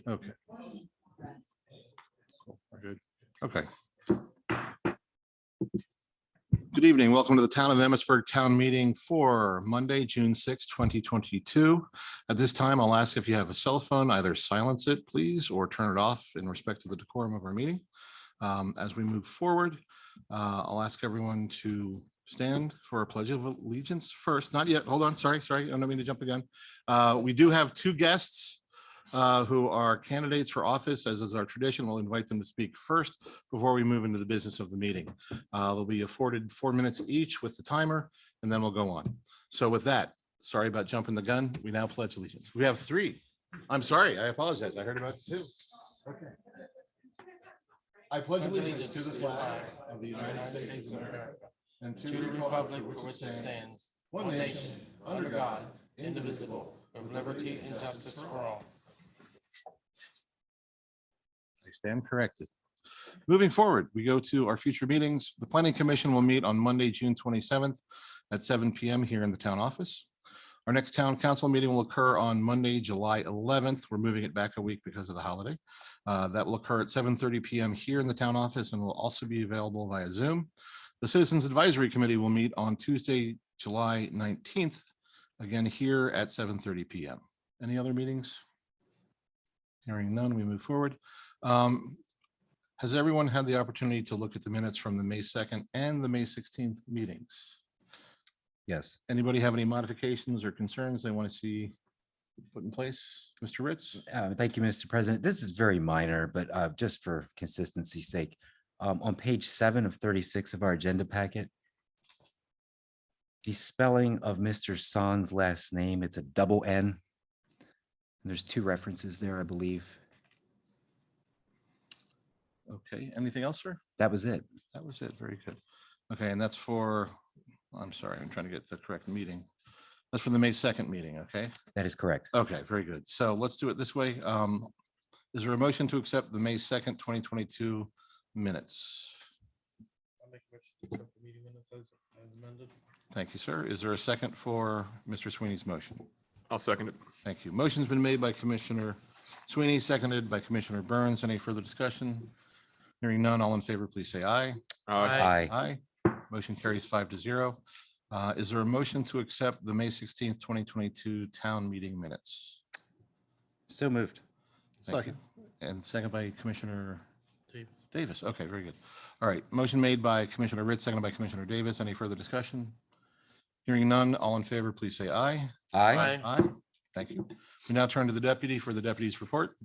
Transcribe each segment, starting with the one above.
Okay. Cool. We're good. Okay. Good evening. Welcome to the Town of Emmitsburg Town Meeting for Monday, June 6, 2022. At this time, I'll ask if you have a cell phone, either silence it, please, or turn it off in respect to the decorum of our meeting. As we move forward, I'll ask everyone to stand for a pledge of allegiance first. Not yet. Hold on. Sorry. I don't mean to jump the gun. We do have two guests who are candidates for office, as is our tradition. We'll invite them to speak first before we move into the business of the meeting. They'll be afforded 4 minutes each with the timer, and then we'll go on. So with that, sorry about jumping the gun. We now pledge allegiance. We have three. I'm sorry. I apologize. I heard about two. Okay. I pledge allegiance to the flag of the United States of America and to the republic for which it stands, one nation, under God, indivisible, with liberty and justice for all. I stand corrected. Moving forward, we go to our future meetings. The Planning Commission will meet on Monday, June 27th at 7 p.m. here in the town office. Our next town council meeting will occur on Monday, July 11th. We're moving it back a week because of the holiday. That will occur at 7:30 p.m. here in the town office and will also be available via Zoom. The Citizens Advisory Committee will meet on Tuesday, July 19th, again here at 7:30 p.m. Any other meetings? Hearing none, we move forward. Has everyone had the opportunity to look at the minutes from the May 2nd and the May 16th meetings? Yes. Anybody have any modifications or concerns they want to see put in place? Mr. Ritz? Thank you, Mr. President. This is very minor, but just for consistency's sake, on page 7 of 36 of our agenda packet, the spelling of Mr. Son's last name, it's a double N. There's two references there, I believe. Okay, anything else, sir? That was it. That was it. Very good. Okay, and that's for, I'm sorry, I'm trying to get the correct meeting. That's for the May 2nd meeting, okay? That is correct. Okay, very good. So let's do it this way. Is there a motion to accept the May 2nd, 2022 minutes? I'll make a motion to accept the meeting minutes as amended. Thank you, sir. Is there a second for Mr. Sweeney's motion? I'll second it. Thank you. Motion's been made by Commissioner Sweeney, seconded by Commissioner Burns. Any further discussion? Hearing none, all in favor, please say aye. Aye. Aye. Motion carries 5-0. Is there a motion to accept the May 16th, 2022 town meeting minutes? So moved. Thank you. And second by Commissioner Davis. Davis. Okay, very good. All right. Motion made by Commissioner Ritz, seconded by Commissioner Davis. Any further discussion? Hearing none, all in favor, please say aye. Aye. Aye. Thank you. We now turn to the deputy for the deputy's report.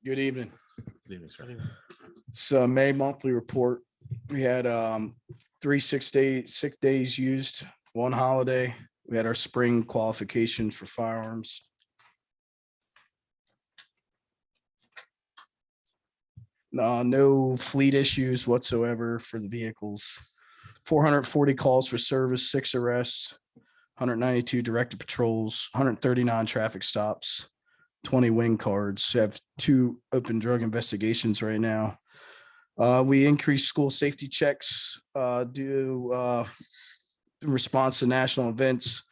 Good evening. Good evening, sir. So May monthly report, we had 3 sick days used, 1 holiday. We had our spring qualifications for firearms. No fleet issues whatsoever for the vehicles. 440 calls for service, 6 arrests, 192 directed patrols, 139 traffic stops, 20 wing cards. We have 2 open drug investigations right now. We increased school safety checks due in response to national events.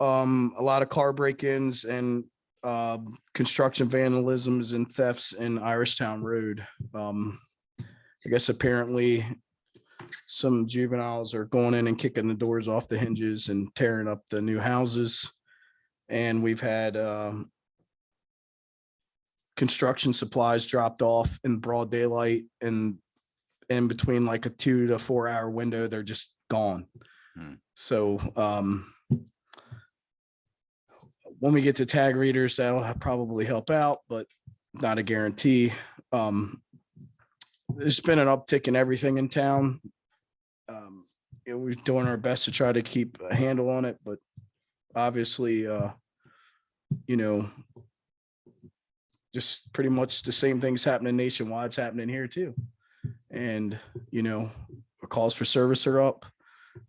A lot of car break-ins and construction vandalisms and thefts in Irishtown Road. I guess apparently some juveniles are going in and kicking the doors off the hinges and tearing up the new houses. And we've had construction supplies dropped off in broad daylight, and in between like a 2 to 4 hour window, they're just gone. So when we get to tag readers, that'll probably help out, but not a guarantee. There's been an uptick in everything in town. We're doing our best to try to keep a handle on it, but obviously, just pretty much the same things happening nationwide. It's happening here too. And, our calls for service are up.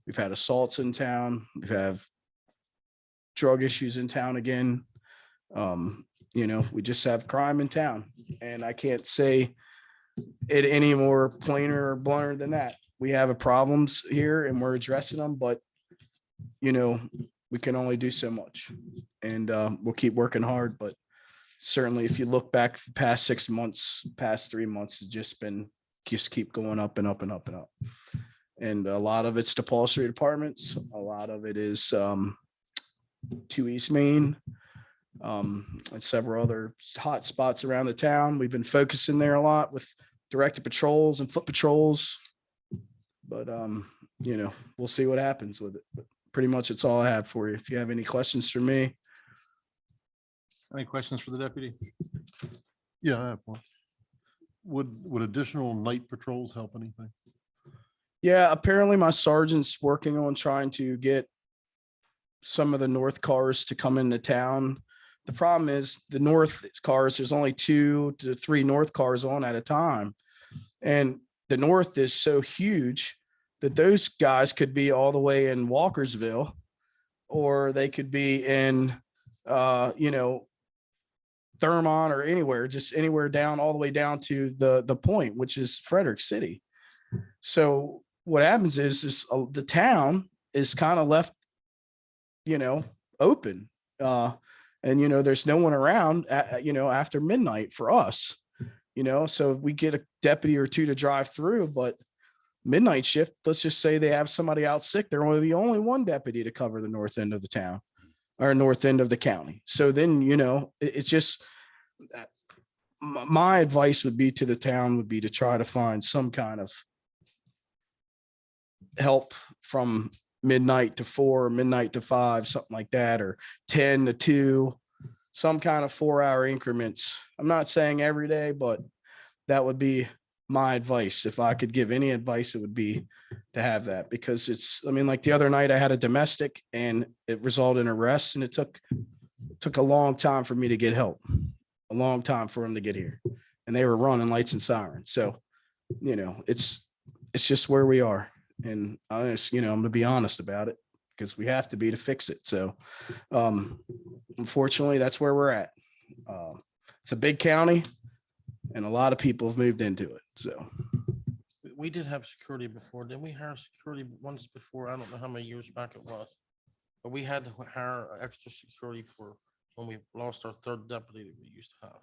We've had assaults in town. We've had drug issues in town again. We just have crime in town, and I can't say it any more plainer or blunter than that. we have a problems here and we're addressing them, but you know, we can only do so much. And we'll keep working hard, but certainly if you look back the past 6 months, past 3 months, it's just keep going up and up and up and up. And a lot of it's the upholstery departments. A lot of it is 2 East Main, and several other hot spots around the town. We've been focusing there a lot with directed patrols and foot patrols. But you know, we'll see what happens with it. But pretty much it's all I have for you. If you have any questions for me. Any questions for the deputy? Yeah, I have one. Would additional night patrols help anything? Yeah, apparently my sergeant's working on trying to get some of the north cars to come into town. The problem is the north cars, there's only 2 to 3 north cars on at a time. And the north is so huge that those guys could be all the way in Walkersville, or they could be in, you know, Thurmont or anywhere, just anywhere down, all the way down to the point, which is Frederick City. So what happens is the town is kind of left, you know, open. And, you know, there's no one around, you know, after midnight for us, you know, so we get a deputy or 2 to drive through, but midnight shift, let's just say they have somebody out sick. There will be only 1 deputy to cover the north end of the town or north end of the county. So then, you know, it's just, my advice would be to the town would be to try to find some kind of help from midnight to 4, midnight to 5, something like that, or 10 to 2, some kind of 4-hour increments. I'm not saying every day, but that would be my advice. If I could give any advice, it would be to have that, because it's, I mean, like the other night I had a domestic and it resulted in arrest, and it took a long time for me to get help, a long time for them to get here, and they were running lights and sirens. So, you know, it's just where we are. And I just, you know, I'm gonna be honest about it, because we have to be to fix it. So unfortunately, that's where we're at. It's a big county and a lot of people have moved into it. So We did have security before. Didn't we hire security once before? I don't know how many years back it was. But we had to hire extra security for when we lost our 3rd deputy that we used to have.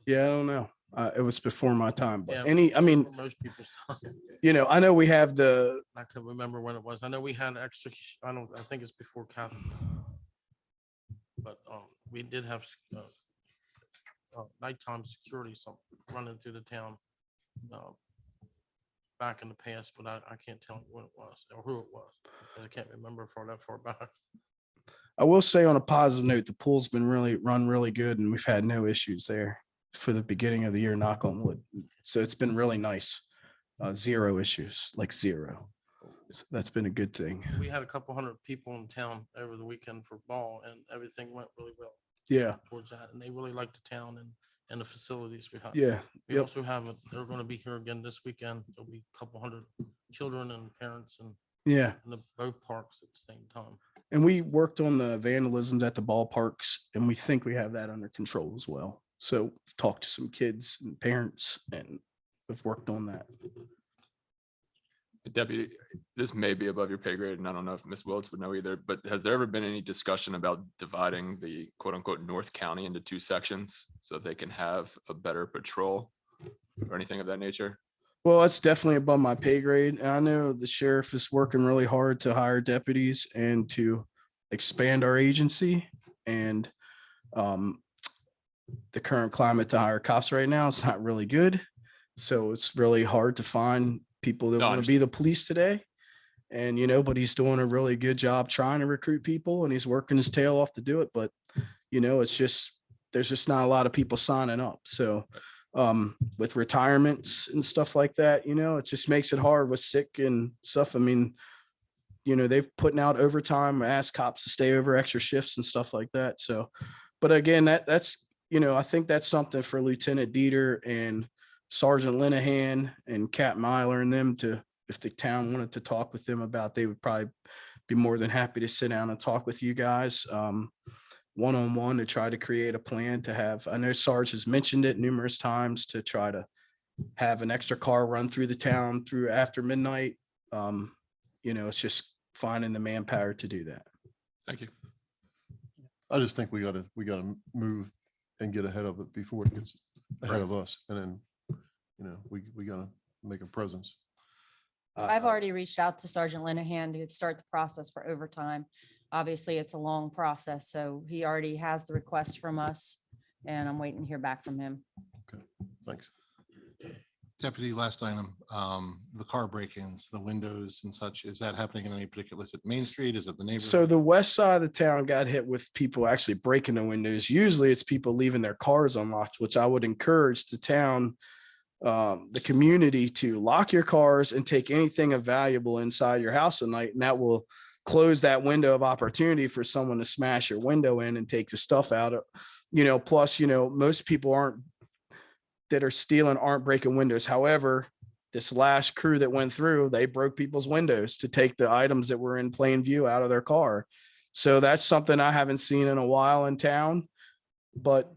yeah, I don't know. It was before my time, but Yeah, I mean, for most people's time. you know, I know we have I can't remember when it was. I know we had extra, I think it's before Catherine. But we did have nighttime security, some running through the town back in the past, but I can't tell you when it was or who it was. I can't remember for that far back. I will say on a positive note, the pool's been run really good, and we've had no issues there for the beginning of the year, knock on wood. So it's been really nice. 0 issues, like 0. So that's been a good thing. We had a couple hundred people in town over the weekend for ball, and everything went really well Yeah, towards that. And they really liked the town and the facilities we have. yeah, We yep. also have, they're going to be here again this weekend. There'll be a couple hundred children and parents and Yeah. in the both parks at the same time. And we worked on the vandalisms at the ballparks, and we think we have that under control as well. So we've talked to some kids and parents, and we've worked on that. Deputy, this may be above your pay grade, and I don't know if Ms. Willetts would know either, but has there ever been any discussion about dividing the quote unquote North County into 2 sections so they can have a better patrol or anything of that nature? Well, it's definitely above my pay grade. And I know the sheriff is working really hard to hire deputies and to expand our agency. And the current climate to hire cops right now is not really good. So it's really hard to find people that No, I want to be the police today. And, you know, but he's doing a really good job trying to recruit people, and he's working his tail off to do it. But, you know, it's just, there's just not a lot of people signing up. So with retirements and stuff like that, you know, it just makes it hard with sick and stuff. I mean, you know, they've putting out overtime, ask cops to stay over extra shifts and stuff like that. So, but again, that's, you know, I think that's something for Lieutenant Dieter and Sergeant Linehan and Cap Myler and them to, if the town wanted to talk with them about, they would probably be more than happy to sit down and talk with you guys one-on-one to try to create a plan to have. I know Sarge has mentioned it numerous times to try to have an extra car run through the town through after midnight. It's just finding the manpower to do that. Thank you. I just think we gotta move and get ahead of it before it gets ahead of us. And then, we gotta make a presence. I've already reached out to Sergeant Linehan to start the process for overtime. Obviously, it's a long process, so he already has the request from us, and I'm waiting to hear back from him. Thanks. Deputy, last item, the car break-ins, the windows and such, is that happening in any particular, is it Main Street? Is it the neighborhood? So the west side of the town got hit with people actually breaking the windows. Usually it's people leaving their cars unlocked, which I would encourage the town, the community to lock your cars and take anything of valuable inside your house at night. And that will close that window of opportunity for someone to smash your window in and take the stuff out of, plus, most people that are stealing aren't breaking windows. However, this last crew that went through, they broke people's windows to take the items that were in plain view out of their car. So that's something I haven't seen in a while in town, but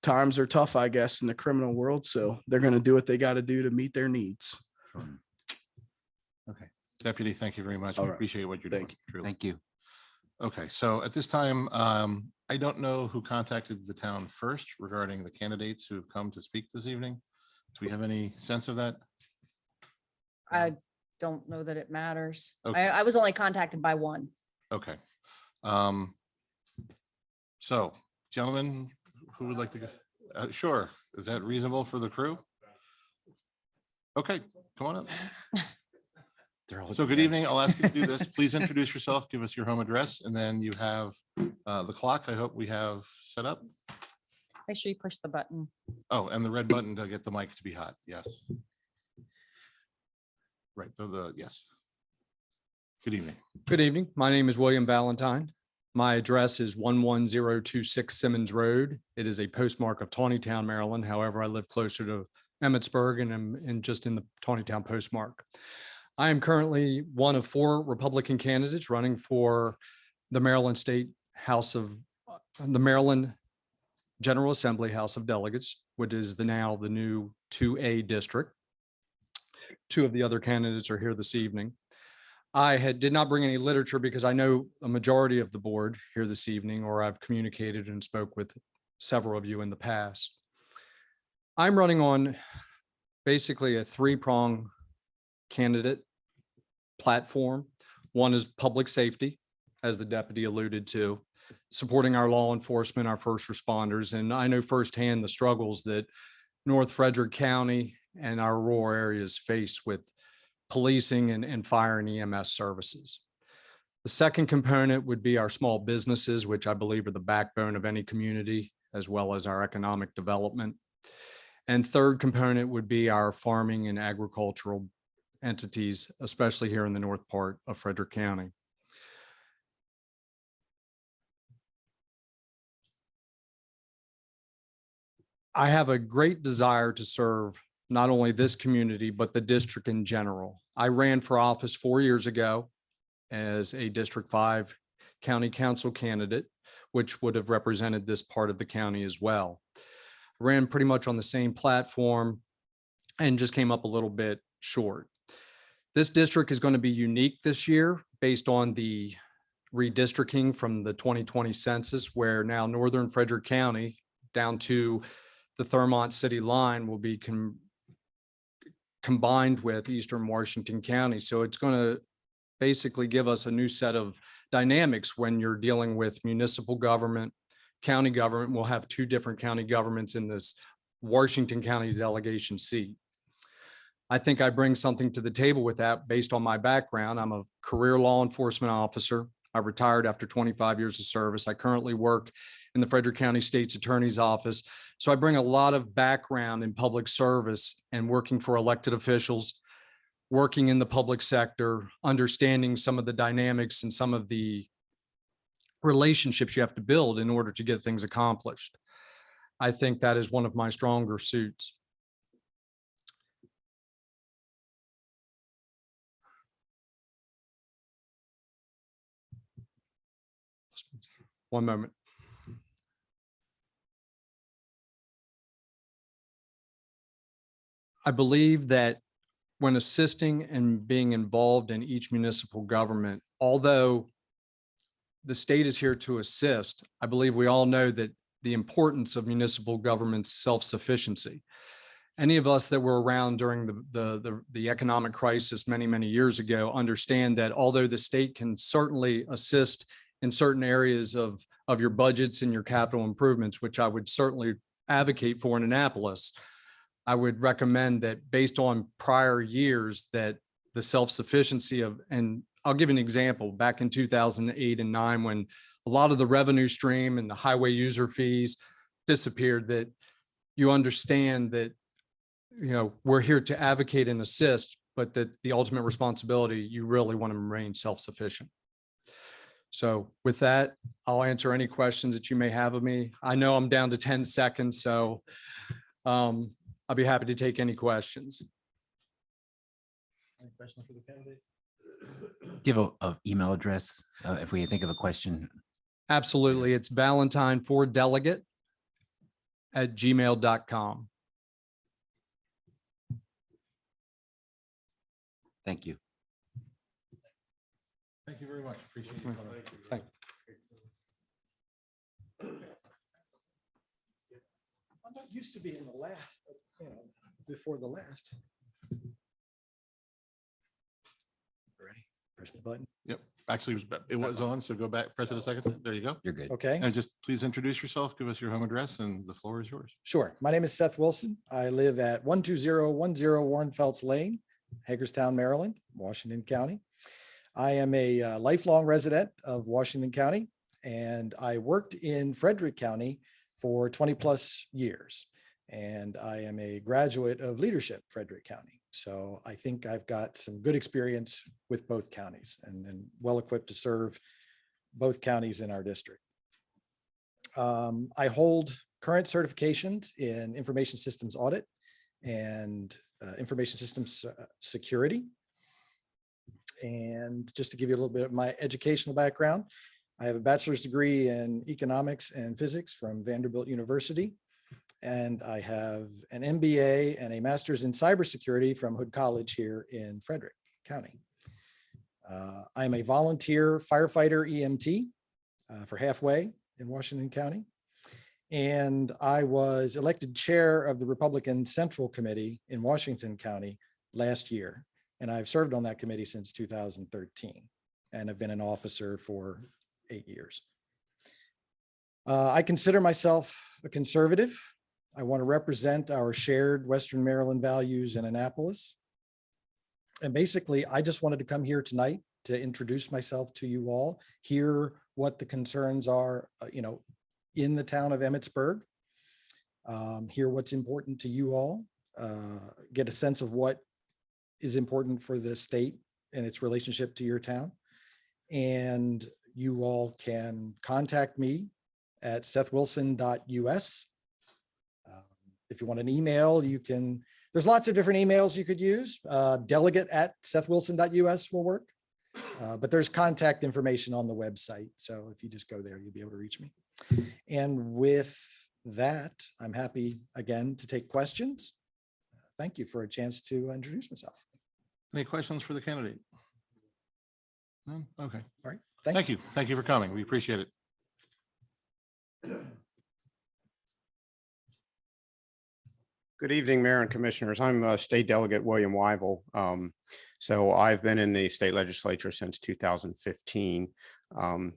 times are tough, I guess, in the criminal world. So they're going to do what they got to do to meet their needs. Okay, Deputy, thank you very much. All We right. appreciate what you're doing. Thank truly. Thank you. Okay, so at this time, I don't know who contacted the town first regarding the candidates who have come to speak this evening. Do we have any sense of that? I don't know that it matters. Okay. I was only contacted by one. Okay. So, gentlemen, who would like to go? Sure. Is that reasonable for the crew? Okay, come on up. They're all So good dead. evening. I'll ask you to do this. Please introduce yourself, give us your home address, and then you have the clock I hope we have set up. Make sure you push the button. Oh, and the red button to get the mic to be hot. Yes. Right, yes. Good evening. Good evening. My name is William Valentine. My address is 11026 Simmons Road. It is a postmark of Tawnytown, Maryland. However, I live closer to Emmitsburg and am just in the Tawnytown postmark. I am currently one of 4 Republican candidates running for the Maryland General Assembly House of Delegates, which is now the new 2A district. 2 of the other candidates are here this evening. I did not bring any literature because I know a majority of the board here this evening, or I've communicated and spoke with several of you in the past. I'm running on basically a 3-prong candidate platform. One is public safety, as the deputy alluded to, supporting our law enforcement, our first responders. And I know firsthand the struggles that North Frederick County and our rural areas face with policing and fire and EMS services. The second component would be our small businesses, which I believe are the backbone of any community, as well as our economic development. And third component would be our farming and agricultural entities, especially here in the north part of Frederick County. I have a great desire to serve not only this community, but the district in general. I ran for office 4 years ago as a District 5 County Council candidate, which would have represented this part of the county as well. Ran pretty much on the same platform and just came up a little bit short. This district is going to be unique this year based on the redistricting from the 2020 census, where now Northern Frederick County down to the Thurmont city line will be combined with Eastern Washington County. So it's going to basically give us a new set of dynamics when you're dealing with municipal government, county government. We'll have 2 different county governments in this Washington County delegation seat. I think I bring something to the table with that based on my background. I'm a career law enforcement officer. I retired after 25 years of service. I currently work in the Frederick County State's Attorney's Office. So I bring a lot of background in public service and working for elected officials, working in the public sector, understanding some of the dynamics and some of the relationships you have to build in order to get things accomplished. I think that is one of my stronger suits. One moment. I believe that when assisting and being involved in each municipal government, although the state is here to assist, I believe we all know that the importance of municipal government's self-sufficiency. Any of us that were around during the economic crisis many, many years ago understand that although the state can certainly assist in certain areas of your budgets and your capital improvements, which I would certainly advocate for in Annapolis, I would recommend that based on prior years that the self-sufficiency of, and I'll give you an example, back in 2008 and 9, when a lot of the revenue stream and the highway user fees disappeared, that you understand that, you know, we're here to advocate and assist, but that the ultimate responsibility, you really want to remain self-sufficient. So with that, I'll answer any questions that you may have of me. I know I'm down to 10 seconds, so I'll be happy to take any questions. Any questions for the candidate? Give a email address if we think of a question. Absolutely. It's valentine4delegate@gmail.com. Thank you. Thank you very much. Appreciate you coming. Thank I'm not used to being the last, before the last. Ready? Press the button. Yep, actually, it was on, so go back, press it a second. There you go. You're good. Okay. And just please introduce yourself, give us your home address, and the floor is yours. Sure. My name is Seth Wilson. I live at 12010 Warren Felts Lane, Hagerstown, Maryland, Washington County. I am a lifelong resident of Washington County, and I worked in Frederick County for 20 plus years. And I am a graduate of leadership, Frederick County. So I think I've got some good experience with both counties and well equipped to serve both counties in our district. I hold current certifications in information systems audit and information systems security. And just to give you a little bit of my educational background, I have a bachelor's degree in economics and physics from Vanderbilt University. And I have an MBA and a master's in cybersecurity from Hood College here in Frederick County. I'm a volunteer firefighter EMT for Halfway in Washington County. And I was elected chair of the Republican Central Committee in Washington County last year. And I've served on that committee since 2013 and have been an officer for 8 years. I consider myself a conservative. I want to represent our shared Western Maryland values in Annapolis. And basically, I just wanted to come here tonight to introduce myself to you all, hear what the concerns are, in the town of Emmitsburg, hear what's important to you all, get a sense of what is important for the state and its relationship to your town. And you all can contact me at sethwilson.us. If you want an email, you can, there's lots of different emails you could use. Delegate@sethwilson.us will work. But there's contact information on the website. So if you just go there, you'll be able to reach me. And with that, I'm happy again to take questions. Thank you for a chance to introduce myself. Any questions for the candidate? None? Okay. All right. Thank you. Thank you for coming. We appreciate it. Good evening, Mayor and Commissioners. I'm State Delegate William Wyvil. So I've been in the state legislature since 2015.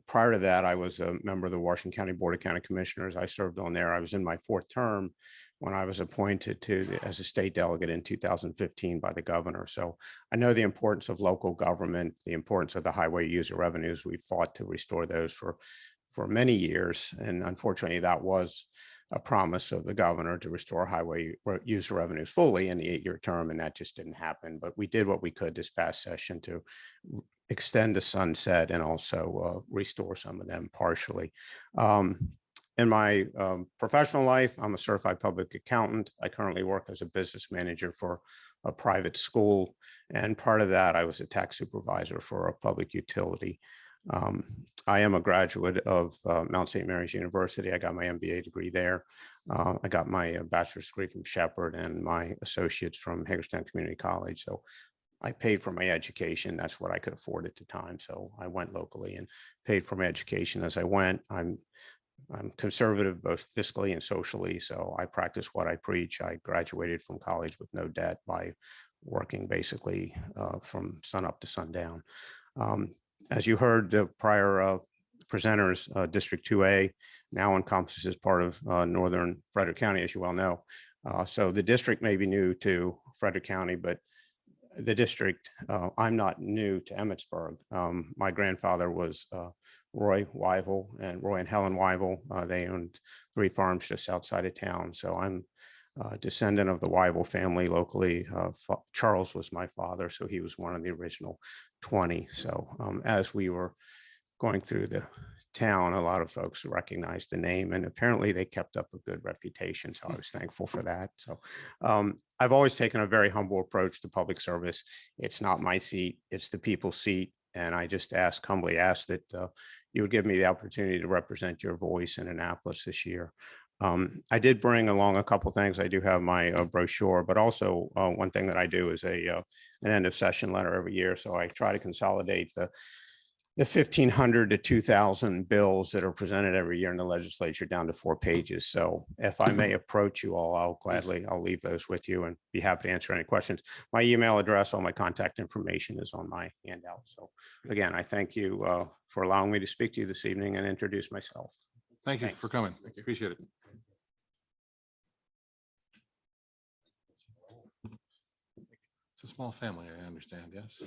Prior to that, I was a member of the Washington County Board of County Commissioners. I served on there. I was in my 4th term when I was appointed as a state delegate in 2015 by the governor. So I know the importance of local government, the importance of the highway user revenues. We fought to restore those for many years. And unfortunately, that was a promise of the governor to restore highway user revenues fully in the 8-year term, and that just didn't happen. But we did what we could this past session to extend the sunset and also restore some of them partially. In my professional life, I'm a certified public accountant. I currently work as a business manager for a private school. And part of that, I was a tax supervisor for a public utility. I am a graduate of Mount St. Mary's University. I got my MBA degree there. I got my bachelor's degree from Shepherd and my associates from Hagerstown Community College. So I paid for my education. That's what I could afford at the time. So I went locally and paid for my education as I went. I'm conservative, both fiscally and socially. So I practice what I preach. I graduated from college with no debt by working basically from sun up to sundown. As you heard the prior presenters, District 2A now encompasses part of northern Frederick County, as you well know. So the district may be new to Frederick County, but the district, I'm not new to Emmitsburg. My grandfather was Roy Wyvil and Roy and Helen Wyvil. They owned 3 farms just outside of town. So I'm a descendant of the Wyvil family locally. Charles was my father, so he was one of the original 20. So as we were going through the town, a lot of folks recognized the name, and apparently they kept up a good reputation. So I was thankful for that. So I've always taken a very humble approach to public service. It's not my seat, it's the people's seat. And I just humbly ask that you would give me the opportunity to represent your voice in Annapolis this year. I did bring along a couple things. I do have my brochure, but also one thing that I do is an end of session letter every year. So I try to consolidate the 1,500 to 2,000 bills that are presented every year in the legislature down to 4 pages. So if I may approach you all, I'll leave those with you and be happy to answer any questions. My email address, all my contact information is on my handout. So again, I thank you for allowing me to speak to you this evening and introduce myself. Thank you Thanks. for coming. Appreciate it. It's a small family, I understand, yes.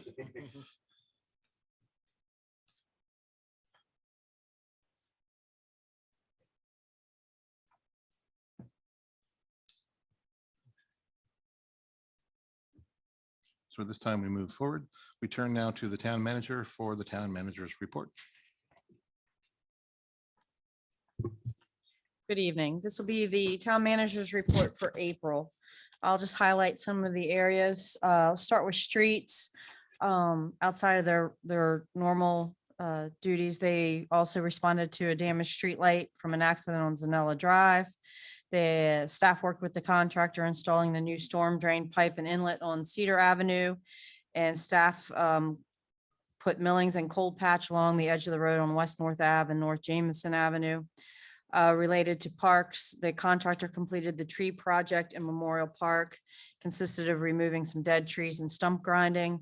So at this time, we move forward. We turn now to the town manager for the town manager's report. Good evening. This will be the town manager's report for April. I'll just highlight some of the areas. I'll start with streets. Outside of their normal duties, they also responded to a damaged street light from an accident on Zanella Drive. The staff worked with the contractor installing the new storm drain pipe and inlet on Cedar Avenue. And staff put millings and cold patch along the edge of the road on West North Ave and North Jameson Avenue. Related to parks, the contractor completed the tree project in Memorial Park, consisted of removing some dead trees and stump grinding.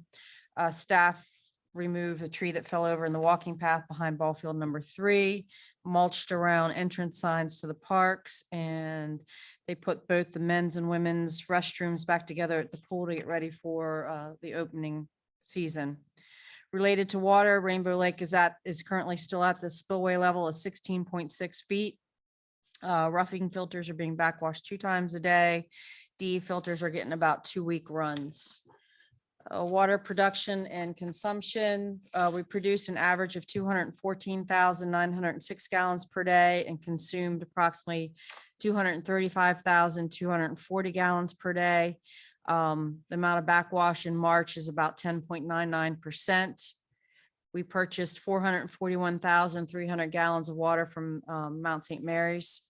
Staff removed a tree that fell over in the walking path behind ball field number 3, mulched around entrance signs to the parks, and they put both the men's and women's restrooms back together at the pool to get ready for the opening season. Related to water, Rainbow Lake is currently still at the spillway level of 16.6 feet. Roughing filters are being backwashed 2 times a day. D filters are getting about 2-week runs. Water production and consumption, we produced an average of 214,906 gallons per day and consumed approximately 235,240 gallons per day. The amount of backwash in March is about 10.99%. We purchased 441,300 gallons of water from Mount St. Mary's.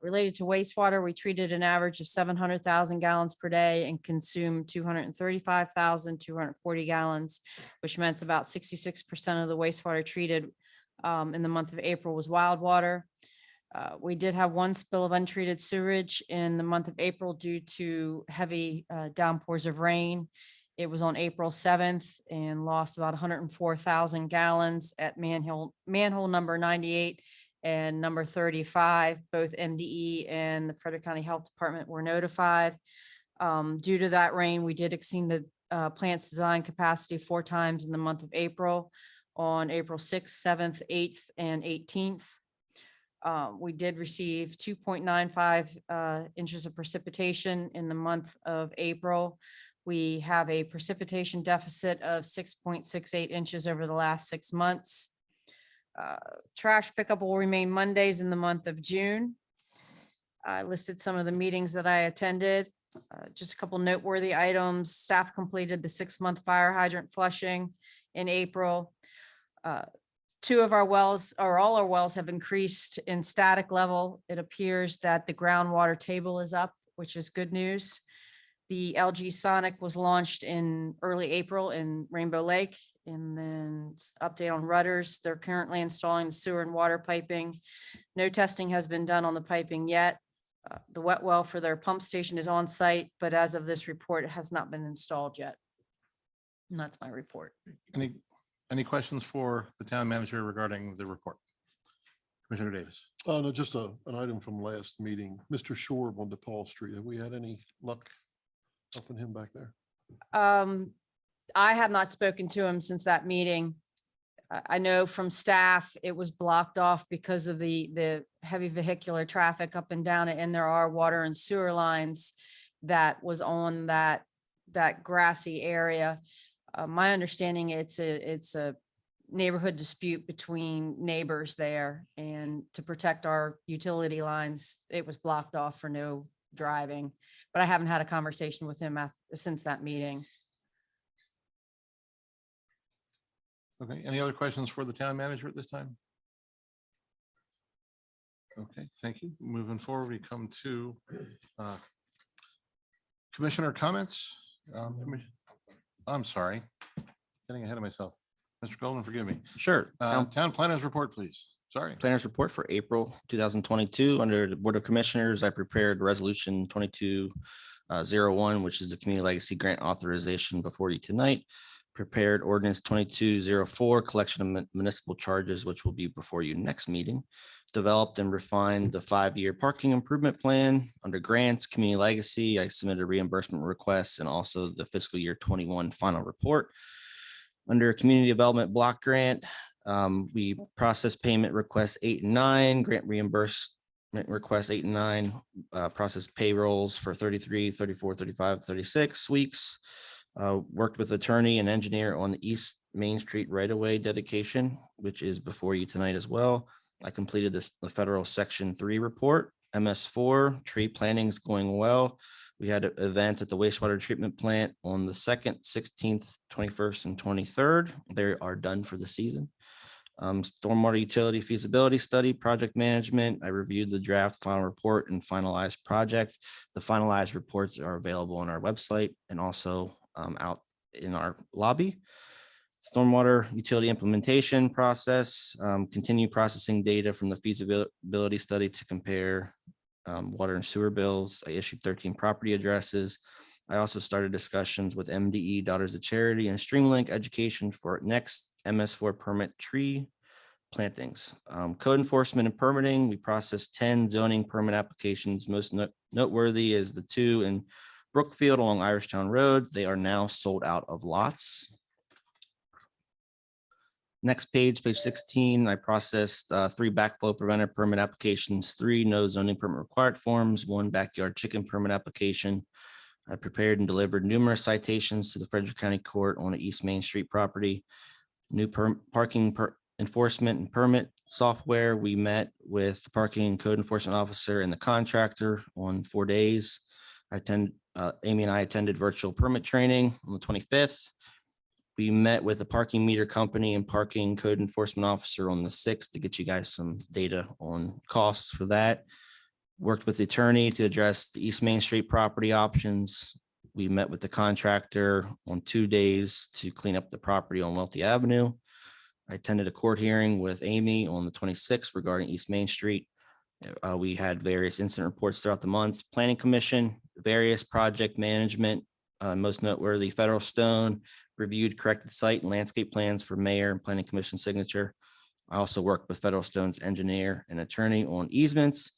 Related to wastewater, we treated an average of 700,000 gallons per day and consumed 235,240 gallons, which meant about 66% of the wastewater treated in the month of April was wild water. We did have 1 spill of untreated sewage in the month of April due to heavy downpours of rain. It was on April 7th and lost about 104,000 gallons at manhole number 98 and number 35. Both MDE and the Frederick County Health Department were notified. Due to that rain, we did exceed the plant's design capacity 4 times in the month of April, on April 6th, 7th, 8th, and 18th. We did receive 2.95 inches of precipitation in the month of April. We have a precipitation deficit of 6.68 inches over the last 6 months. Trash pickup will remain Mondays in the month of June. I listed some of the meetings that I attended. Just a couple noteworthy items. Staff completed the 6-month fire hydrant flushing in April. Two of our wells, or all our wells, have increased in static level. It appears that the groundwater table is up, which is good news. The LG Sonic was launched in early April in Rainbow Lake. And then update on Rudders. They're currently installing the sewer and water piping. No testing has been done on the piping yet. The wet well for their pump station is on site, but as of this report, it has not been installed yet. And that's my report. Any questions for the town manager regarding the report? Commissioner Davis. No, just an item from last meeting. Mr. Shore on DePaul Street. Have we had any luck helping him back there? I have not spoken to him since that meeting. I know from staff, it was blocked off because of the heavy vehicular traffic up and down it, and there are water and sewer lines that was on that grassy area. My understanding, it's a neighborhood dispute between neighbors there, and to protect our utility lines, it was blocked off for no driving. But I haven't had a conversation with him since that meeting. Okay, any other questions for the town manager at this time? Okay, thank you. Moving forward, we come to commissioner comments. I'm sorry, getting ahead of myself. Mr. Golden, forgive me. Sure. Town planners report, please. Sorry. Planners report for April 2022. Under the Board of Commissioners, I prepared Resolution 2201, which is the Community Legacy Grant Authorization before you tonight. Prepared Ordinance 2204, collection of municipal charges, which will be before you next meeting. Developed and refined the 5-year parking improvement plan. Under grants, community legacy, I submitted reimbursement requests and also the fiscal year 21 final report. Under community development block grant, we processed payment requests 8 and 9, grant reimbursement requests 8 and 9, processed payrolls for 33, 34, 35, 36 weeks. Worked with attorney and engineer on the East Main Street right-of-way dedication, which is before you tonight as well. I completed the federal Section 3 report. MS4 tree planting is going well. We had an event at the wastewater treatment plant on the 2nd, 16th, 21st, and 23rd. They are done for the season. Stormwater utility feasibility study, project management. I reviewed the draft final report and finalized project. The finalized reports are available on our website and also out in our lobby. Stormwater utility implementation process, continue processing data from the feasibility study to compare water and sewer bills. I issued 13 property addresses. I also started discussions with MDE, Daughters of Charity, and Streamlink Education for next MS4 permit tree plantings. Code enforcement and permitting, we processed 10 zoning permit applications. Most noteworthy is the 2 in Brookfield along Irishtown Road. They are now sold out of lots. Next page, page 16, I processed 3 backflow preventer permit applications, 3 no zoning permit required forms, 1 backyard chicken permit application. I prepared and delivered numerous citations to the Frederick County Court on the East Main Street property. New parking enforcement and permit software. We met with the parking and code enforcement officer and the contractor on 4 days. Amy and I attended virtual permit training on the 25th. We met with the parking meter company and parking code enforcement officer on the 6th to get you guys some data on costs for that. Worked with the attorney to address the East Main Street property options. We met with the contractor on 2 days to clean up the property on Welty Avenue. I attended a court hearing with Amy on the 26th regarding East Main Street. We had various incident reports throughout the month. Planning Commission, various project management, most noteworthy Federal Stone, reviewed corrected site and landscape plans for mayor and planning commission signature. I also worked with Federal Stone's engineer and attorney on easements.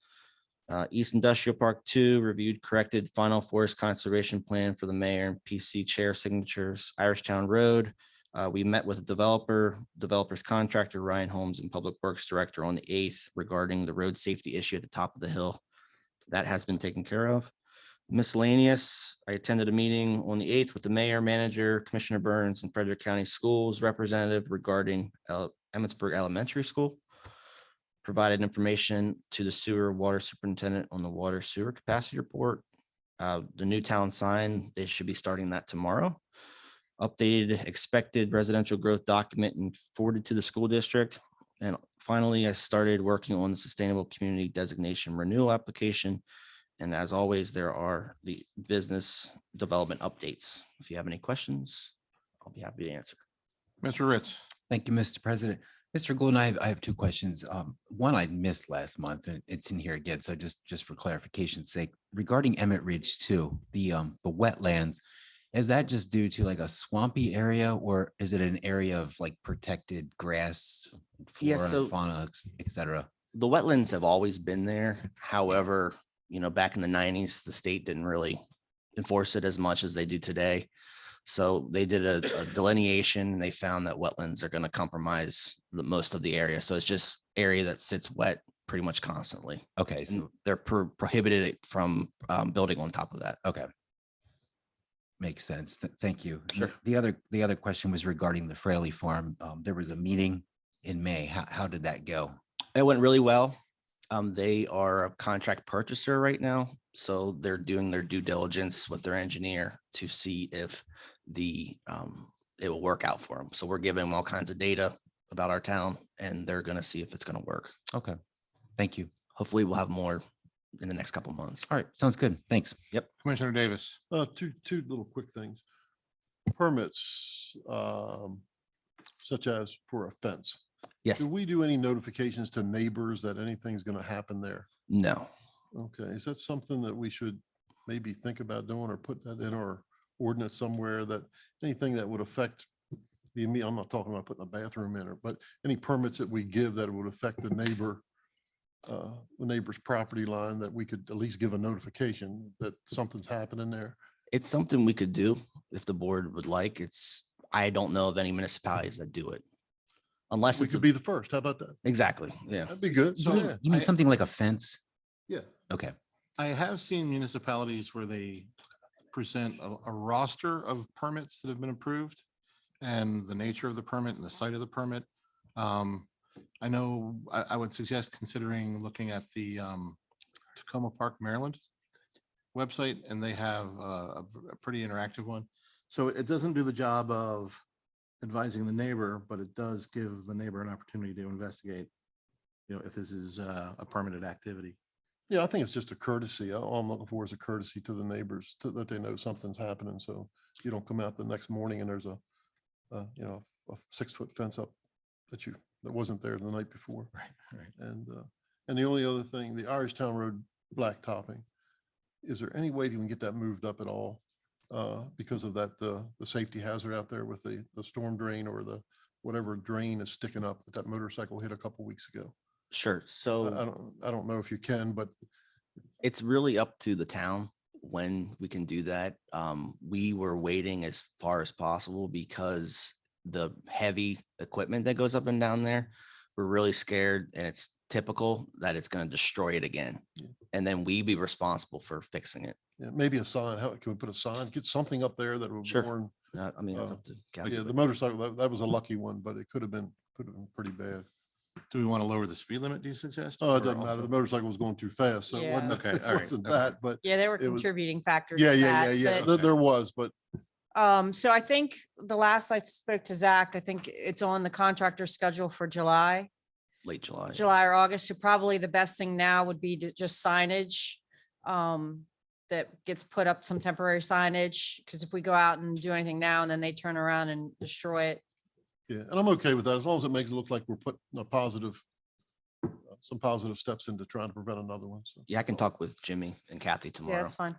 East Industrial Park 2 reviewed corrected final forest conservation plan for the mayor and PC chair signatures. Irishtown Road, we met with the developer's contractor, Ryan Holmes, and Public Works Director on the 8th regarding the road safety issue at the top of the hill. That has been taken care of. Miscellaneous, I attended a meeting on the 8th with the mayor, manager, Commissioner Burns, and Frederick County Schools representative regarding Emmitsburg Elementary School. Provided information to the sewer water superintendent on the water sewer capacity report. The new town sign, they should be starting that tomorrow. updated expected residential growth document and forwarded to the school district. And finally, I started working on the Sustainable Community Designation Renewal application. And as always, there are the business development updates. If you have any questions, I'll be happy to answer. Mr. Ritz. Thank you, Mr. President. Mr. Goulden, I have two questions. One I missed last month and it's in here again. So just for clarification's sake, regarding Emmett Ridge 2, the wetlands, is that just due to like a swampy area or is it an area of like protected grass, Yeah, flora, so- and fauna, et cetera? The wetlands have always been there. However, back in the 90s, the state didn't really enforce it as much as they do today. So they did a delineation and they found that wetlands are going to compromise most of the area. So it's just area that sits wet pretty much constantly. Okay, And so, they're prohibited from building on top of that. okay. Makes sense. Thank you. And Sure. The other question was regarding the Fraley Farm. There was a meeting in May. How did that go? It went really well. They are a contract purchaser right now, so they're doing their due diligence with their engineer to see if it will work out for them. So we're giving them all kinds of data about our town, and they're going to see if it's going to work. Okay. Thank you. Hopefully, we'll have more in the next couple months. All right. Sounds good. Thanks. Commissioner Davis. Two little quick things. Permits, such as for a fence. Yes. Do we do any notifications to neighbors that anything's going to happen there? No. Okay, is that something that we should maybe think about doing or put that in our ordinance somewhere, that anything that would affect I'm not talking about putting a bathroom in it, but any permits that we give that would affect the neighbor's property line, that we could at least give a notification that something's happening there? It's something we could do if the board would like. I don't know of any municipalities that do it. Unless We it's could be the first. How about that? exactly. Yeah. That'd be good. So- Yeah. You mean I- something like a fence? Yeah. Okay. I have seen municipalities where they present a roster of permits that have been approved and the nature of the permit and the site of the permit. I know I would suggest considering looking at the Tacoma Park, Maryland website, and they have a pretty interactive one. So it doesn't do the job of advising the neighbor, but it does give the neighbor an opportunity to investigate, if this is a permitted activity. Yeah, I think it's just a courtesy. All I'm looking for is a courtesy to the neighbors that they know something's happening. So you don't come out the next morning and there's a 6-foot fence up that wasn't there the night before. Right. And the only other thing, the Irishtown Road blacktopping, is there any way you can get that moved up at all? Because of that, the safety hazard out there with the storm drain or the whatever drain is sticking up that motorcycle hit a couple weeks ago. Sure. I So don't know if you can, but it's really up to the town when we can do that. We were waiting as far as possible because the heavy equipment that goes up and down there, we're really scared, and it's typical that it's going to destroy it again. Yeah. And then we be responsible for fixing it. yeah, maybe a sign. How can we put a sign? Get something up there that will Sure. warn. I mean, it's up to Kathy, Yeah, the but- motorcycle, that was a lucky one, but it could have been pretty bad. Do we want to lower the speed limit, do you suggest? Oh, it or doesn't matter. also- The motorcycle was going too fast, so it wasn't, Okay, it all right, wasn't okay. that, but Yeah, there were It was- contributing factors. yeah, to yeah, that, yeah, yeah. but- There was, but So I think the last I spoke to Zach, I think it's on the contractor schedule for July late July. or August. So probably the best thing now would be to just signage that gets put up, some temporary signage. Because if we go out and do anything now and then they turn around and destroy it. yeah, and I'm okay with that as long as it makes it look like we're putting some positive steps into trying to prevent another one. So. Yeah, I can talk with Jimmy and Kathy Yeah, tomorrow. that's fine.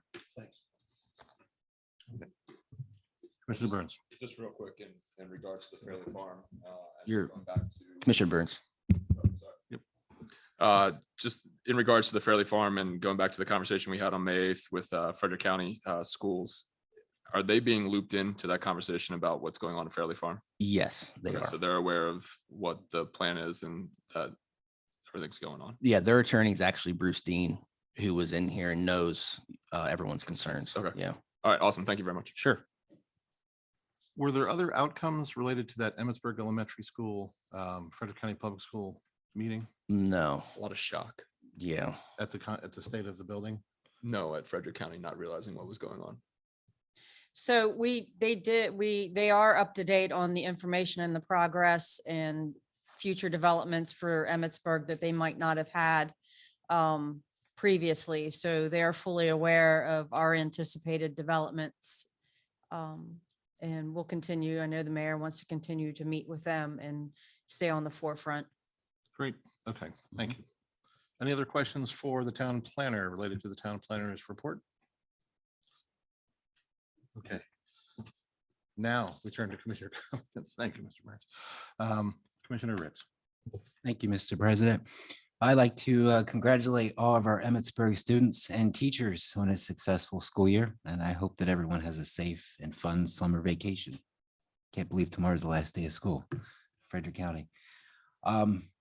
Commissioner Burns. Just real quick in regards to the Fairley Farm. You're- going back to- Commissioner Burns. Just in regards to the Fairley Farm and going back to the conversation we had on May 8th with Frederick County schools, are they being looped into that conversation about what's going on at Fairley Farm? Yes, they Okay, are. so they're aware of what the plan is and that everything's going on. Yeah, their attorney is actually Bruce Dean, who was in here and knows everyone's concerns. Okay. Yeah, All right, awesome. Thank you very much. sure. Were there other outcomes related to that Emmitsburg Elementary School, Frederick County Public School meeting No, A lot of shock. yeah. at the state of the building? No, at Frederick County, not realizing what was going on. So they are up to date on the information and the progress and future developments for Emmitsburg that they might not have had previously. So they are fully aware of our anticipated developments. And we'll continue. I know the mayor wants to continue to meet with them and stay on the forefront. Great. Okay, thank you. Any other questions for the town planner related to the town planner's report? Okay. Now we turn to Commissioner comments. Thank you, Mr. Burns. Commissioner Ritz. Thank you, Mr. President. I'd like to congratulate all of our Emmitsburg students and teachers on a successful school year, and I hope that everyone has a safe and fun summer vacation. Can't believe tomorrow's the last day of school, Frederick County.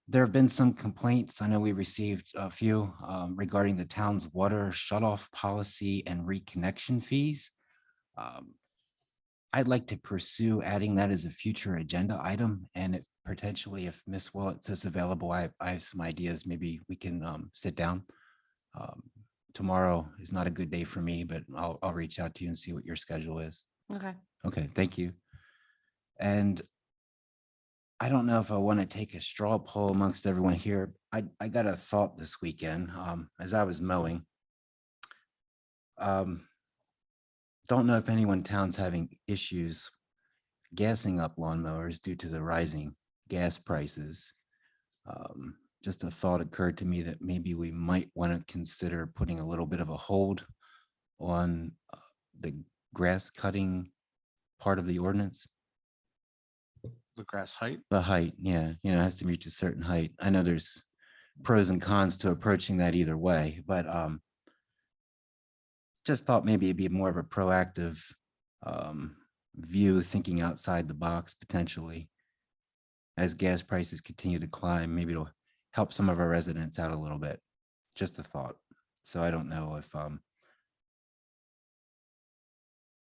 There have been some complaints. I know we received a few regarding the town's water shutoff policy and reconnection fees. I'd like to pursue adding that as a future agenda item, and if potentially if Ms. Willets is available, I have some ideas. Maybe we can sit down. Tomorrow is not a good day for me, but I'll reach out to you and see what your schedule is. Okay. Okay, thank you. And I don't know if I want to take a straw poll amongst everyone here. I got a thought this weekend as I was mowing. Don't know if anyone in town's having issues gassing up lawnmowers due to the rising gas prices. Just a thought occurred to me that maybe we might want to consider putting a little bit of a hold on the grass cutting part of the ordinance. The grass height. The height, yeah, it has to reach a certain height. I know there's pros and cons to approaching that either way, but just thought maybe it'd be more of a proactive view, thinking outside the box potentially. As gas prices continue to climb, maybe it'll help some of our residents out a little bit. Just a thought. So I don't know if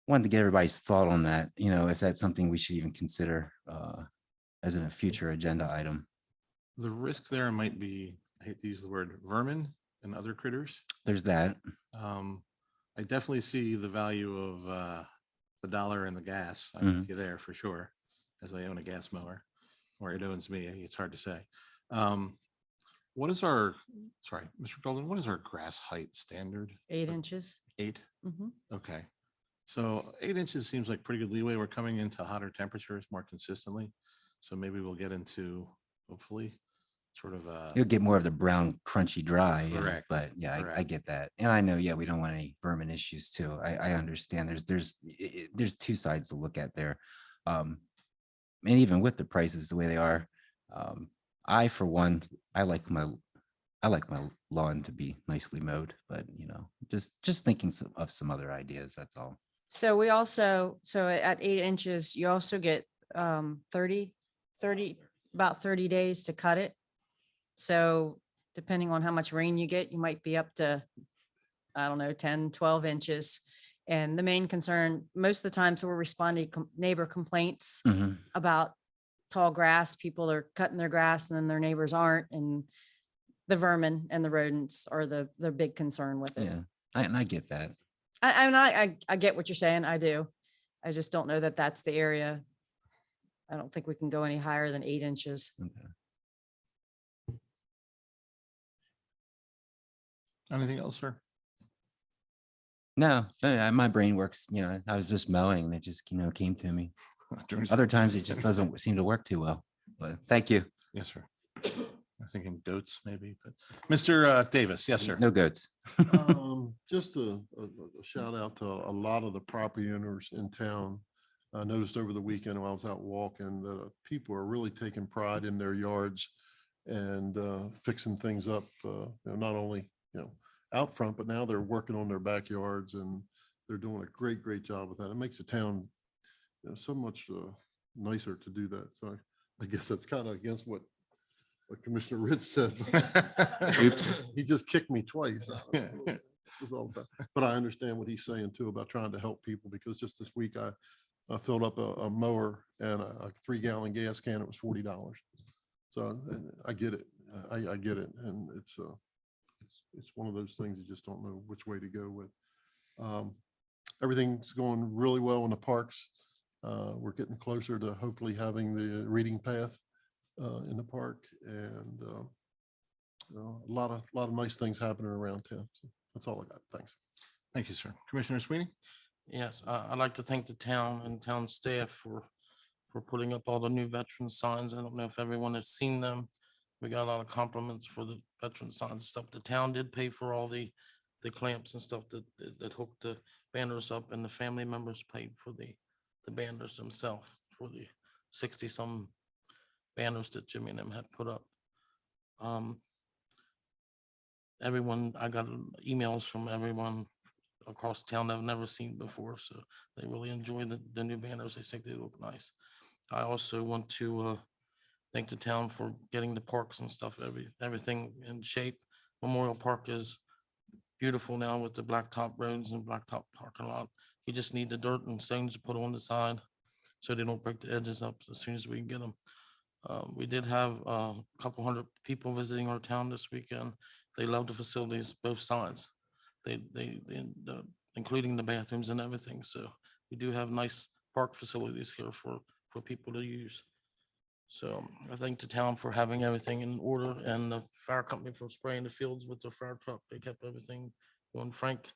wanted to get everybody's thought on that, if that's something we should even consider as a future agenda item. The risk there might be, I hate to use the word vermin and other critters. There's that. I definitely see the value of the dollar and the gas. I'm with you there for sure, as I own a gas mower, or it owns me. It's hard to say. What is our, sorry, Mr. Golden, what is our grass height standard? 8 inches. 8? Mhm. Okay. So 8 inches seems like pretty good leeway. We're coming into hotter temperatures more consistently. So maybe we'll get into, hopefully, sort of You'll get more of the brown, crunchy, dry. Correct. But yeah, I Correct. get that. And I know, yeah, we don't want any vermin issues too. I understand there's two sides to look at there. And even with the prices the way they are, I, for one, I like my lawn to be nicely mowed, but just thinking of some other ideas, that's all. So we also, at 8 inches, you also get 30 days to cut it. So depending on how much rain you get, you might be up to, I don't know, 10, 12 inches. And the main concern, most of the times we're responding to neighbor complaints about tall grass. People are cutting their grass and then their neighbors aren't. And the vermin and the rodents are the big concern with it. Yeah, and I get that. I get what you're saying. I do. I just don't know that that's the area. I don't think we can go any higher than 8 inches. Okay. anything else, sir? No, my brain works, I was just mowing and it just, came to me. Other times it just doesn't seem to work too well, but thank you. Yes, sir. I'm thinking goats maybe, but Mr. Davis, yes, sir. No goats. Just a shout out to a lot of the property owners in town. I noticed over the weekend while I was out walking that people are really taking pride in their yards and fixing things up, not only, out front, but now they're working on their backyards and they're doing a great job with that. It makes the town so much nicer to do that. So I guess that's kind of against what Commissioner Ritz said. Oops. He just kicked me twice. But I understand what he's saying too about trying to help people, because just this week I filled up a mower and a 3-gallon gas can. It was $40. So I get it. I get it. And it's one of those things you just don't know which way to go with. everything's going really well in the parks. We're getting closer to hopefully having the reading path in the park, and a lot of nice things happening around town. So that's all I got. Thanks. Thank you, sir. Commissioner Sweeney? Yes, I'd like to thank the town and town staff for putting up all the new veteran signs. I don't know if everyone has seen them. We got a lot of compliments for the veteran signs and stuff. The town did pay for all the clamps and stuff that hooked the banners up, and the family members paid for the banners themselves for the 60-some banners that Jimmy and them had put up. Everyone, I got emails from everyone across town that I've never seen before, so they really enjoy the new banners. They think they look nice. I also want to thank the town for getting the parks and stuff, everything in shape. Memorial Park is beautiful now with the blacktop roads and blacktop parking lot. We just need the dirt and stones to put on the side so they don't break the edges up as soon as we can get them. We did have a couple hundred people visiting our town this weekend. They love the facilities, both sides. Including the bathrooms and everything. So we do have nice park facilities here for people to use. So I thank the town for having everything in order, and the fire company for spraying the fields with their fire truck. They kept everything going. Frank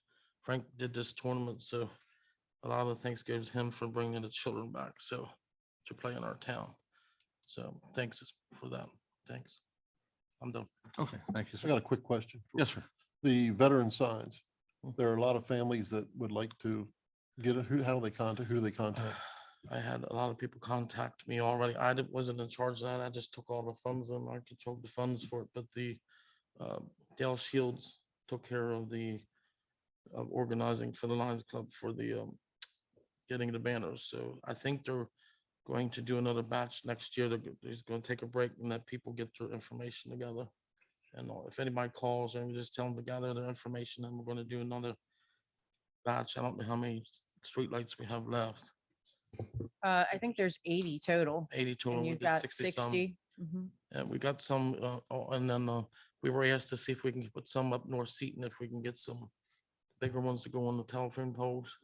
did this tournament, so a lot of thanks goes to him for bringing the children back so to play in our town. So thanks for that. Thanks. I'm done. Okay, thank you, I got sir. a quick question. Yes, sir. The veteran signs. There are a lot of families that would like to get it. How do they contact? Who do they contact? I had a lot of people contact me already. Wasn't in charge of that. I just took all the funds and I controlled the funds for it. But the Dale Shields took care of the organizing for the Lions Club for the getting the banners. So I think they're going to do another batch next year. They're going to take a break and let people get their information together. And if anybody calls, and just tell them to gather their information, and we're going to do another batch. I don't know how many streetlights we have left. I think there's 80 total, 80 total. and We you've did got 60 some. 60. Mhm. And we got some, and then we were asked to see if we can put some up North Seaton, if we can get some bigger ones to go on the telephone poles,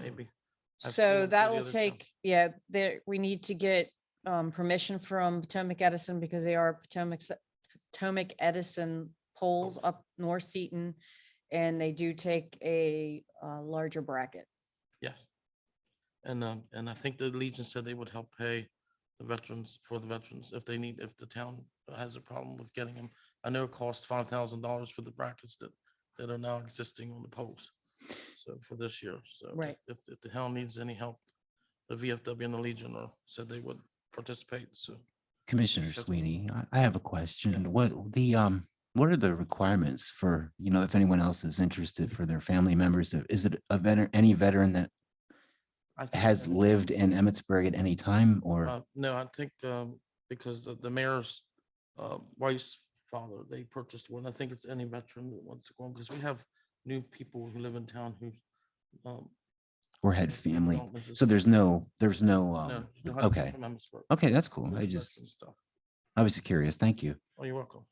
maybe. I've seen So them that through the will other take, yeah, there, we need to get permission from Potomac Edison because they are Potomac Edison poles up North Seaton, and they do take a larger bracket. Yes. And I think the Legion said they would help pay the veterans for the veterans if the town has a problem with getting them. I know it costs $5,000 for the brackets that are now existing on the poles. So for this year, so Right. if the town needs any help, the VFW and the Legion said they would participate. So Commissioner Sure. Sweeney, I have a question. What are the requirements for, if anyone else is interested for their family members? Is it any veteran that I think has that- lived in Emmitsburg at any time or? No, I think because the mayor's wife's father, they purchased one. I think it's any veteran that wants to go on, because we have new people who live in town who Or had family? don't live this- So there's no, No, you don't have to come okay. from Emmitsburg. Okay, that's cool. There's I just, veteran stuff. I was curious. Thank you. Oh, you're welcome.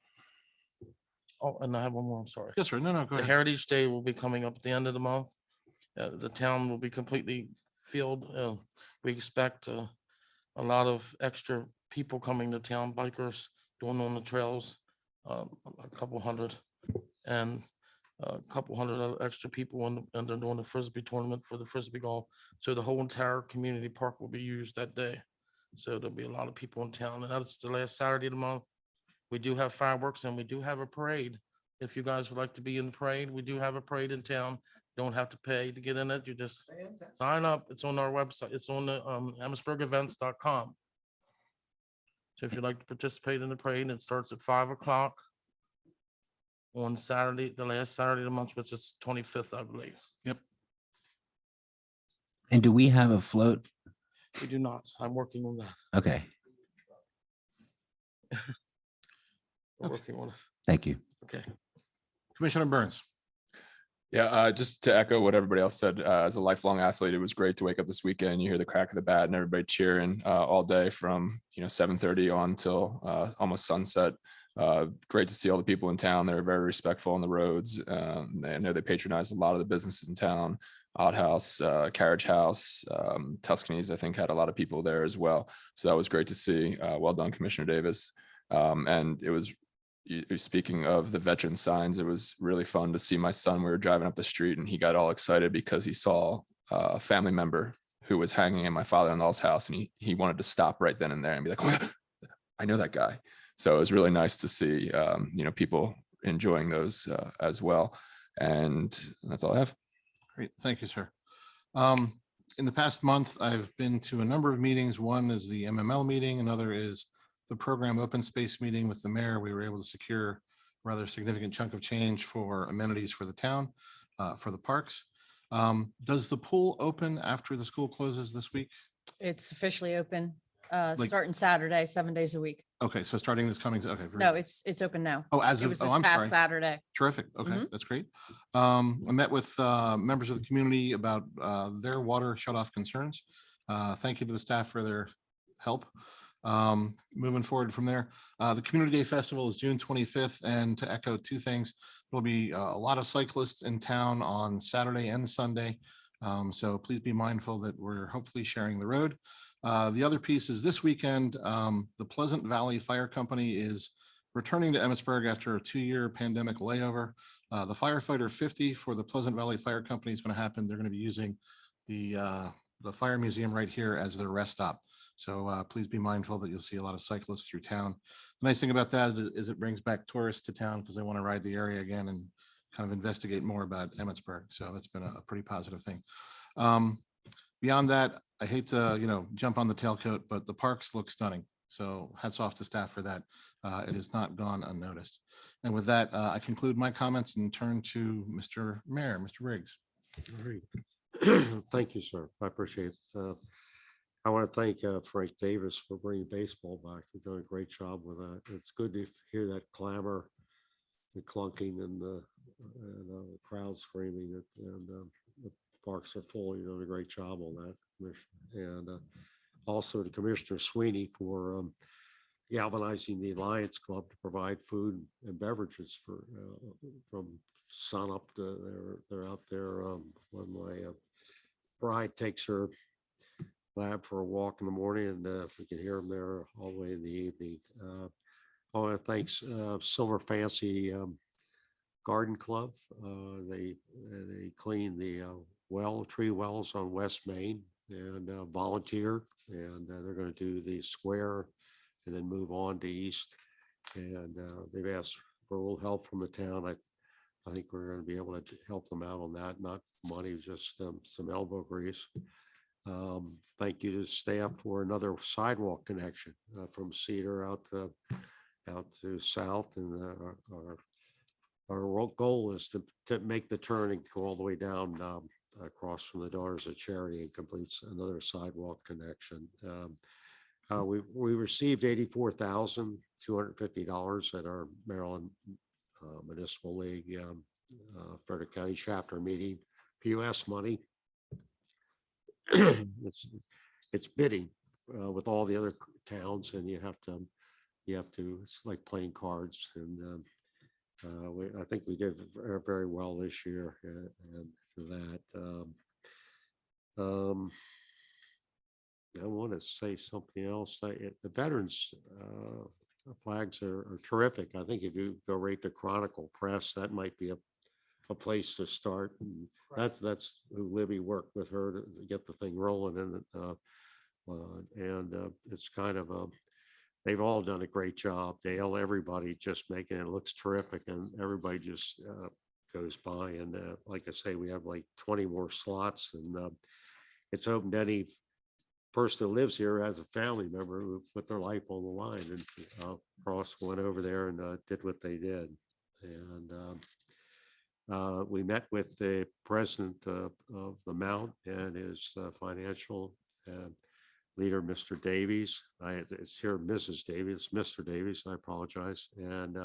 Oh, and I have one more, I'm sorry. Yes, sir. No, go The ahead. Heritage Day will be coming up at the end of the month. The town will be completely filled. We expect a lot of extra people coming to town, bikers doing on the trails, a couple hundred, and a couple hundred other extra people, and they're doing the Frisbee tournament for the Frisbee golf. So the whole entire community park will be used that day. So there'll be a lot of people in town, and that's the last Saturday of the month. We do have fireworks and we do have a parade. If you guys would like to be in the parade, we do have a parade in town. Don't have to pay to get in it. You just sign up. It's on our website. It's on the emmitsburgevents.com. So if you'd like to participate in the parade, it starts at 5 o'clock on Saturday, the last Saturday of the month, which is 25th, I believe. And do we have a float? We do not. I'm working on that. Okay, We're working on it. thank you. Okay. Commissioner Burns. Yeah, just to echo what everybody else said, as a lifelong athlete, it was great to wake up this weekend. You hear the crack of the bat and everybody cheering all day from 7:30 on till almost sunset. Great to see all the people in town. They're very respectful on the roads. I know they patronize a lot of the businesses in town. Outhouse, Carriage House, Tuscany's, I think had a lot of people there as well. So that was great to see. Well done, Commissioner Davis. And it was, speaking of the veteran signs, it was really fun to see my son. We were driving up the street and he got all excited because he saw a family member who was hanging in my father-in-law's house, and he wanted to stop right then and there and be like, "Oh, I know that guy." So it was really nice to see, people enjoying those as well. And that's all I have. Great, thank you, sir. In the past month, I've been to a number of meetings. One is the MML meeting, another is the program open space meeting with the mayor. We were able to secure a rather significant chunk of change for amenities for the town, for the parks. Does the pool open after the school closes this week? It's officially open, Like- starting Saturday, 7 days a week. Okay, so starting this coming, okay. very No, good. it's open now. Oh, as It of, was oh, this I'm past sorry. Saturday. Terrific. Okay, Mhm. that's great. I met with members of the community about their water shut off concerns. Thank you to the staff for their help. Moving forward from there, the Community Day Festival is June 25th, and to echo two things, there'll be a lot of cyclists in town on Saturday and Sunday. So please be mindful that we're hopefully sharing the road. The other piece is this weekend, the Pleasant Valley Fire Company is returning to Emmitsburg after a 2-year pandemic layover. The Firefighter 50 for the Pleasant Valley Fire Company is going to happen. They're going to be using the Fire Museum right here as their rest stop. So please be mindful that you'll see a lot of cyclists through town. The nice thing about that is it brings back tourists to town because they want to ride the area again and kind of investigate more about Emmitsburg. So that's been a pretty positive thing. Beyond that, I hate to, jump on the tailcoat, but the parks look stunning. So hats off to staff for that. It has not gone unnoticed. And with that, I conclude my comments and turn to Mr. Mayor, Mr. Briggs. All right. Thank you, sir. I appreciate it. I want to thank Frank Davis for bringing baseball back. He's done a great job with that. It's good to hear that clamor, the clunking, and the crowd screaming. And the parks are full. You're doing a great job on that, Commissioner. And also to Commissioner Sweeney for galvanizing the Lions Club to provide food and beverages for from sun up to they're out there when my bride takes her lab for a walk in the morning, and we can hear them there all the way in the evening. I want to thank Silver Fancy Garden Club. They clean the tree wells on West Main and volunteer, and they're going to do the square and then move on to East. And they've asked for a little help from the town. I think we're going to be able to help them out on that. Not money, just some elbow grease. Thank you to staff for another sidewalk connection from Cedar out to South, and our goal is to make the turn and go all the way down across from the Daughters of Charity and completes another sidewalk connection. We received $84,250 at our Maryland Municipal League Frederick County chapter meeting. POS money. It's bidding with all the other towns, and you have to it's like playing cards, and I think we did very well this year, and for that I want to say something else. The veterans flags are terrific. I think if you go right to Chronicle Press, that might be a place to start. And that's who Libby worked with her to get the thing rolling, and it's kind of they've all done a great job. Dale, everybody just making it looks terrific, and everybody just goes by. And like I say, we have like 20 more slots, and it's open to any person that lives here as a family member who put their life on the line. And Ross went over there and did what they did. And we met with the president of the Mount and his financial leader, Mr. Davies. It's here, Mrs. Davies, Mr. Davies, I apologize. And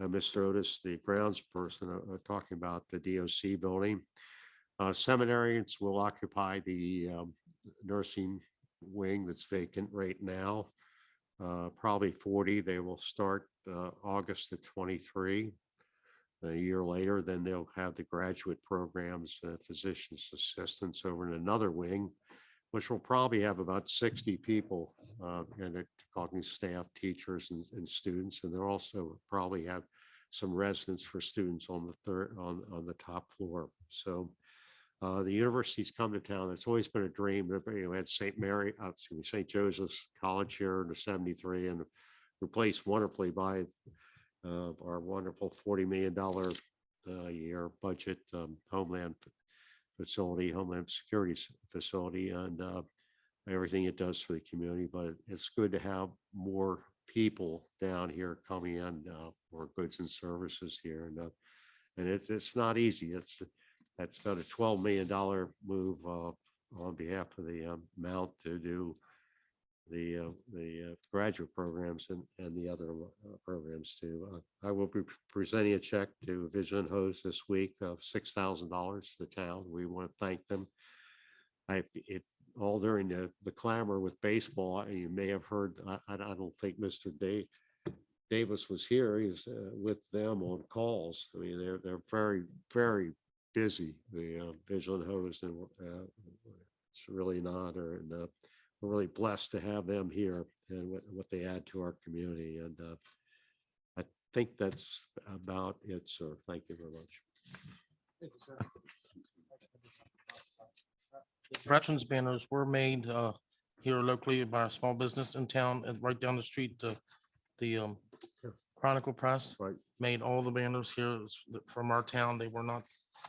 Mr. Otis, the grounds person, talking about the DOC building. Seminarians will occupy the nursing wing that's vacant right now. Probably 40. They will start August of 23. A year later, then they'll have the graduate programs, physician's assistants over in another wing, which will probably have about 60 people, and they're talking staff, teachers and students. And they'll also probably have some residence for students on the on the top floor. So the university's come to town. It's always been a dream. We had St. Joseph's College here in the 73 and replaced wonderfully by our wonderful $40 million a year budget Homeland Security facility, and everything it does for the community. But it's good to have more people down here coming in for goods and services here, and it's not easy. That's about a $12 million move on behalf of the Mount to do the graduate programs and the other programs too. I will be presenting a check to Vigilant Hose this week of $6,000 to the town. We want to thank them. If all during the clamor with baseball, you may have heard, I don't think Mr. Davis was here. He's with them on calls. I mean, they're very, very busy, the Vigilant Hose, and it's really an honor, and we're really blessed to have them here and what they add to our community. And I think that's about it, sir. Thank you very much. Veterans banners were made here locally by a small business in town, and right down the street, the Chronicle Press Right. made all the banners here from our town. They were not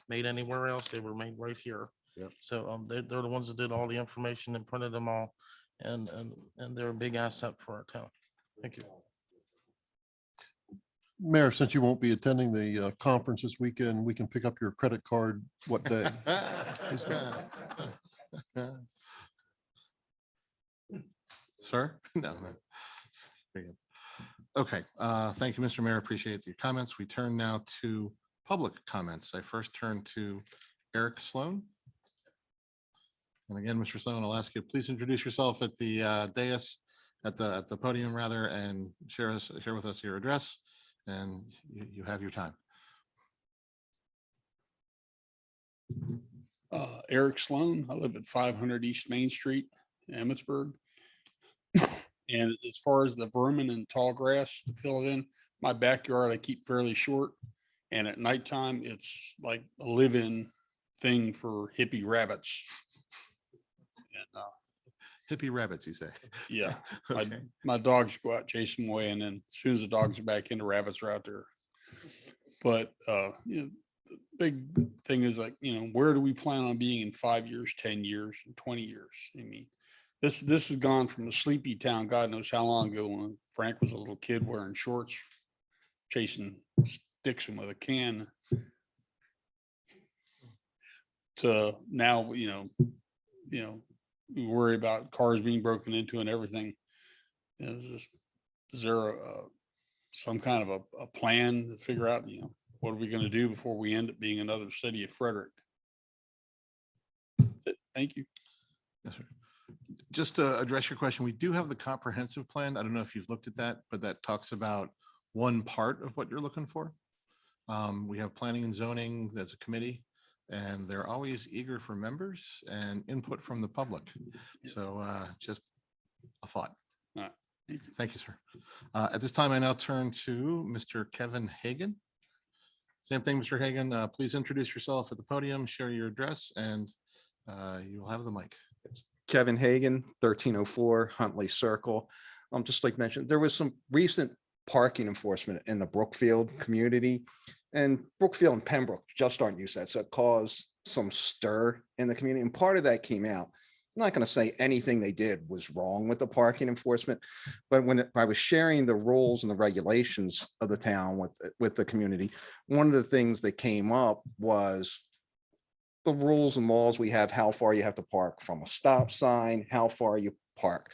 made anywhere else. They were made right here. Yep. So they're the ones that did all the information and printed them all, and they're a big asset for our town. Thank you. Mayor, since you won't be attending the conference this weekend, we can pick up your credit card what day? Sir? No. Very good. Okay, thank you, Mr. Mayor. Appreciate your comments. We turn now to public comments. I first turn to Eric Sloan. And again, Mr. Sloan, I'll ask you, please introduce yourself at the dais, at the podium rather, and share with us your address, and you have your time. Eric Sloan. I live at 500 East Main Street, Emmitsburg. And as far as the vermin and tall grass to fill it in, my backyard I keep fairly short. And at nighttime, it's like a live-in thing for hippie rabbits. And, Hippie rabbits, you say? yeah, Okay. my dogs go out, chase them away, and then as soon as the dogs are back in, the rabbits are out there. But you know, the big thing is, like, you know, where do we plan on being in 5 years, 10 years, and 20 years? I mean, this has gone from a sleepy town, God knows how long ago, when Frank was a little kid wearing shorts, chasing Dixon with a can, to now, you know, we worry about cars being broken into and everything. Is there some kind of a plan to figure out, you know, what are we going to do before we end up being another city of Frederick? That's it. Thank you. Yes, sir. Just to address your question, we do have the comprehensive plan. I don't know if you've looked at that, but that talks about one part of what you're looking for. We have planning and zoning as a committee, and they're always eager for members and input from the public. So just a thought. All right. Thank you, sir. At this time, I now turn to Mr. Kevin Hagan. Same thing, Mr. Hagan. Please introduce yourself at the podium, share your address, and you will have the mic. Kevin Hagan, 1304 Huntley Circle. Just like mentioned, there was some recent parking enforcement in the Brookfield community, and Brookfield and Pembroke just aren't used to that. So it caused some stir in the community, and part of that came out. I'm not going to say anything they did was wrong with the parking enforcement, but when I was sharing the rules and the regulations of the town with the community, one of the things that came up was the rules and laws we have, how far you have to park from a stop sign, how far you park,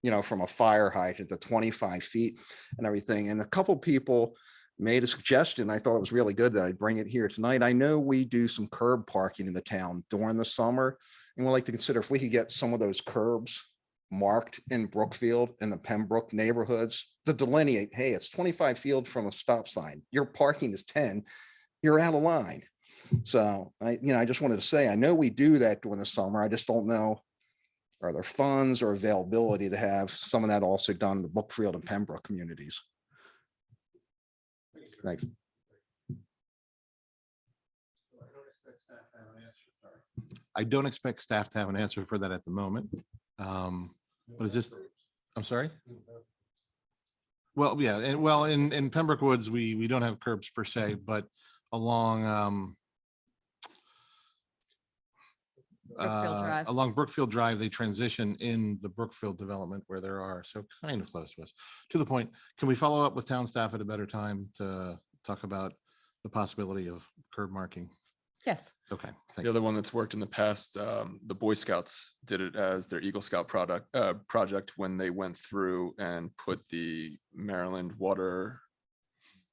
you know, from a fire hydrant to 25 feet and everything. And a couple people made a suggestion. I thought it was really good that I'd bring it here tonight. I know we do some curb parking in the town during the summer, and we'd like to consider if we could get some of those curbs marked in Brookfield and the Pembroke neighborhoods to delineate, hey, it's 25 feet from a stop sign. Your parking is 10, you're out of line. So I just wanted to say, I know we do that during the summer. I just don't know, are there funds or availability to have some of that also done in the Brookfield and Pembroke communities? Thanks. I don't expect staff to have an answer for that at the moment. But is this, I'm sorry? Well, yeah, and well, in Pembroke Woods, we don't have curbs per se, but along Brookfield Drive. along Brookfield Drive, they transition in the Brookfield development where there are, so kind of close to us. To the point, can we follow up with town staff at a better time to talk about the possibility of curb marking? Yes. Okay, thank The you. other one that's worked in the past, the Boy Scouts did it as their Eagle Scout project when they went through and put the Maryland water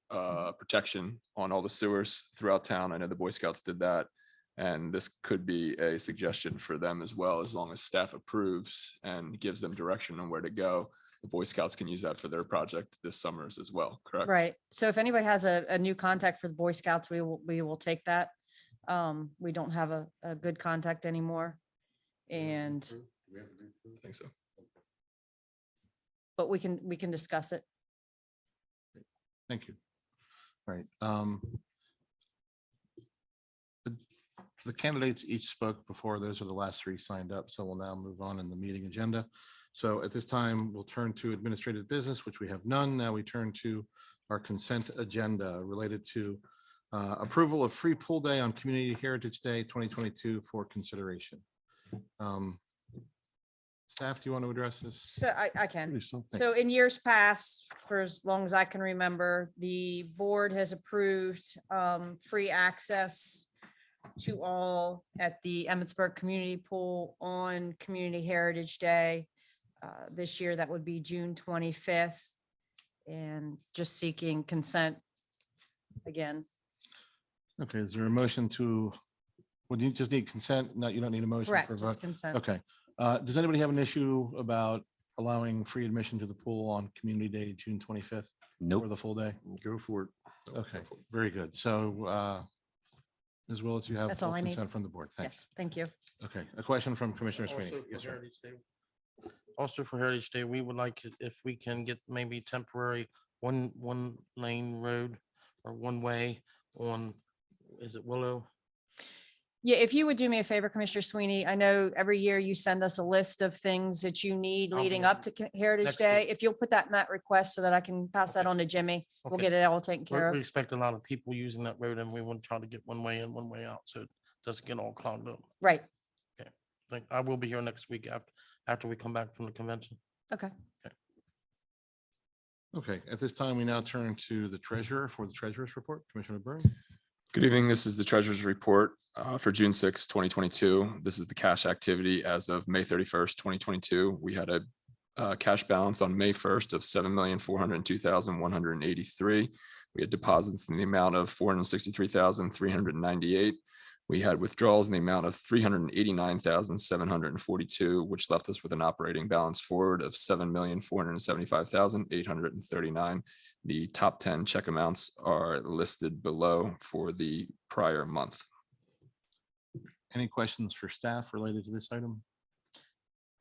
protection on all the sewers throughout town. I know the Boy Scouts did that. And this could be a suggestion for them as well, as long as staff approves and gives them direction on where to go. The Boy Scouts can use that for their project this summers as well, correct? Right. So if anybody has a new contact for the Boy Scouts, we will take that. We don't have a good contact anymore. And, I think so. but we can discuss it. Thank you. All right. The candidates each spoke before. Those are the last three signed up. So we'll now move on in the meeting agenda. So at this time, we'll turn to administrative business, which we have none. Now we turn to our consent agenda related to approval of free pool day on Community Heritage Day 2022 for consideration. Staff, do you want to address this? So I can. Pretty simple. So in years past, for as long as I can remember, the board has approved free access to all at the Emmitsburg Community Pool on Community Heritage Day. This year, that would be June 25th. And just seeking consent again. Okay, is there a motion to, would you just need consent? No, you don't need a motion. Correct, for a just vote? consent. Okay. Does anybody have an issue about allowing free admission to the pool on Community Day, June 25th? Nope. For the full day? Go for it. Okay, very good. So as well as you have That's all full I need. consent from the board. Thanks. Yes, thank you. Okay, a question from Commissioner Sweeney. Also for Yes, sir. Heritage Day- Also for Heritage Day, we would like it if we can get maybe temporary one lane road or one way on, is it Willow? Yeah, if you would do me a favor, Commissioner Sweeney, I know every year you send us a list of things that you need I'll leading do up to Heritage next Day. week. If you'll put that in that request so that I can pass that on to Jimmy, we'll Okay. get it all taken care We of. expect a lot of people using that road and we want to try to get one way in, one way out, so it doesn't get all clogged up. Right, Like, I will be here next week after we come back from the convention. okay. Okay, at this time, we now turn to the treasurer for the treasurer's report. Commissioner Broom. Good evening. This is the treasurer's report for June 6, 2022. This is the cash activity as of May 31st, 2022. We had a cash balance on May 1st of $7,402,183. We had deposits in the amount of $463,398. We had withdrawals in the amount of $389,742, which left us with an operating balance forward of $7,475,839. The top 10 check amounts are listed below for the prior month. Any questions for staff related to this item?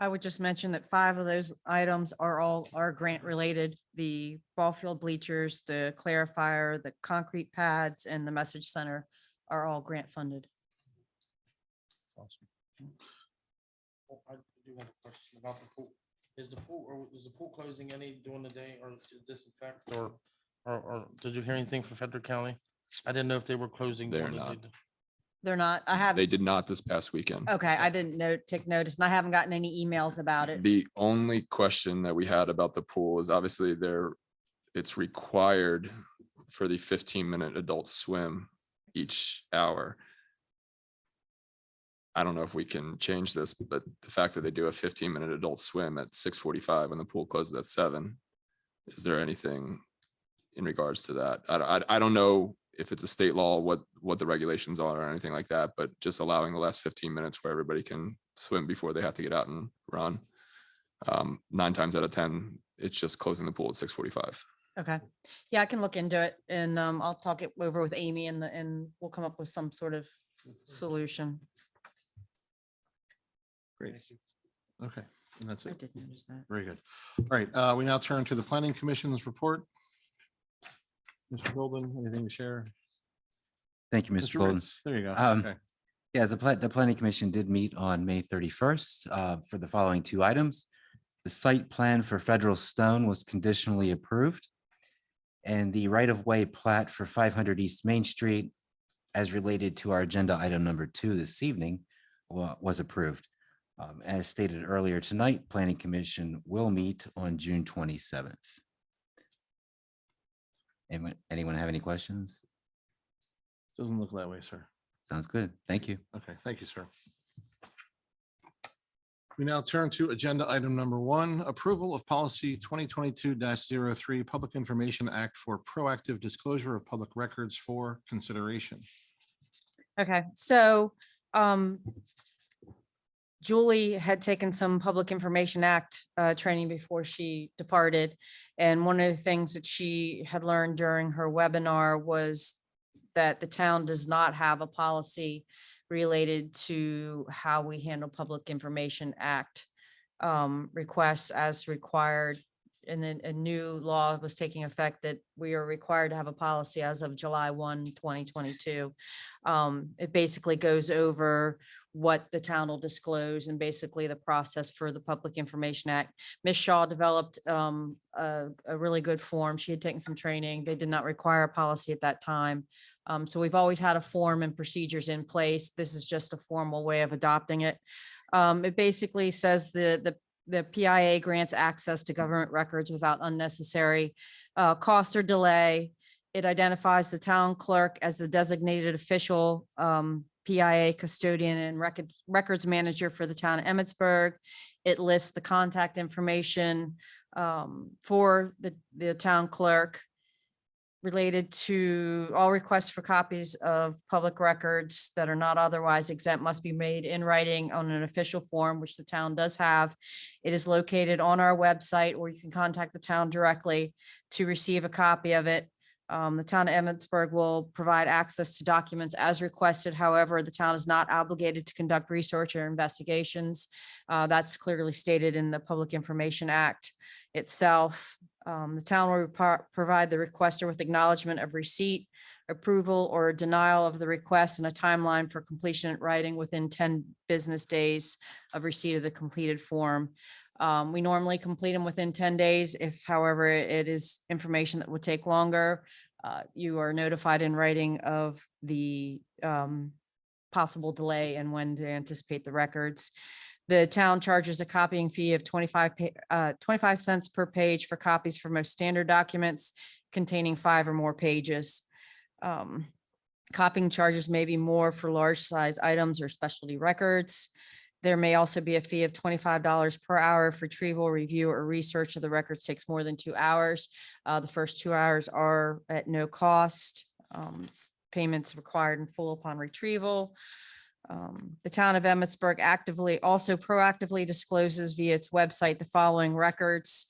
I would just mention that 5 of those items are grant related. The ball field bleachers, the clarifier, the concrete pads, and the message center are all grant funded. Awesome. Oh, I do have a question about the pool. Is the pool closing any during the day or to disinfect or did you hear anything from Frederick County? I didn't know if they were closing. They're during the not. day. They're not, I have, They did not this past weekend. okay, I didn't take notice and I haven't gotten any emails about it. The only question that we had about the pool is obviously it's required for the 15-minute adult swim each hour. I don't know if we can change this, but the fact that they do a 15-minute adult swim at 6:45 when the pool closes at 7, is there anything in regards to that? I don't know if it's a state law, what the regulations are or anything like that, but just allowing the last 15 minutes where everybody can swim before they have to get out and run. 9 times out of 10, it's just closing the pool at 6:45. Okay. Yeah, I can look into it and I'll talk it over with Amy and we'll come up with some sort of solution. Great. Okay, and that's I it. did notice that. Very good. All right, we now turn to the Planning Commission's report. Mr. Golden, anything to share? Thank you, Mr. Golden. Ritz, there you go. Um, Okay. Yeah, the planning commission did meet on May 31st for the following two items. The site plan for Federal Stone was conditionally approved. And the right-of-way plat for 500 East Main Street, as related to our agenda item number 2 this evening, was approved. As stated earlier tonight, Planning Commission will meet on June 27th. Anyone have any questions? Doesn't look that way, sir. Sounds good. Thank you. Okay, thank you, sir. We now turn to agenda item number 1, approval of policy 2022-03, Public Information Act for proactive disclosure of public records for consideration. Okay, so Julie had taken some Public Information Act training before she departed. And one of the things that she had learned during her webinar was that the town does not have a policy related to how we handle Public Information Act requests as required. And then a new law was taking effect that we are required to have a policy as of July 1, 2022. It basically goes over what the town will disclose and basically the process for the Public Information Act. Ms. Shaw developed a really good form. She had taken some training. They did not require a policy at that time. So we've always had a form and procedures in place. This is just a formal way of adopting it. It basically says the PIA grants access to government records without unnecessary cost or delay. It identifies the town clerk as the designated official PIA custodian and records manager for the town of Emmitsburg. It lists the contact information for the town clerk related to all requests for copies of public records that are not otherwise exempt must be made in writing on an official form, which the town does have. It is located on our website, or you can contact the town directly to receive a copy of it. The town of Emmitsburg will provide access to documents as requested. However, the town is not obligated to conduct research or investigations. That's clearly stated in the Public Information Act itself. The town will provide the requester with acknowledgement of receipt, approval, or denial of the request and a timeline for completion in writing within 10 business days of receipt of the completed form. We normally complete them within 10 days. If, however, it is information that would take longer, you are notified in writing of the possible delay and when to anticipate the records. The town charges a copying fee of 25 cents per page for copies for most standard documents containing 5 or more pages. Copying charges may be more for large size items or specialty records. There may also be a fee of $25 per hour if retrieval, review, or research of the records takes more than 2 hours. The first 2 hours are at no cost. Payments required in full upon retrieval. The town of Emmitsburg proactively discloses via its website the following records: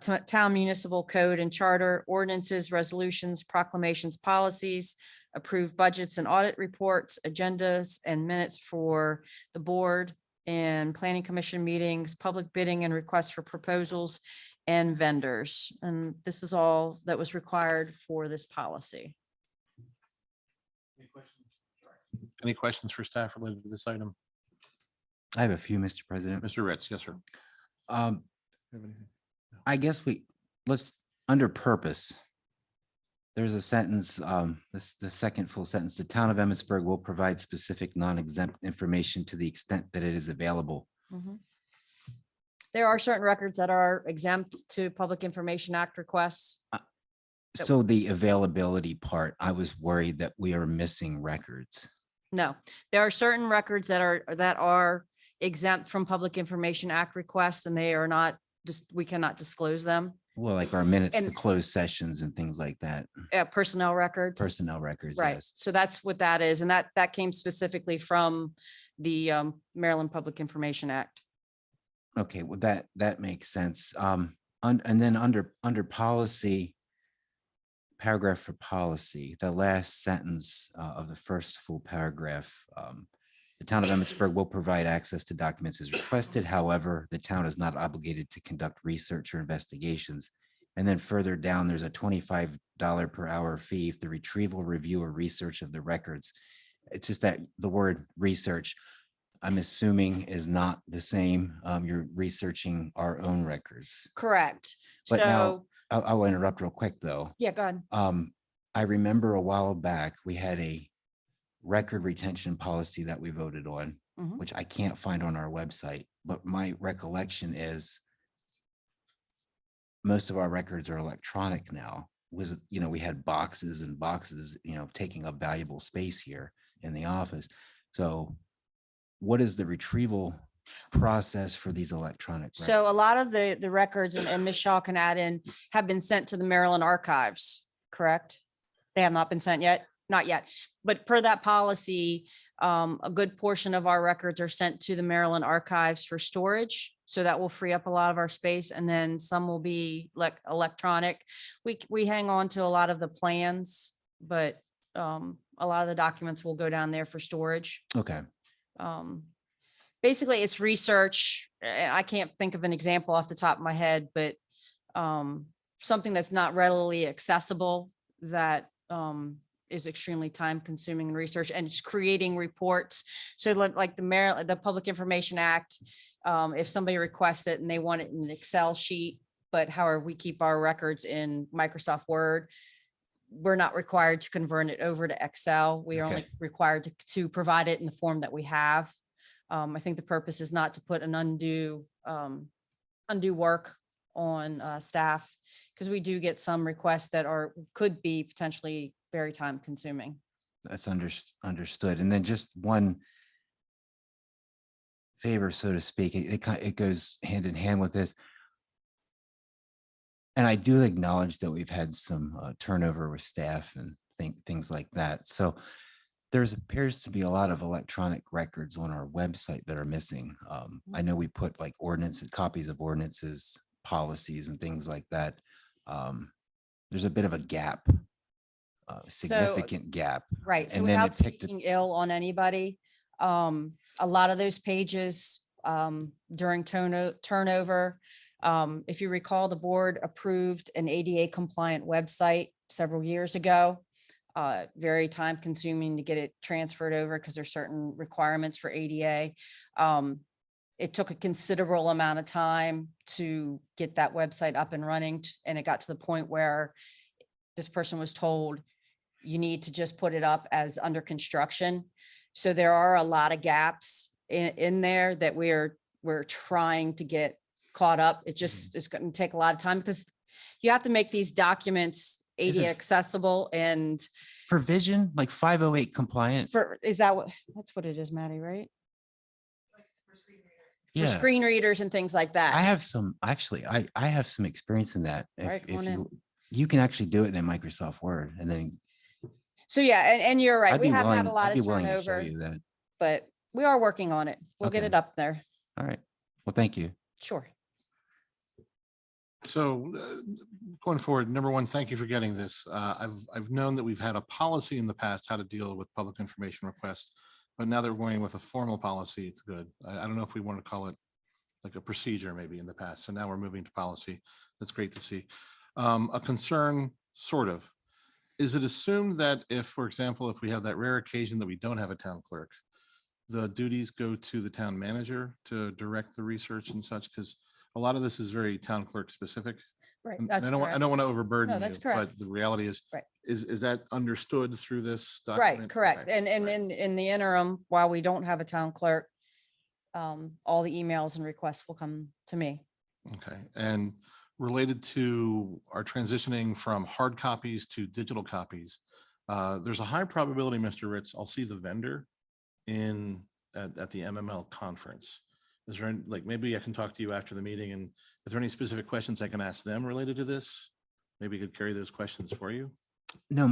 town municipal code and charter, ordinances, resolutions, proclamations, policies, approved budgets and audit reports, agendas and minutes for the board and planning commission meetings, public bidding and requests for proposals, and vendors. And this is all that was required for this policy. Any questions for staff related to this item? I have a few, Mr. President. Mr. Ritz, yes, sir. I guess let's, under purpose, there's a sentence, the second full sentence, the town of Emmitsburg will provide specific non-exempt information to the extent that it is available. Mhm. There are certain records that are exempt to Public Information Act requests. So the availability part, I was worried that we are missing records. No, there are certain records that are exempt from Public Information Act requests, and they are not, just, we cannot disclose them. Well, like our minutes, the And- closed sessions and things like that, Personnel records. personnel records. Right, Yes. so that's what that is, and that came specifically from the Maryland Public Information Act. Okay, well, that makes sense. And then under policy, paragraph for policy, the last sentence of the first full paragraph, the town of Emmitsburg will provide access to documents as requested. However, the town is not obligated to conduct research or investigations. And then further down, there's a $25 per hour fee if the retrieval, review, or research of the records. It's just that the word research, I'm assuming, is not the same. You're researching our own records. Correct. But now, So, I'll interrupt real quick, though. yeah, go ahead. I remember a while back, we had a record retention policy that we voted on, Mhm. which I can't find on our website, but my recollection is most of our records are electronic now. Was, we had boxes and boxes, taking up valuable space here in the office. So what is the retrieval process for these electronic? So a lot of the records, and Ms. Shaw can add in, have been sent to the Maryland Archives, correct? They have not been sent yet? Not yet. But per that policy, a good portion of our records are sent to the Maryland Archives for storage. So that will free up a lot of our space, and then some will be like electronic. We hang on to a lot of the plans, but a lot of the documents will go down there for storage. Okay. Basically, it's research. I can't think of an example off the top of my head, but something that's not readily accessible that is extremely time consuming in research, and it's creating reports. So like the Public Information Act, if somebody requests it and they want it in an Excel sheet, but however, we keep our records in Microsoft Word, we're not required to convert it over to Excel. We are only Okay. required to provide it in the form that we have. I think the purpose is not to put an undue work on staff, because we do get some requests that could be potentially very time consuming. That's understood. And then just one favor, so to speak, it goes hand in hand with this. And I do acknowledge that we've had some turnover with staff and things like that. So appears to be a lot of electronic records on our website that are missing. I know we put like copies of ordinances, policies, and things like that. There's a bit of a gap, significant gap. Right. So And then without it picked speaking ill on anybody, a lot of those pages during turnover, if you recall, the board approved an ADA compliant website several years ago. Very time consuming to get it transferred over because there's certain requirements for ADA. It took a considerable amount of time to get that website up and running. And it got to the point where this person was told, you need to just put it up as under construction. So there are a lot of gaps in there that we're trying to get caught up. It just is going to take a lot of time because you have to make these documents Is ADA it- accessible, and For vision, like 508 compliant. that's what it is, Maddie, right? For Yeah. screen readers and things like that. I have some, actually, I have some experience in that. All right, come on in. You can actually do it in Microsoft Word, and then So yeah, and you're right. I'd We be have had willing, a lot I'd be of willing to show turnover, you that. but we are working on it. We'll get Okay. it up there. All right. Well, thank you. Sure. So going forward, number one, thank you for getting this. I've known that we've had a policy in the past how to deal with public information requests, but now they're going with a formal policy. It's good. I don't know if we want to call it like a procedure maybe in the past. So now we're moving to policy. That's great to see. A concern, sort of. Is it assumed that if, for example, if we have that rare occasion that we don't have a town clerk, the duties go to the town manager to direct the research and such? Because a lot of this is very town clerk specific. Right. And That's I don't want to overburden that's you, correct. but the reality is, Right. is that understood through this Right, document? correct. Okay, And right. in the interim, while we don't have a town clerk, all the emails and requests will come to me. Okay, and related to our transitioning from hard copies to digital copies, there's a high probability, Mr. Ritz, I'll see the vendor at the MML conference. Is there, like, maybe I can talk to you after the meeting, and is there any specific questions I can ask them related to this? Maybe I could carry those questions for you. No,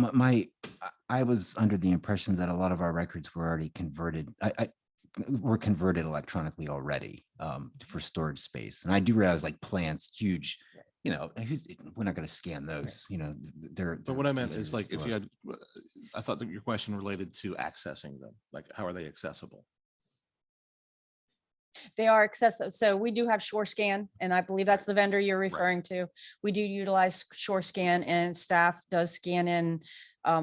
I was under the impression that a lot of our records were already converted. were converted electronically already for storage space. And I do realize like plants, huge, we're not going to scan those, they're. But what I meant easier is to like, if store. you had, I thought that your question related to accessing them, like how are they accessible? They are accessible. So we do have Shore Scan, and I believe that's the vendor you're referring to. We do utilize Shore Scan, and staff does scan in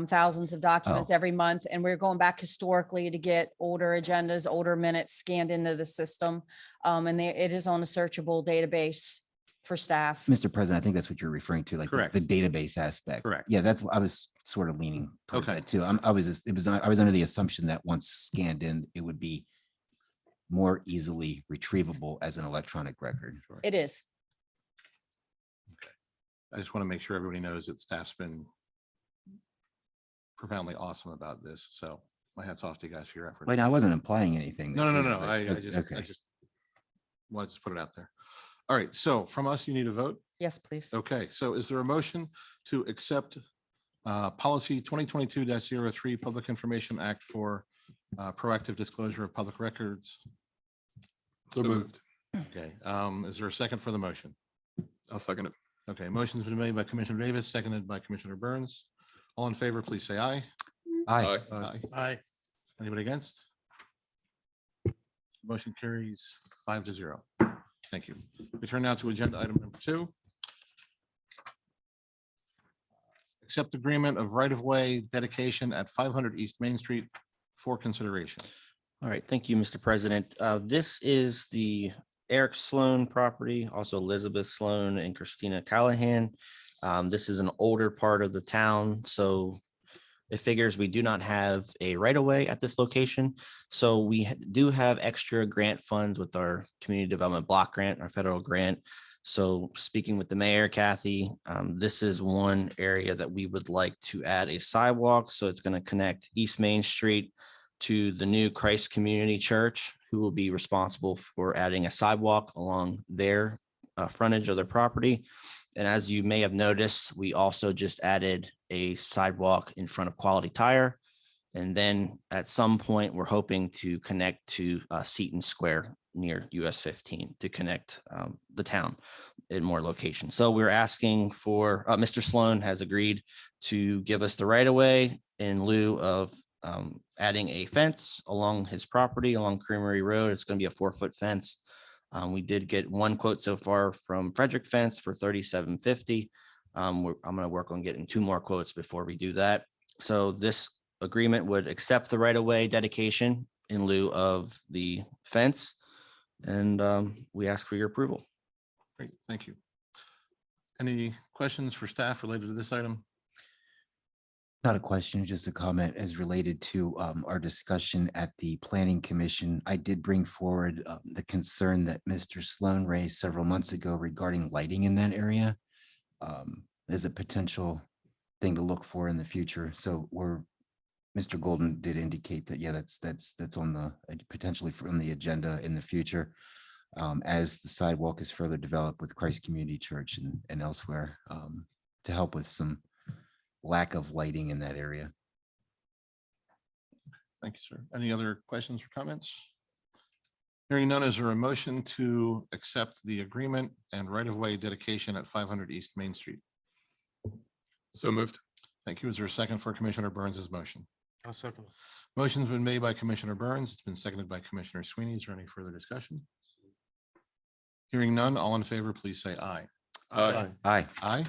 thousands of documents every month. And we're going back historically to get older agendas, older minutes scanned into the system. It is on a searchable database for staff. Mr. President, I think that's what you're referring to, like Correct. the database aspect. Correct. Yeah, that's what I was sort of leaning towards Okay. that too. I was under the assumption that once scanned in, it would be more easily retrievable as an electronic record. It is. I just want to make sure everybody knows that staff's been profoundly awesome about this. So my hat's off to you guys for your effort. Wait, I wasn't implying anything. No, no, that no, you- no. I okay, just okay. wanted to put it out there. All right. So from us, you need a vote. Yes, please. Okay. So is there a motion to accept policy 2022-03 Public Information Act for proactive disclosure of public records? So moved. Okay. Is there a second for the motion? I'll second it. Okay. Motion's been made by Commissioner Davis, seconded by Commissioner Burns. All in favor, please say aye. Aye. Aye. Aye. Anybody against? Motion carries 5-0. Thank you. We turn now to agenda item number 2. Accept agreement of right-of-way dedication at 500 East Main Street for consideration. All right, thank you, Mr. President. This is the Eric Sloan property, also Elizabeth Sloan and Christina Callahan. This is an older part of the town, so it figures we do not have a right of way at this location. So we do have extra grant funds with our community development block grant, our federal grant. So speaking with the mayor, Kathy, this is one area that we would like to add a sidewalk. So it's going to connect East Main Street to the new Christ Community Church, who will be responsible for adding a sidewalk along their frontage of their property. And as you may have noticed, we also just added a sidewalk in front of Quality Tire. And then at some point, we're hoping to connect to Seton Square near US 15 to connect the town in more locations. So we're asking for, Mr. Sloan has agreed to give us the right of way in lieu of adding a fence along his property along Creamery Road. It's going to be a 4-foot fence. We did get one quote so far from Frederick Fence for $37.50. I'm going to work on getting 2 more quotes before we do that. So this agreement would accept the right-of-way dedication in lieu of the fence. And we ask for your approval. Great, thank you. Any questions for staff related to this item? Not a question, just a comment as related to our discussion at the Planning Commission. I did bring forward the concern that Mr. Sloan raised several months ago regarding lighting in that area as a potential thing to look for in the future. So Mr. Golden did indicate that, yeah, that's on the potentially from the agenda in the future as the sidewalk is further developed with Christ Community Church and elsewhere to help with some lack of lighting in that area. Thank you, sir. Any other questions or comments? Hearing none, is there a motion to accept the agreement and right-of-way dedication at 500 East Main Street? So moved. Thank you. Is there a second for Commissioner Burns's motion? I'll second. Motion's been made by Commissioner Burns. It's been seconded by Commissioner Sweeney. Is there any further discussion? Hearing none, all in favor, please say aye. Aye. Aye. Aye.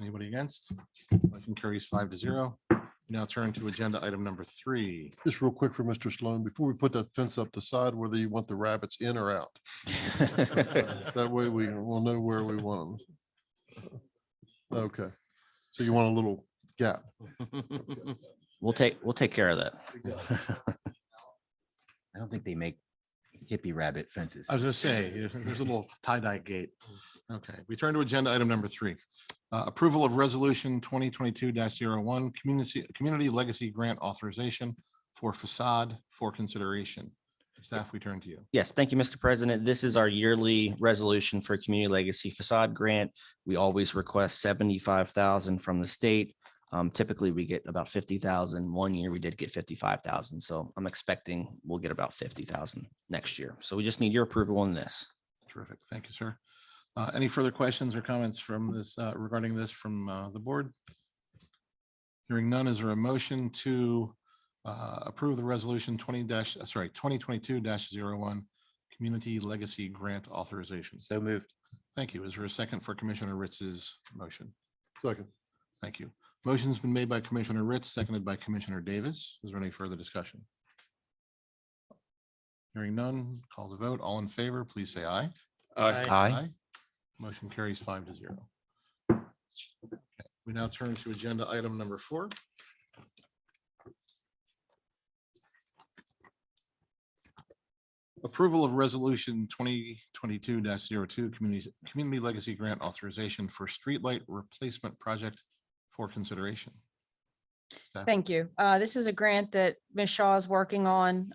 Anybody against? Motion carries 5-0. Now turn to agenda item number 3. Just real quick for Mr. Sloan, before we put that fence up, decide whether you want the rabbits in or out. That way we will know where we want them. Okay. So you want a little gap. We'll take care of that. I don't think they make hippie rabbit fences. I was gonna say, there's a little tie-dye gate. Okay, we turn to agenda item number 3. Approval of resolution 2022-01, community legacy grant authorization for facade for consideration. Staff, we turn to you. Yes, thank you, Mr. President. This is our yearly resolution for Community Legacy Facade Grant. We always request $75,000 from the state. Typically, we get about 50,000. One year we did get 55,000. So I'm expecting we'll get about 50,000 next year. So we just need your approval on this. Terrific. Thank you, sir. Any further questions or comments from this regarding this from the board? Hearing none, is there a motion to approve the resolution 2022-01 Community Legacy Grant Authorization? So moved. Thank you. Is there a second for Commissioner Ritz's motion? Second. Thank you. Motion's been made by Commissioner Ritz, seconded by Commissioner Davis. Is there any further discussion? Hearing none, call the vote. All in favor, please say aye. Aye. Motion carries 5-0. Okay, we now turn to agenda item number 4. Approval of resolution 2022-02 Community Legacy Grant Authorization for Streetlight Replacement Project for consideration. Staff? Thank you. This is a grant that Ms. Shaw is working on.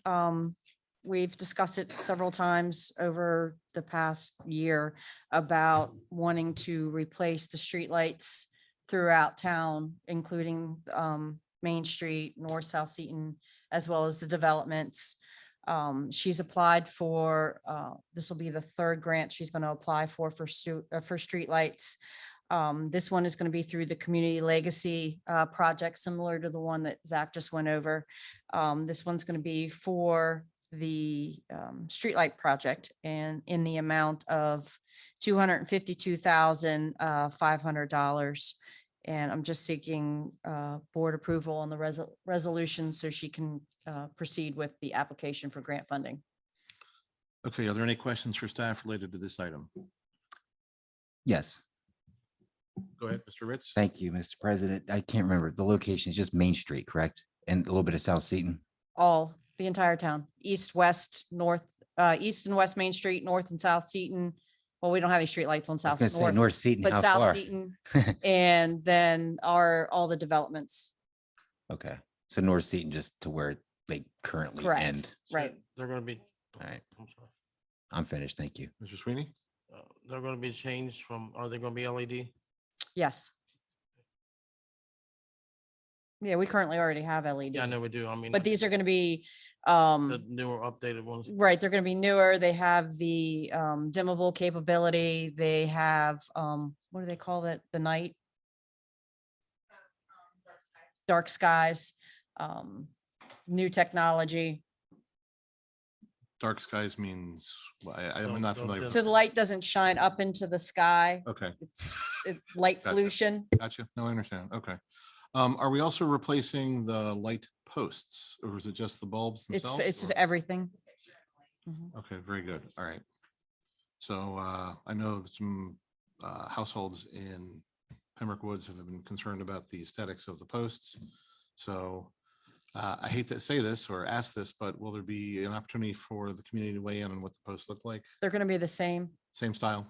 We've discussed it several times over the past year about wanting to replace the streetlights throughout town, including Main Street, North, South Seaton, as well as the developments. She's applied for, this will be the third grant she's going to apply for streetlights. This one is going to be through the Community Legacy project, similar to the one that Zach just went over. This one's going to be for the streetlight project and in the amount of $252,500. And I'm just seeking board approval on the resolution so she can proceed with the application for grant funding. Okay, are there any questions for staff related to this item? Yes. Go ahead, Mr. Ritz. Thank you, Mr. President. I can't remember. The location is just Main Street, correct? And a little bit of South Seaton. The entire town, east, west, north, east and west Main Street, north and south Seaton. Well, we don't have any streetlights on I was South, gonna say north, North Seaton, but how South far? Seaton, and then all the developments. Okay, so North Seaton just to where they currently Correct. end. Right. They're gonna be. All right. I'm sorry. I'm finished. Thank you. Mr. Sweeney? They're gonna be changed from, are they gonna be LED? Yes. Yeah, we currently already have LED. Yeah, I know we do. I mean. But these are going to be, The newer updated ones. right, they're going to be newer. They have the dimmable capability. They have, what do they call that? The night? Dark skies, new technology. Dark skies means, well, I'm Don't- not don't familiar. just- So with the light doesn't shine up into the sky. Okay, It's light Gotcha. pollution. gotcha. No, I understand. Okay. Are we also replacing the light posts or is it just the bulbs themselves? It's or- everything. Mhm. Okay, very good. All right. So I know that some households in Pembroke Woods have been concerned about the aesthetics of the posts. So I hate to say this or ask this, but will there be an opportunity for the community to weigh in on what the posts look like? They're going to be the same Same style?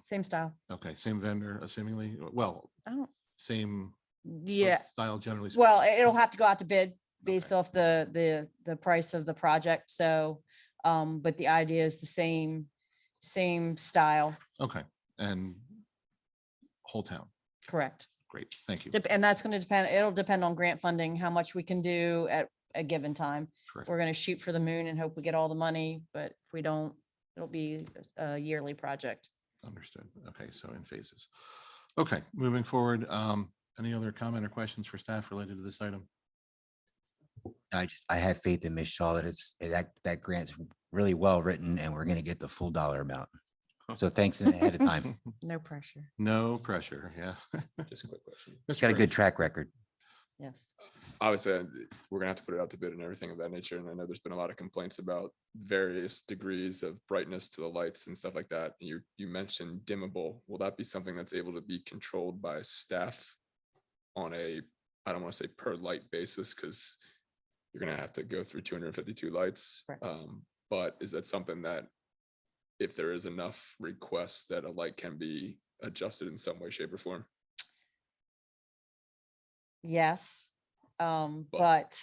Okay, same vendor, assumingly, well, I don't, same yeah. style generally. Well, speaking? it'll have to go out to bid based off the price of the project. So, but the idea is the same style, Okay, and whole town. correct? Great, thank you. And that's going to depend, it'll depend on grant funding, how much we can do at a given time. Terrific. We're going to shoot for the moon and hope we get all the money, but if we don't, it'll be a yearly project. Understood. Okay, so in phases. Okay, moving forward, any other comment or questions for staff related to this item? I have faith in Ms. Shaw that that grant's really well written and we're gonna get the full dollar amount. So thanks ahead of time. No pressure. No pressure, yeah. Just a quick question. Mr. Got a Gray. good track record. Yes. Obviously, we're gonna have to put it out to bid and everything of that nature. And I know there's been a lot of complaints about various degrees of brightness to the lights and stuff like that. And you mentioned dimmable. Will that be something that's able to be controlled by staff on a, I don't want to say per light basis, because you're gonna have to go through 252 lights. Correct. But is that something that if there is enough requests that a light can be adjusted in some way, shape or form? Yes, but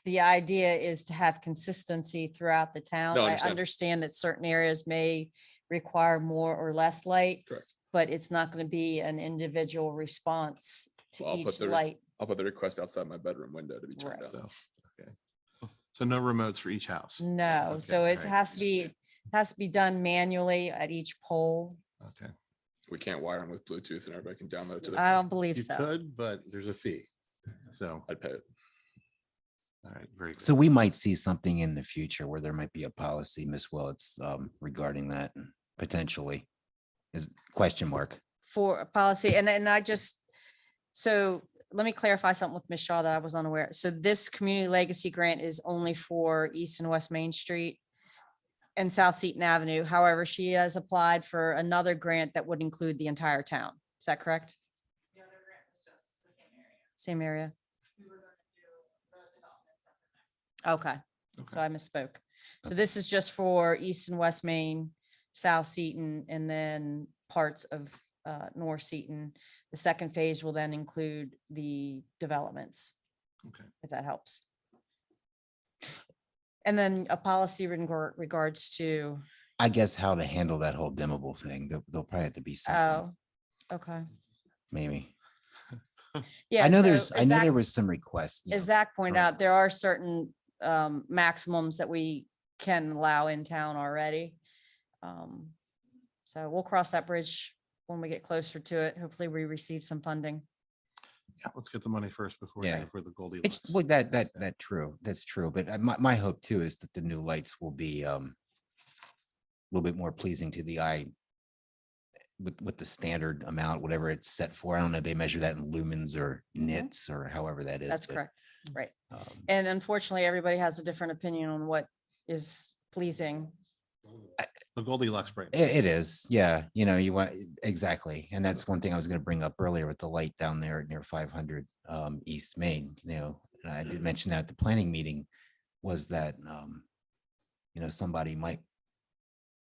the idea is to have consistency throughout the town. No, I I understand. understand that certain areas may require more or less light, Correct. but it's not going to be an individual response to I'll put each the- light. I'll put the request outside my bedroom window to be turned Right. on. So no remotes for each house. No, Okay, so it alright. has to be done manually at each pole. Okay, We can't wire them with Bluetooth and everybody can download it to their I phone. don't believe you so. could, but there's a fee. So, I'd pay it. all right, very good. So we might see something in the future where there might be a policy, Ms. Willetts, regarding that potentially. Is question mark. For a policy, and I just, so let me clarify something with Ms. Shaw that I was unaware. So this community legacy grant is only for East and West Main Street and South Seaton Avenue. However, she has applied for another grant that would include the entire town. Is that correct? Same area? Okay, so I misspoke. So this is just for East and West Main, South Seaton, and then parts of North Seaton. The second phase will then include the developments. Okay. If that helps. And then a policy in regards to, I guess how to handle that whole dimmable thing. There'll probably have to be something, oh, okay. maybe. Yeah. I know so there's, I as know Zach- there was some requests. As Zach pointed out, there are certain maximums that we can allow in town already. So we'll cross that bridge when we get closer to it. Hopefully we receive some funding. Yeah, let's get the money first before, Yeah. before the Goldilocks. It's, well, that true. That's true. But my hope too is that the new lights will be a little bit more pleasing to the eye with the standard amount, whatever it's set for. I don't know, if they measure that in lumens or nits or however that is. That's but, correct. Right. um, And unfortunately, everybody has a different opinion on what is pleasing. The Goldilocks break. It is, yeah, you want, exactly, and that's one thing I was gonna bring up earlier with the light down there near 500 East Main, and I did mention that at the planning meeting, was that, somebody might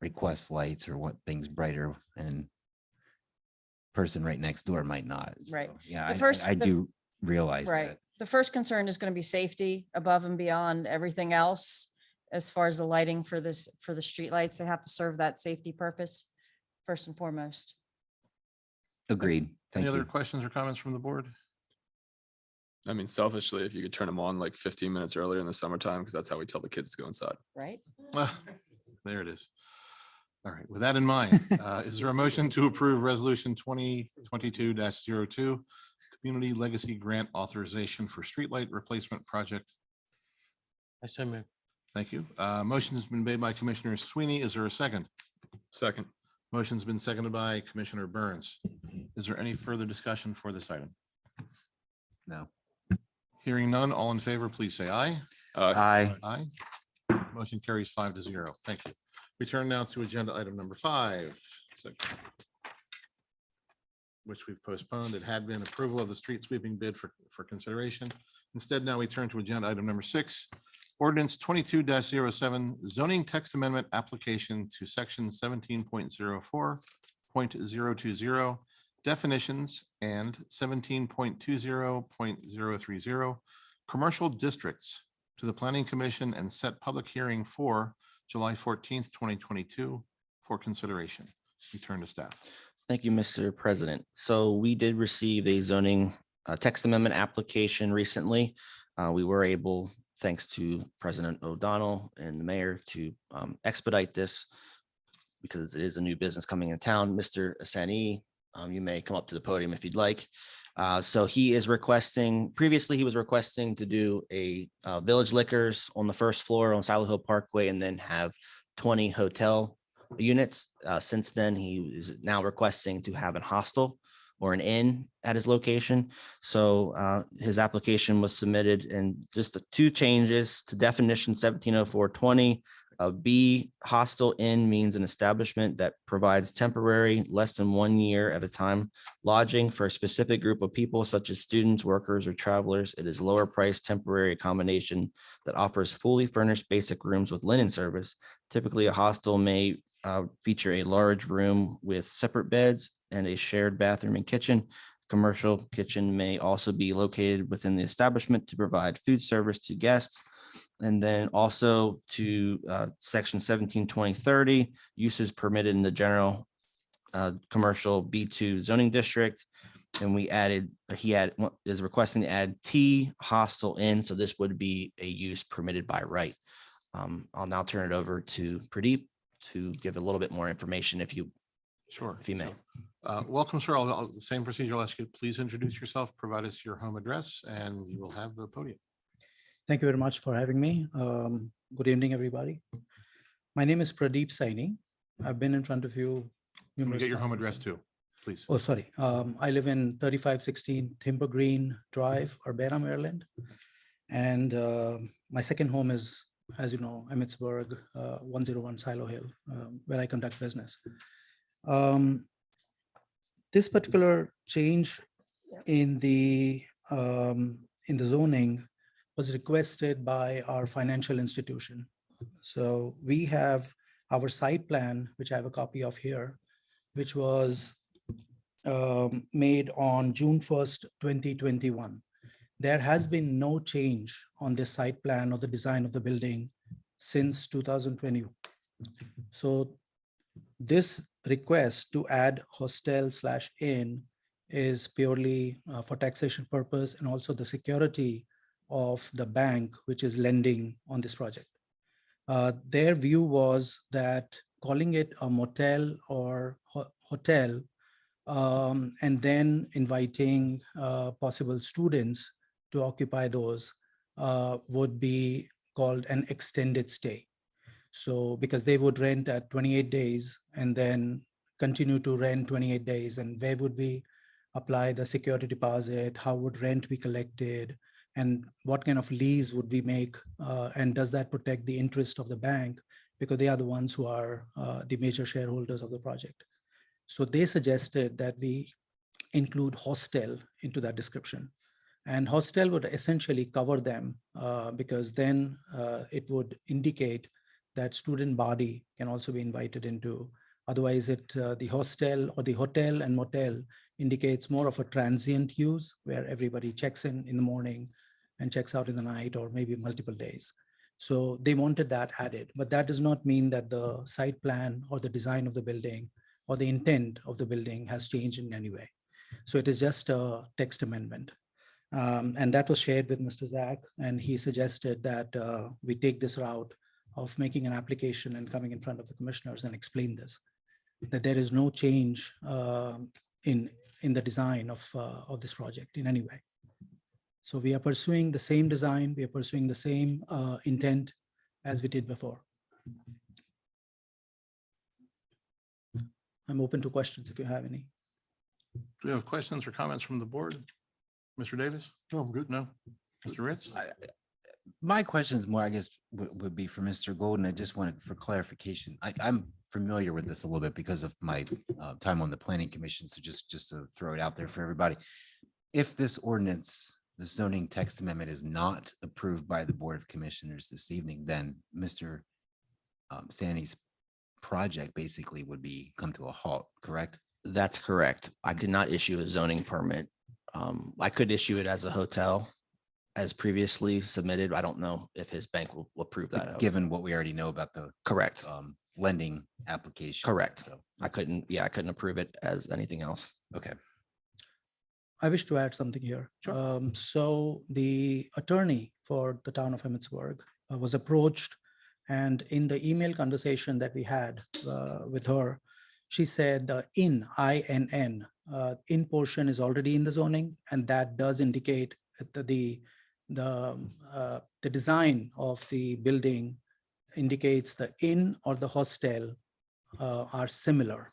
request lights or want things brighter, and person right next door might not. Right. So, yeah, The first- I the- do realize Right. that. The first concern is going to be safety above and beyond everything else. As far as the lighting for the streetlights, they have to serve that safety purpose first and foremost. Agreed, Any thank other you. questions or comments from the board? I mean, selfishly, if you could turn them on like 15 minutes earlier in the summertime, because that's how we tell the kids to go inside. Right? Ah, there it is. All right, with that in mind, is there a motion to approve resolution 2022-02, Community Legacy Grant Authorization for Streetlight Replacement Project? I so moved. Thank you. Motion has been made by Commissioner Sweeney. Is there a second? Second. Motion's been seconded by Commissioner Burns. Is there any further discussion for this item? No. Hearing none, all in favor, please say aye. Aye. Aye. Motion carries 5-0. Thank you. We turn now to agenda item number 5. Which we've postponed. It had been approval of the street sweeping bid for consideration. Instead, now we turn to agenda item number 6. Ordinance 22-07 zoning text amendment application to section 17.04.020 definitions and 17.20.030 commercial districts to the Planning Commission and set public hearing for July 14th, 2022 for consideration. We turn to staff. Thank you, Mr. President. So we did receive a zoning text amendment application recently. We were able, thanks to President O'Donnell and the mayor, to expedite this because it is a new business coming in town. Mr. Asani, you may come up to the podium if you'd like. So he is requesting, previously he was requesting to do a Village Liquors on the first floor on Silo Hill Parkway and then have 20 hotel units. Since then, he is now requesting to have a hostel or an inn at his location. So his application was submitted and just the 2 changes to definition 170420. B, hostel inn means an establishment that provides temporary, less than 1 year at a time lodging for a specific group of people such as students, workers, or travelers. It is lower price temporary accommodation that offers fully furnished basic rooms with linen service. Typically, a hostel may feature a large room with separate beds and a shared bathroom and kitchen. Commercial kitchen may also be located within the establishment to provide food service to guests. And then also to section 172030, uses permitted in the general commercial B2 zoning district. And we added, is requesting to add T hostel in, so this would be a use permitted by right. I'll now turn it over to Pradeep to give a little bit more information if you may. Sure. Welcome, sir. The same procedure. I'll ask you, please introduce yourself, provide us your home address, and you will have the podium. Thank you very much for having me. Good evening, everybody. My name is Pradeep Saini. I've been in front of you. Can we numerous get your home times. address too, please? Oh, sorry. I live in 3516 Timber Green Drive, Urbana, Maryland. And my second home is, as you know, Emmitsburg, 101 Silo Hill, where I conduct business. This particular change in the zoning was requested by our financial institution. So we have our site plan, which I have a copy of here, which was made on June 1st, 2021. There has been no change on the site plan or the design of the building since 2020. So this request to add hostel/inn is purely for taxation purpose and also the security of the bank, which is lending on this project. Their view was that calling it a motel or hotel and then inviting possible students to occupy those would be called an extended stay. So because they would rent at 28 days and then continue to rent 28 days, and where would we apply the security deposit? How would rent be collected? And what kind of lease would we make? And does that protect the interest of the bank? Because they are the ones who are the major shareholders of the project. So they suggested that we include hostel into that description. And hostel would essentially cover them because then it would indicate that student body can also be invited into. Otherwise, the hostel or the hotel and motel indicates more of a transient use where everybody checks in the morning and checks out in the night or maybe multiple days. So they wanted that added, but that does not mean that the site plan or the design of the building or the intent of the building has changed in any way. So it is just a text amendment. And that was shared with Mr. Zach, and he suggested that we take this route of making an application and coming in front of the commissioners and explain this, that there is no change in the design of this project in any way. So we are pursuing the same design, we are pursuing the same intent as we did before. I'm open to questions if you have any. Do we have questions or comments from the board? Mr. Davis? No, I'm good. No? Mr. Ritz? My questions more, I guess, would be for Mr. Golden. I just wanted for clarification. I'm familiar with this a little bit because of my time on the planning commission. So just to throw it out there for everybody. If this ordinance, the zoning text amendment is not approved by the Board of Commissioners this evening, then Mr. Sani's project basically would come to a halt, correct? That's correct. I could not issue a zoning permit. I could issue it as a hotel as previously submitted. I don't know if his bank will approve that. Given what we already know about the Correct. Lending application. Correct. So, I couldn't approve it as anything else. okay. I wish to add something here. So the attorney for the town of Emmitsburg was approached, and in the email conversation that we had with her, she said the in portion is already in the zoning, and that does indicate that the design of the building indicates the inn or the hostel are similar,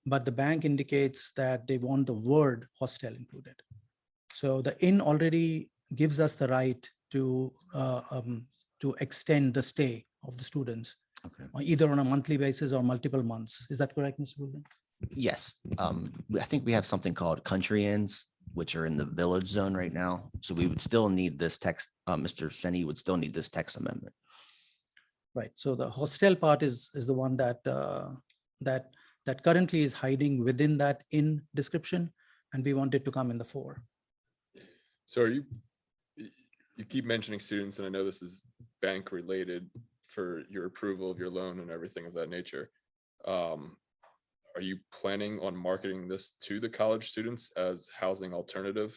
but the bank indicates that they want the word hostel included. So the inn already gives us the right to extend the stay of the students, either on a monthly basis or multiple months. Is that correct, Mr. Golden? Yes. I think we have something called country inns, which are in the village zone right now. So we would still need this text. Mr. Seni would still need this text amendment. Right. So the hostel part is the one that that currently is hiding within that in description, and we want it to come in the fore. So you keep mentioning students, and I know this is bank related for your approval of your loan and everything of that nature. Are are you planning on marketing this to the college students as housing alternative?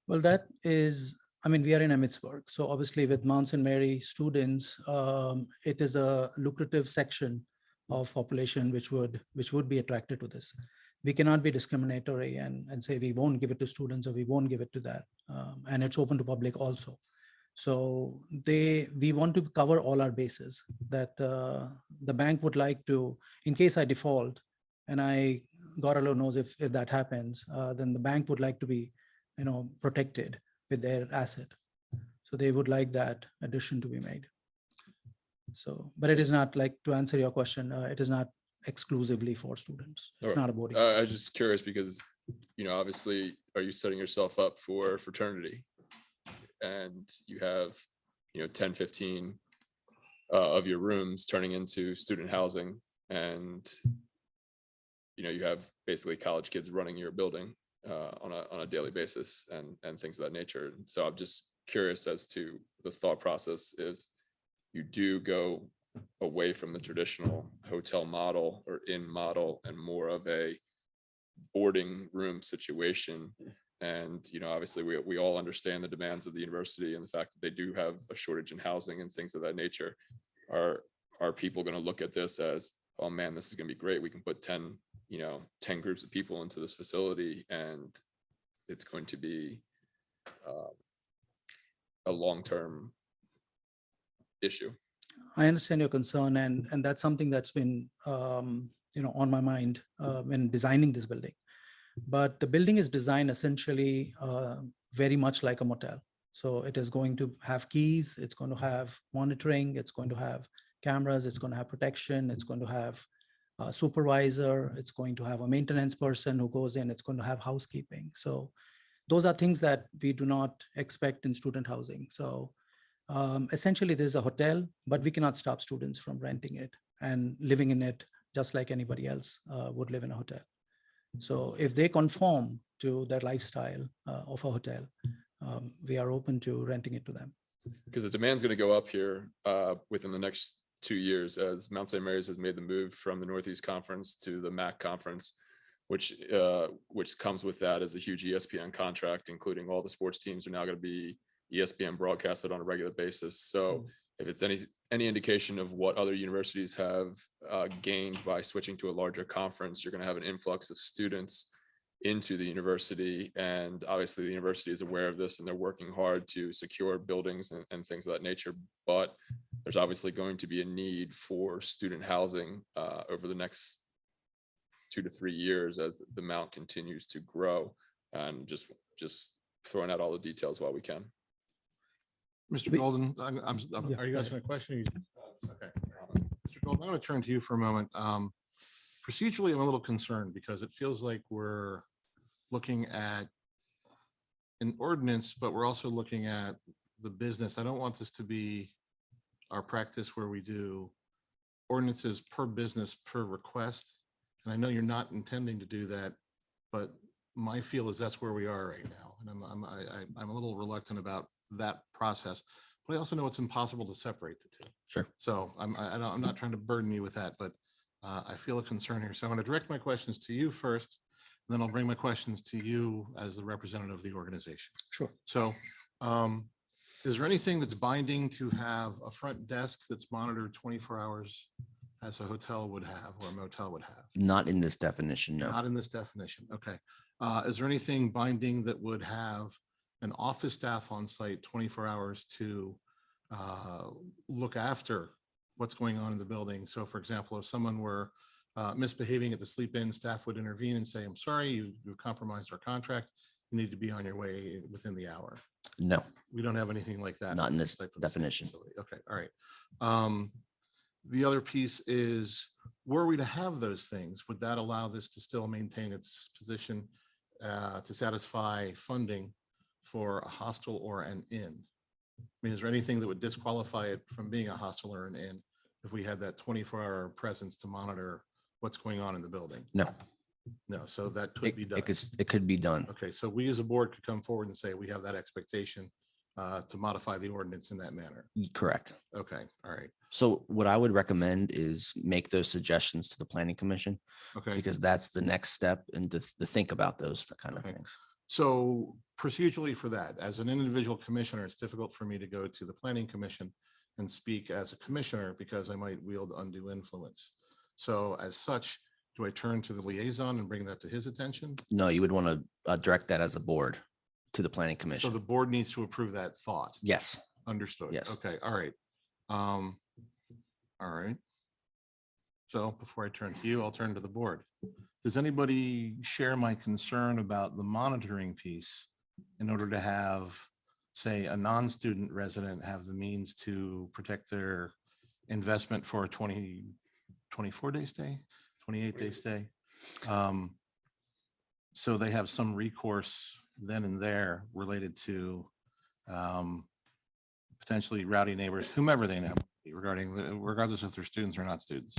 Well, that is, I mean, we are in Emmitsburg. So obviously with Mount St. Mary students, it is a lucrative section of population which would be attracted to this. We cannot be discriminatory and say we won't give it to students or we won't give it to that. And it's open to public also. So we want to cover all our bases that the bank would like to, in case I default, and God alone knows if that happens, then the bank would like to be, protected with their asset. So they would like that addition to be made. So, but it is not, like, to answer your question, it is not exclusively for students. It's Alright. not a boarding. I was just curious because, obviously, are you setting yourself up for fraternity? And you have, 10, 15 of your rooms turning into student housing, and you have basically college kids running your building on a daily basis and things of that nature. So I'm just curious as to the thought process if you do go away from the traditional hotel model or inn model and more of a boarding room situation. And, obviously we all understand the demands of the university and the fact that they do have a shortage in housing and things of that nature. Are people going to look at this as, oh man, this is going to be great. We can put 10 groups of people into this facility and it's going to be a long-term issue? I understand your concern, and that's something that's been on my mind when designing this building. But the building is designed essentially very much like a motel. So it is going to have keys, it's going to have monitoring, it's going to have cameras, it's going to have protection, it's going to have a supervisor, it's going to have a maintenance person who goes in, it's going to have housekeeping. So those are things that we do not expect in student housing. So essentially there's a hotel, but we cannot stop students from renting it and living in it just like anybody else would live in a hotel. So if they conform to that lifestyle of a hotel, we are open to renting it to them. Because the demand's going to go up here within the next 2 years as Mount St. Mary's has made the move from the Northeast Conference to the MAC Conference, which comes with that as a huge ESPN contract, including all the sports teams are now going to be ESPN broadcasted on a regular basis. So if it's any indication of what other universities have gained by switching to a larger conference, you're going to have an influx of students into the university. And obviously the university is aware of this and they're working hard to secure buildings and things of that nature. But there's obviously going to be a need for student housing over the next 2 to 3 years as the Mount continues to grow, and just throwing out all the details while we can. Mr. Golden, are you guys going to question? Okay. Mr. Golden, I'm going to turn to you for a moment. Procedurally, I'm a little concerned because it feels like we're looking at an ordinance, but we're also looking at the business. I don't want this to be our practice where we do ordinances per business per request. And I know you're not intending to do that, but my feel is that's where we are right now. And I'm a little reluctant about that process, but I also know it's impossible to separate the two. Sure. So I'm not trying to burden you with that, but I feel a concern here. So I'm going to direct my questions to you first, and then I'll bring my questions to you as the representative of the organization. Sure. So is there anything that's binding to have a front desk that's monitored 24 hours as a hotel would have or a motel would have? Not in this definition, no. Not in this definition. Okay. Is there anything binding that would have an office staff on site 24 hours to look after what's going on in the building? So for example, if someone were misbehaving at the sleep-in, staff would intervene and say, I'm sorry, you've compromised our contract. You need to be on your way within the hour. No, We don't have anything like that. not in this type of definition. facility. Okay, all right. The other piece is, were we to have those things, would that allow this to still maintain its position to satisfy funding for a hostel or an inn? I mean, is there anything that would disqualify it from being a hostel or an inn if we had that 24-hour presence to monitor what's going on in the building? No, No, so that could be done. it could be done. Okay, so we as a board could come forward and say, we have that expectation to modify the ordinance in that manner. Correct. Okay, all right, So what I would recommend is make those suggestions to the planning commission, okay. because that's the next step and to think about those kind of Okay. things. So procedurally for that, as an individual commissioner, it's difficult for me to go to the planning commission and speak as a commissioner because I might wield undue influence. So as such, do I turn to the liaison and bring that to his attention? No, you would want to direct that as a board to the planning So commission. the board needs to approve that thought. Yes. Understood. Yes. Okay, all right. All right. So before I turn to you, I'll turn to the board. Does anybody share my concern about the monitoring piece in order to have, say, a non-student resident have the means to protect their investment for a 24-day stay, 28-day stay? So they have some recourse then and there related to potentially rowdy neighbors, whomever they know, regardless if they're students or not students.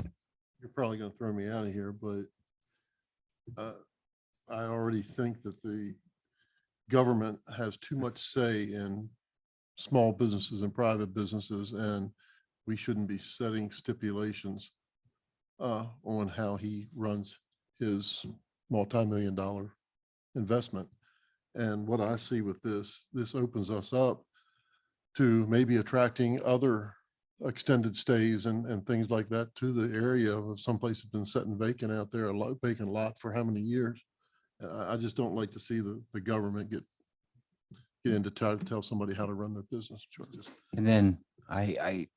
You're probably going to throw me out of here, but I already think that the government has too much say in small businesses and private businesses, and we shouldn't be setting stipulations on how he runs his multi-million-dollar investment. And what I see with this opens us up to maybe attracting other extended stays and things like that to the area of someplace that's been sitting vacant out there, a vacant lot for how many years. I just don't like to see the government get into trying to tell somebody how to run their business. And then I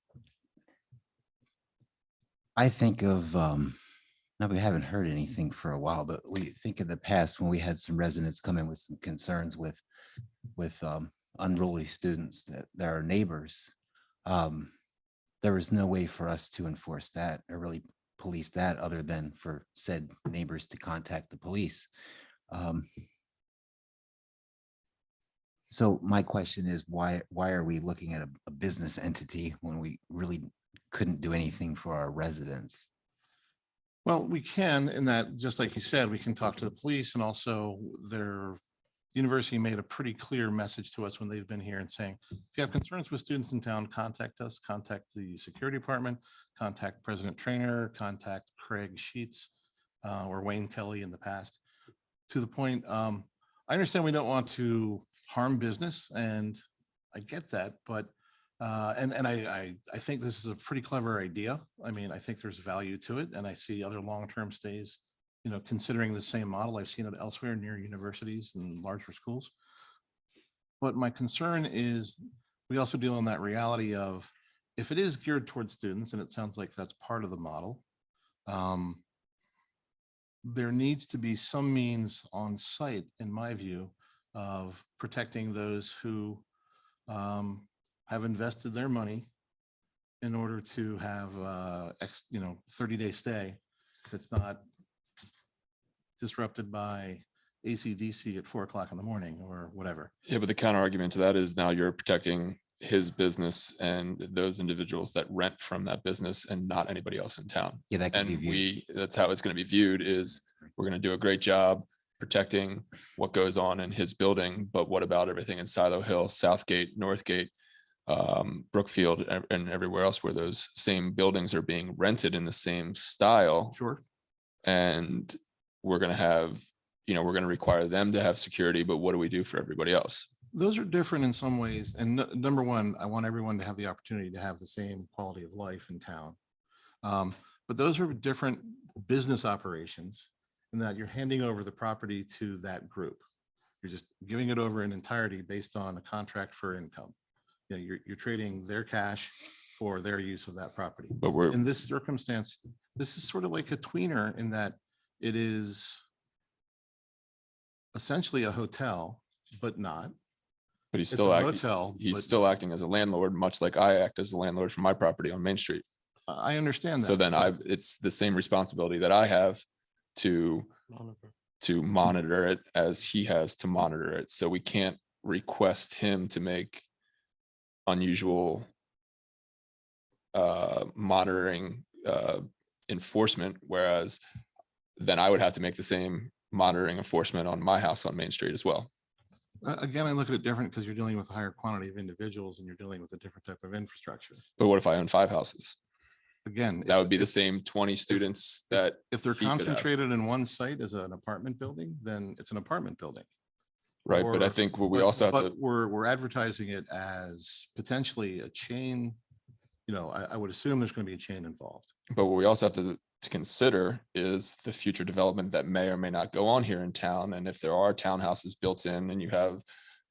think of, now we haven't heard anything for a while, but we think in the past when we had some residents come in with some concerns with unruly students that are neighbors. There was no way for us to enforce that or really police that other than for said neighbors to contact the police. So my question is, why are we looking at a business entity when we really couldn't do anything for our residents? Well, we can, in that, just like you said, we can talk to the police, and also their university made a pretty clear message to us when they've been here and saying, if you have concerns with students in town, contact us, contact the security department, contact President Trainer, contact Craig Sheets or Wayne Kelly in the past. To the point, I understand we don't want to harm business, and I get that, but I think this is a pretty clever idea. I mean, I think there's value to it, and I see other long-term stays, considering the same model. I've seen it elsewhere near universities and larger schools. But my concern is we also deal in that reality of, if it is geared towards students, and it sounds like that's part of the model, there needs to be some means on site, in my view, of protecting those who have invested their money in order to have 30-day stay that's not disrupted by AC/DC at 4 o'clock in the morning or whatever. Yeah, but the counter argument to that is now you're protecting his business and those individuals that rent from that business and not anybody else in town. Yeah, that can be And viewed. that's how it's going to be viewed, is we're going to do a great job protecting what goes on in his building, but what about everything in Silo Hill, Southgate, Northgate, Brookfield, and everywhere else where those same buildings are being rented in the same style? Sure. And we're going to have, we're going to require them to have security, but what do we do for everybody else? Those are different in some ways. And number one, I want everyone to have the opportunity to have the same quality of life in town. But those are different business operations in that you're handing over the property to that group. You're just giving it over in entirety based on a contract for income. You're trading their cash for their use of that property. But we're In this circumstance, this is sort of like a tweener in that it is essentially a hotel, but not. But he's It's still a acting, motel, he's but- still acting as a landlord, much like I act as the landlord for my property on Main Street. I understand that. So then but- it's the same responsibility that I have to monitor it as he has to monitor it. So we can't request him to make unusual monitoring enforcement, whereas then I would have to make the same monitoring enforcement on my house on Main Street as well. Again, I look at it different because you're dealing with a higher quantity of individuals and you're dealing with a different type of infrastructure. But what if I own 5 houses? Again, That would be the same 20 students that, if they're he could have. concentrated in one site as an apartment building, then it's an apartment building. right? But I Or- think what we but- also have but to, We're advertising it as potentially a chain. You know, I would assume there's going to be a chain involved. but what we also have to consider is the future development that may or may not go on here in town. And if there are townhouses built in and you have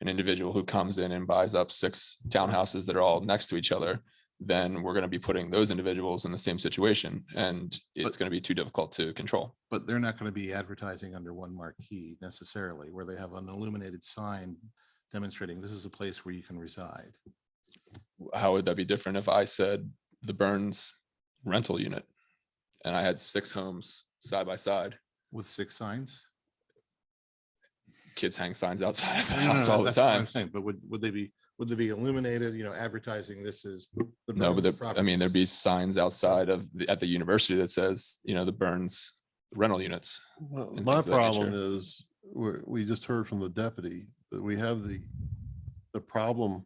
an individual who comes in and buys up 6 townhouses that are all next to each other, then we're going to be putting those individuals in the same situation, and it's going to be too difficult to control. But they're not going to be advertising under one marquee necessarily, where they have an illuminated sign demonstrating this is a place where you can reside. How would that be different if I said the Burns rental unit and I had 6 homes side by side? With 6 signs? Kids hang signs outside of the No, no, house no, all the that's what I'm time. saying, but would they be illuminated, you know, advertising this is? the No, but Burns I mean, there'd be properties? signs outside of at the university that says, you know, the Burns rental units. Well, and my things of that problem nature. is, we just heard from the deputy that we have the problem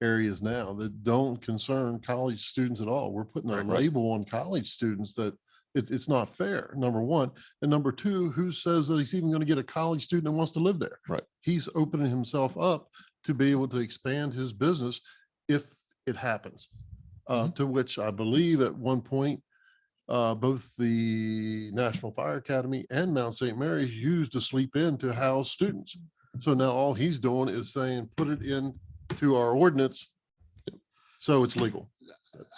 areas now that don't concern college students at all. We're putting a Right. label on college students that it's not fair, number one. And number two, who says that he's even going to get a college student that wants to live there? Right. He's opening himself up to be able to expand his business if it happens. To which I believe at one point, both the National Fire Academy and Mount St. Mary's used a sleep in to house students. So now all he's doing is saying, put it in to our ordinance. So it's legal.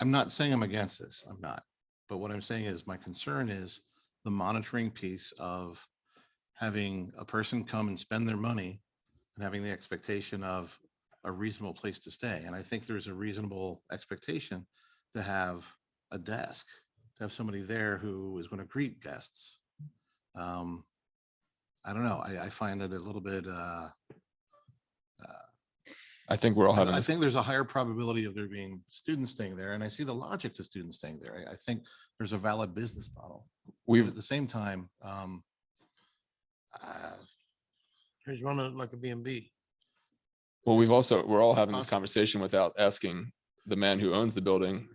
I'm not saying I'm against this. I'm not. But what I'm saying is my concern is the monitoring piece of having a person come and spend their money and having the expectation of a reasonable place to stay. And I think there's a reasonable expectation to have a desk, to have somebody there who is going to greet guests. I don't know. I find it a little bit, I think we're all having I this. think there's a higher probability of there being students staying there, and I see the logic to students staying there. I think there's a valid business model. But We've, at the same time, He's running it like a B&B. well, we're all having this conversation without asking the man who owns the building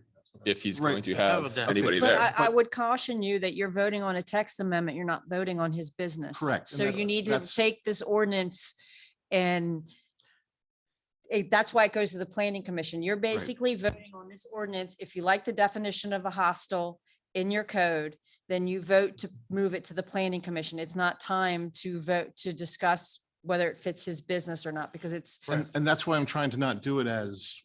if he's Right. going to Have a have desk. anybody But there. I would caution you that you're voting on a text amendment. You're not voting on his business. Correct, and So you that's- need to that's- take this ordinance and that's why it goes to the planning commission. You're basically voting on this ordinance. If you like the definition of a hostel in your code, then you vote to move it to the planning commission. It's not time to vote to discuss whether it fits his business or not, because it's, and that's why I'm trying to not do it as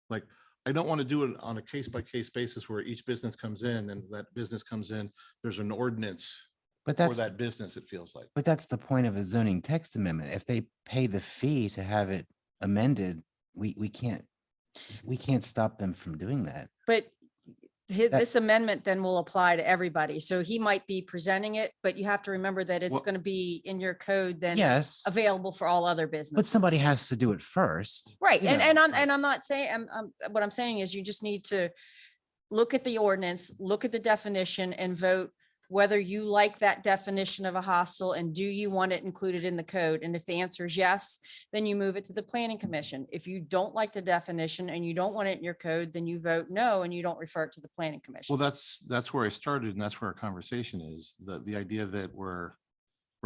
like, I don't want to do it on a case by case basis where each business comes in and that business comes in, there's an ordinance But for that's, that business, it feels like. but that's the point of a zoning text amendment. If they pay the fee to have it amended, we can't stop them from doing that. but That- this amendment then will apply to everybody. So he might be presenting it, but you have to remember that it's Well- going to be in your code then Yes, available for all other businesses. but somebody has to do it first. Right, you and, know, I'm not saying, what I'm saying is you just need to look at the ordinance, look at the definition and vote whether you like that definition of a hostel and do you want it included in the code? And if the answer is yes, then you move it to the planning commission. If you don't like the definition and you don't want it in your code, then you vote no and you don't refer it to the planning commission. Well, that's where I started and that's where our conversation is. The idea that we're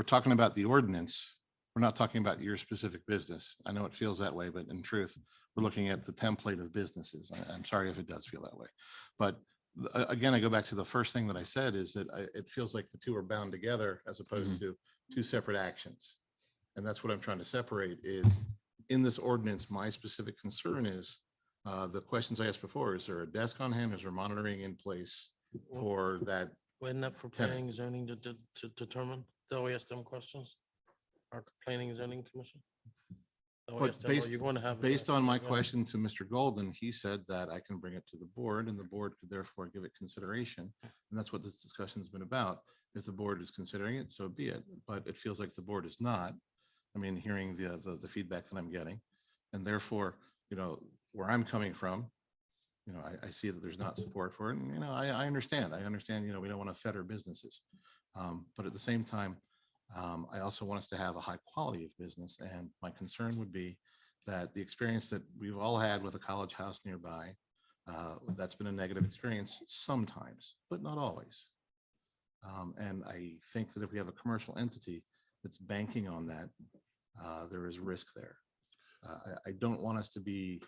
talking about the ordinance. We're not talking about your specific business. I know it feels that way, but in truth, we're looking at the template of businesses. I'm sorry if it does feel that way. But again, I go back to the first thing that I said is that it feels like the two are bound together as opposed to two separate actions. And that's what I'm trying to separate is in this ordinance, my specific concern is the questions I asked before, is there a desk on hand? Is there monitoring in place for that? Wasn't that for Tenant. planning and zoning to determine? They'll ask them questions. Our planning and zoning commission? They'll But ask them, "Are you going to have a based desk?" on my Yeah. question to Mr. Golden, he said that I can bring it to the board and the board could therefore give it consideration. And that's what this discussion has been about. If the board is considering it, so be it. But it feels like the board is not. I mean, hearing the feedback that I'm getting. And therefore, you know, where I'm coming from, you know, I see that there's not support for it. And, you know, I understand. I understand, you know, we don't want to fetter businesses. But at the same time, I also want us to have a high quality of business, and my concern would be that the experience that we've all had with a college house nearby, that's been a negative experience sometimes, but not always. And I think that if we have a commercial entity that's banking on that, there is risk there. I don't want us to be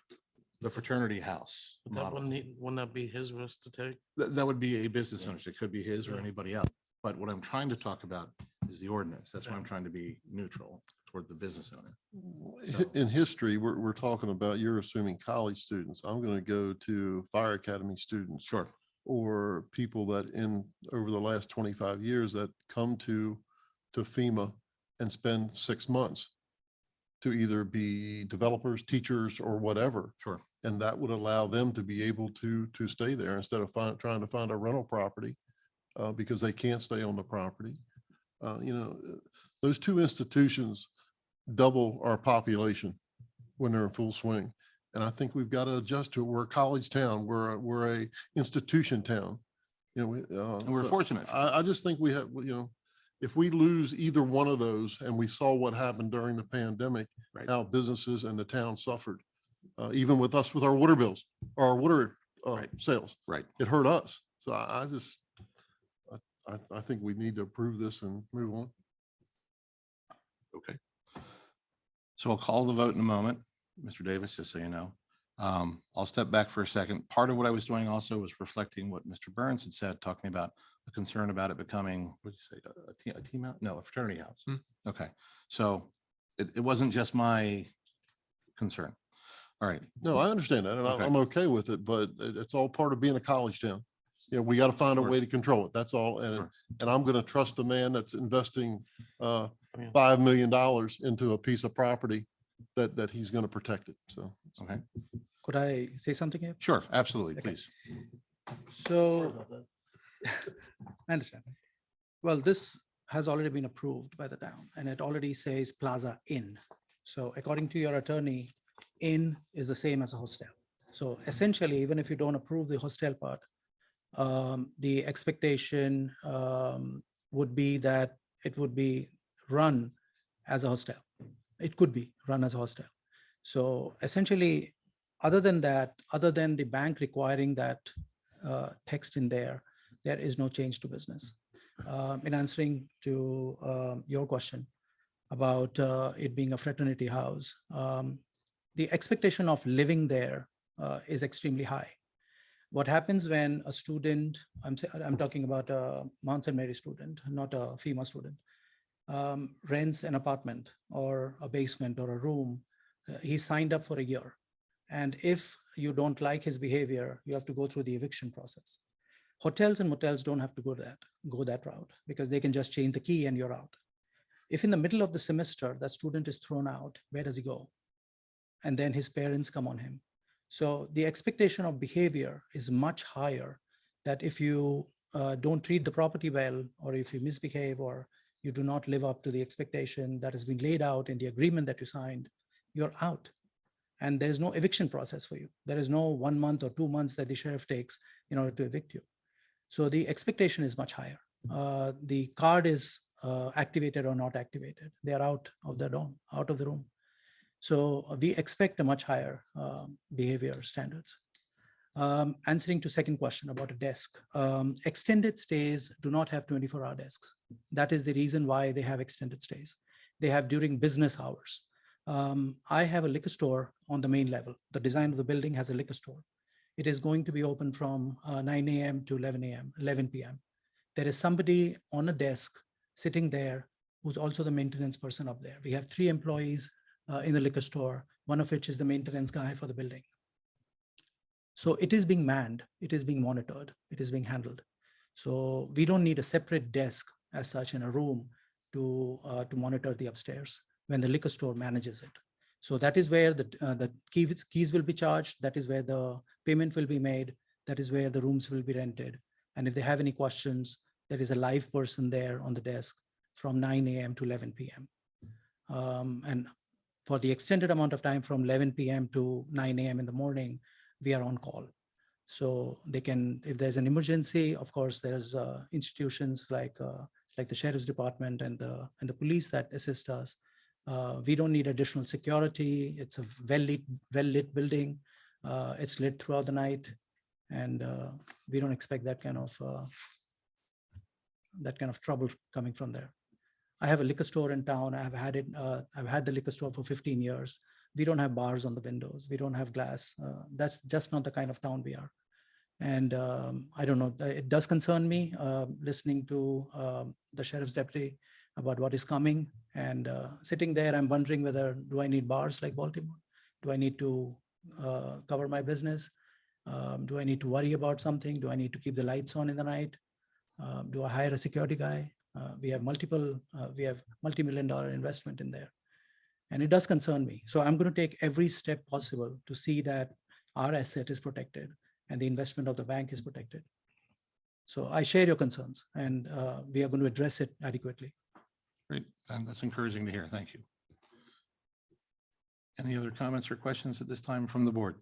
the fraternity house But that model. wouldn't that be his risk to take? That would be a business Yeah. owner. It could be his or Yeah. anybody else. But what I'm trying to talk about is the ordinance. That's why Yeah. I'm trying to be neutral toward the business owner. In history, we're talking about, you're assuming college students. I'm going to go to fire academy students. Sure. Or people that over the last 25 years that come to FEMA and spend 6 months to either be developers, teachers, or whatever. Sure. And that would allow them to be able to stay there instead of trying to find a rental property because they can't stay on the property. Those two institutions double our population when they're in full swing. And I think we've got to adjust to it. We're a college town. We're a institution town. And we're fortunate. I just think we have, if we lose either one of those, and we saw what happened during the pandemic, Right. how businesses and the town suffered, even with us with our water bills, or our water Right. sales. Right. It hurt us. So I think we need to approve this and move on. Okay. So I'll call the vote in a moment, Mr. Davis, just so you know. I'll step back for a second. Part of what I was doing also was reflecting what Mr. Burns had said, talking about a concern about it becoming, what did you say, a team house? No, a fraternity house. Okay, so it wasn't just my concern. All right, No, I understand that, and Okay. I'm okay with it, but it's all part of being a college town. We got to find a Sure. way to control it. That's all. Sure. And I'm going to trust the man that's investing Yeah. $5 million into a piece of property that he's going to protect it. So. okay, Could I say something here? sure, absolutely, Okay. please. So I understand. Well, this has already been approved by the town and it already says Plaza Inn. So according to your attorney, inn is the same as a hostel. So essentially, even if you don't approve the hostel part, the expectation would be that it would be run as a hostel. It could be run as a hostel. So essentially, other than that, other than the bank requiring that text in there is no change to business. In answering to your question about it being a fraternity house, the expectation of living there is extremely high. What happens when a student, I'm talking about a Mount St. Mary student, not a FEMA student, rents an apartment or a basement or a room, he signed up for a year. And if you don't like his behavior, you have to go through the eviction process. Hotels and motels don't have to go that route because they can just change the key and you're out. If in the middle of the semester that student is thrown out, where does he go? And then his parents come on him. So the expectation of behavior is much higher that if you don't treat the property well, or if you misbehave, or you do not live up to the expectation that has been laid out in the agreement that you signed, you're out. And there is no eviction process for you. There is no 1 month or 2 months that the sheriff takes in order to evict you. So the expectation is much higher. The card is activated or not activated. They are out of the dorm, out of the room. So we expect a much higher behavior standards. Answering to second question about a desk, extended stays do not have 24-hour desks. That is the reason why they have extended stays. They have during business hours. I have a liquor store on the main level. The design of the building has a liquor store. It is going to be open from 9 a.m. to 11 p.m. There is somebody on a desk sitting there who's also the maintenance person up there. We have 3 employees in the liquor store, one of which is the maintenance guy for the building. So it is being manned, it is being monitored, it is being handled. So we don't need a separate desk as such in a room to monitor the upstairs when the liquor store manages it. So that is where the keys will be charged. That is where the payment will be made. That is where the rooms will be rented. And if they have any questions, there is a live person there on the desk from 9 a.m. to 11 p.m. And for the extended amount of time from 11 p.m. to 9 a.m. in the morning, we are on call. So they can, if there's an emergency, of course, there's institutions like like the sheriff's department and the police that assist us. We don't need additional security. It's a well-lit building. It's lit throughout the night, and we don't expect that kind of trouble coming from there. I have a liquor store in town. I've had the liquor store for 15 years. We don't have bars on the windows. We don't have glass. That's just not the kind of town we are. And I don't know, it does concern me listening to the sheriff's deputy about what is coming. And sitting there, I'm wondering whether, do I need bars like Baltimore? Do I need to cover my business? Do I need to worry about something? Do I need to keep the lights on in the night? Do I hire a security guy? We have multi-million-dollar investment in there. And it does concern me. So I'm going to take every step possible to see that our asset is protected and the investment of the bank is protected. So I share your concerns, and we are going to address it adequately. Great. And that's encouraging to hear. Thank you. Any other comments or questions at this time from the board?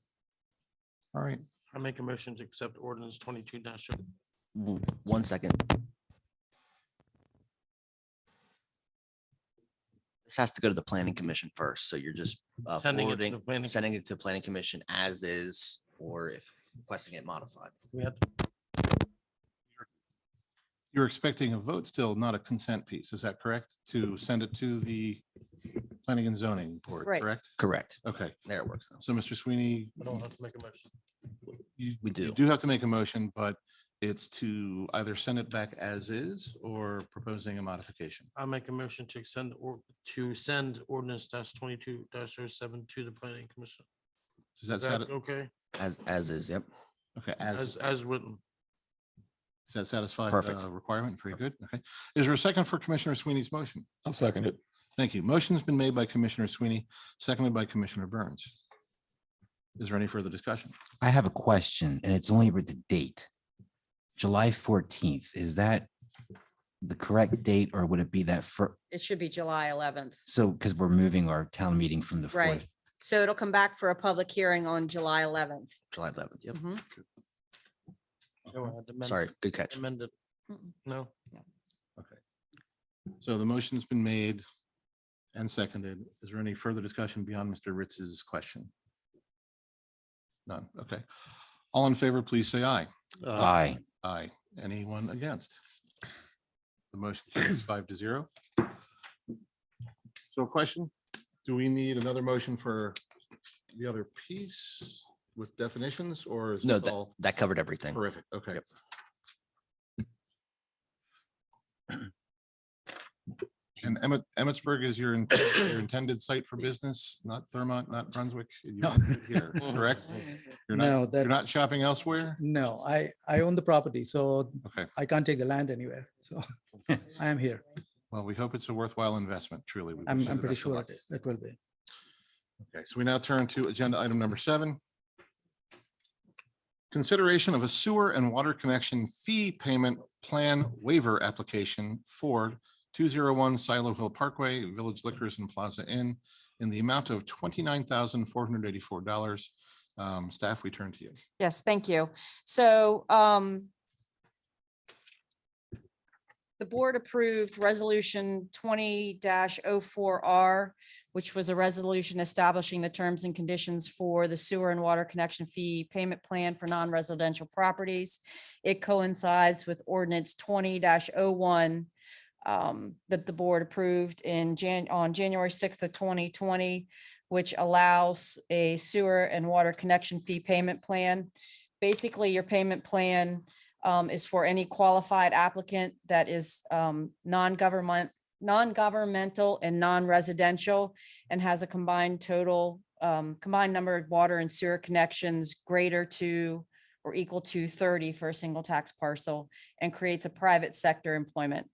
All right. I make a motion to accept ordinance 22 1 second. This has to go to the planning commission first, so you're just Sending it to the forwarding, planning sending it to the planning commission as is, or if requesting it modified. We had You're expecting a vote still, not a consent piece. Is that correct? To send it to the planning and zoning board, Right. correct? Correct. Okay. There it works. Though. So Mr. Sweeney, I don't have to make a motion. you We do. you do have to make a motion, but it's to either send it back as is or proposing a modification. I make a motion to extend or to send ordinance -22-07 to the planning commission. Does that Is that sati- okay? As is. Yep. okay, As written. does that satisfy Perfect. the requirement? Very good. Okay. Is there a second for Commissioner Sweeney's motion? I'll second it. Thank you. Motion's been made by Commissioner Sweeney, seconded by Commissioner Burns. Is there any further discussion? I have a question, and it's only with the date. July 14th, is that the correct date, or would it be that for, It should be July 11th. so, because we're moving our town meeting from the Right. 4th? So it'll come back for a public hearing on July 11th. July 11th. Yep. Mhm. So I had to amend- Sorry. Good catch. Amend it. Mm-mm. No, So the motion's been made and seconded. Is there any further discussion beyond Mr. Ritz's question? None. Okay. All in favor, please say aye. Aye. Aye. Anyone against? The motion carries 5-0. So a question, do we need another motion for the other piece with definitions, or is No, this all that covered everything. terrific? Okay. Yep. And Emmitsburg is your your intended site for business, not Thurmont, not Brunswick? You No. live here, correct? You're No, not, that- you're not shopping elsewhere? No, I own the property, so Okay. I can't take the land anywhere. So I am here. Well, we hope it's a worthwhile investment, truly. We wish I'm you the pretty best of sure luck. it will be. Okay, so we now turn to agenda item number 7. Consideration of a sewer and water connection fee payment plan waiver application for 201 Silo Hill Parkway, Village Liquors and Plaza Inn in the amount of $29,484. Staff, we turn to you. Yes, thank you. So the board approved resolution 20-04R, which was a resolution establishing the terms and conditions for the sewer and water connection fee payment plan for non-residential properties. It coincides with ordinance 20-01 that the board approved on January 6th of 2020, which allows a sewer and water connection fee payment plan. Basically, your payment plan is for any qualified applicant that is non-governmental and non-residential and has a combined number of water and sewer connections greater to or equal to 30 for a single tax parcel, and creates a private sector employment.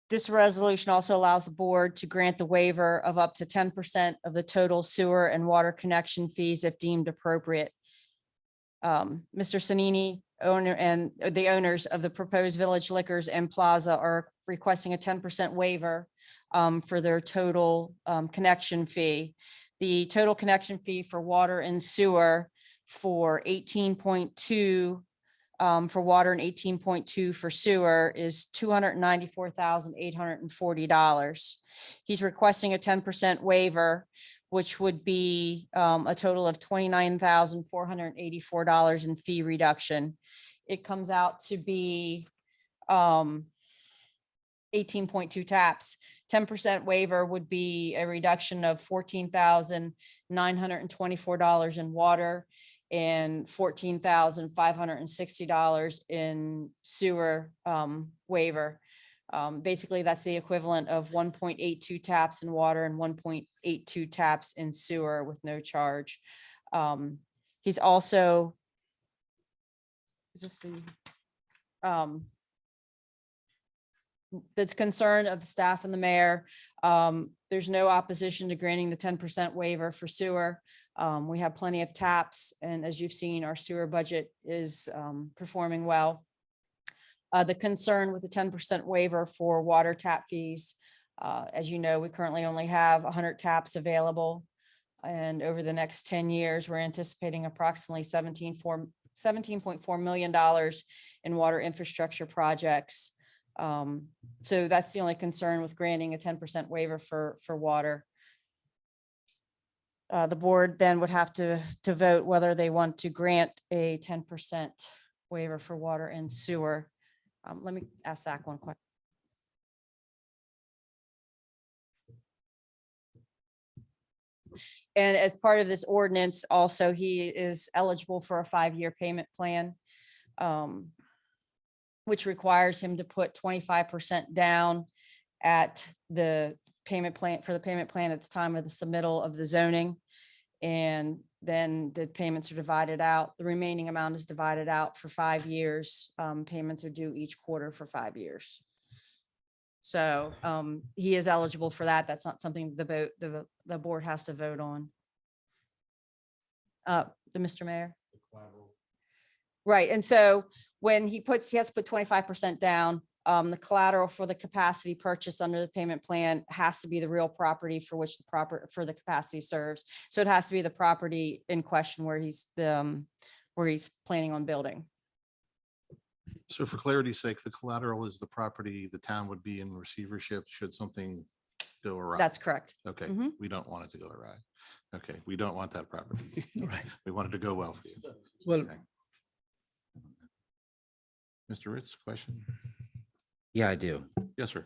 This resolution also allows the board to grant the waiver of up to 10% of the total sewer and water connection fees if deemed appropriate. Mr. Sanini, owner and the owners of the proposed Village Liquors and Plaza are requesting a 10% waiver for their total connection fee. The total connection fee for water and sewer for 18.2 for water and 18.2 for sewer is $294,840. He's requesting a 10% waiver, which would be a total of $29,484 in fee reduction. It comes out to be 18.2 taps. 10% waiver would be a reduction of $14,924 in water and $14,560 in sewer waiver. Basically, that's the equivalent of 1.82 taps in water and 1.82 taps in sewer with no charge. He's also, is this the concern of the staff and the mayor? There's no opposition to granting the 10% waiver for sewer. We have plenty of taps, and as you've seen, our sewer budget is performing well. The concern with the 10% waiver for water tap fees, as you know, we currently only have 100 taps available. And over the next 10 years, we're anticipating approximately $17.4 million in water infrastructure projects. So that's the only concern with granting a 10% waiver for water. The board then would have to vote whether they want to grant a 10% waiver for water and sewer. Let me ask Zach one question. And as part of this ordinance, also, he is eligible for a 5-year payment plan, which requires him to put 25% down at the payment plan for the payment plan at the time of the submittal of the zoning. And then the payments are divided out. The remaining amount is divided out for 5 years. Payments are due each quarter for 5 years. So he is eligible for that. That's not something the board has to vote on. Mr. Mayor. Right. And so when he has to put 25% down, the collateral for the capacity purchase under the payment plan has to be the real property for which the capacity serves. So it has to be the property in question where he's planning on building. So for clarity's sake, the collateral is the property the town would be in receivership should something go awry. That's correct. Okay, Mhm. we don't want it to go awry. Okay, we don't want that property. Right. We want it to go well for you. Well, Okay. Mr. Ritz, question? Yeah, I do. Yes, sir.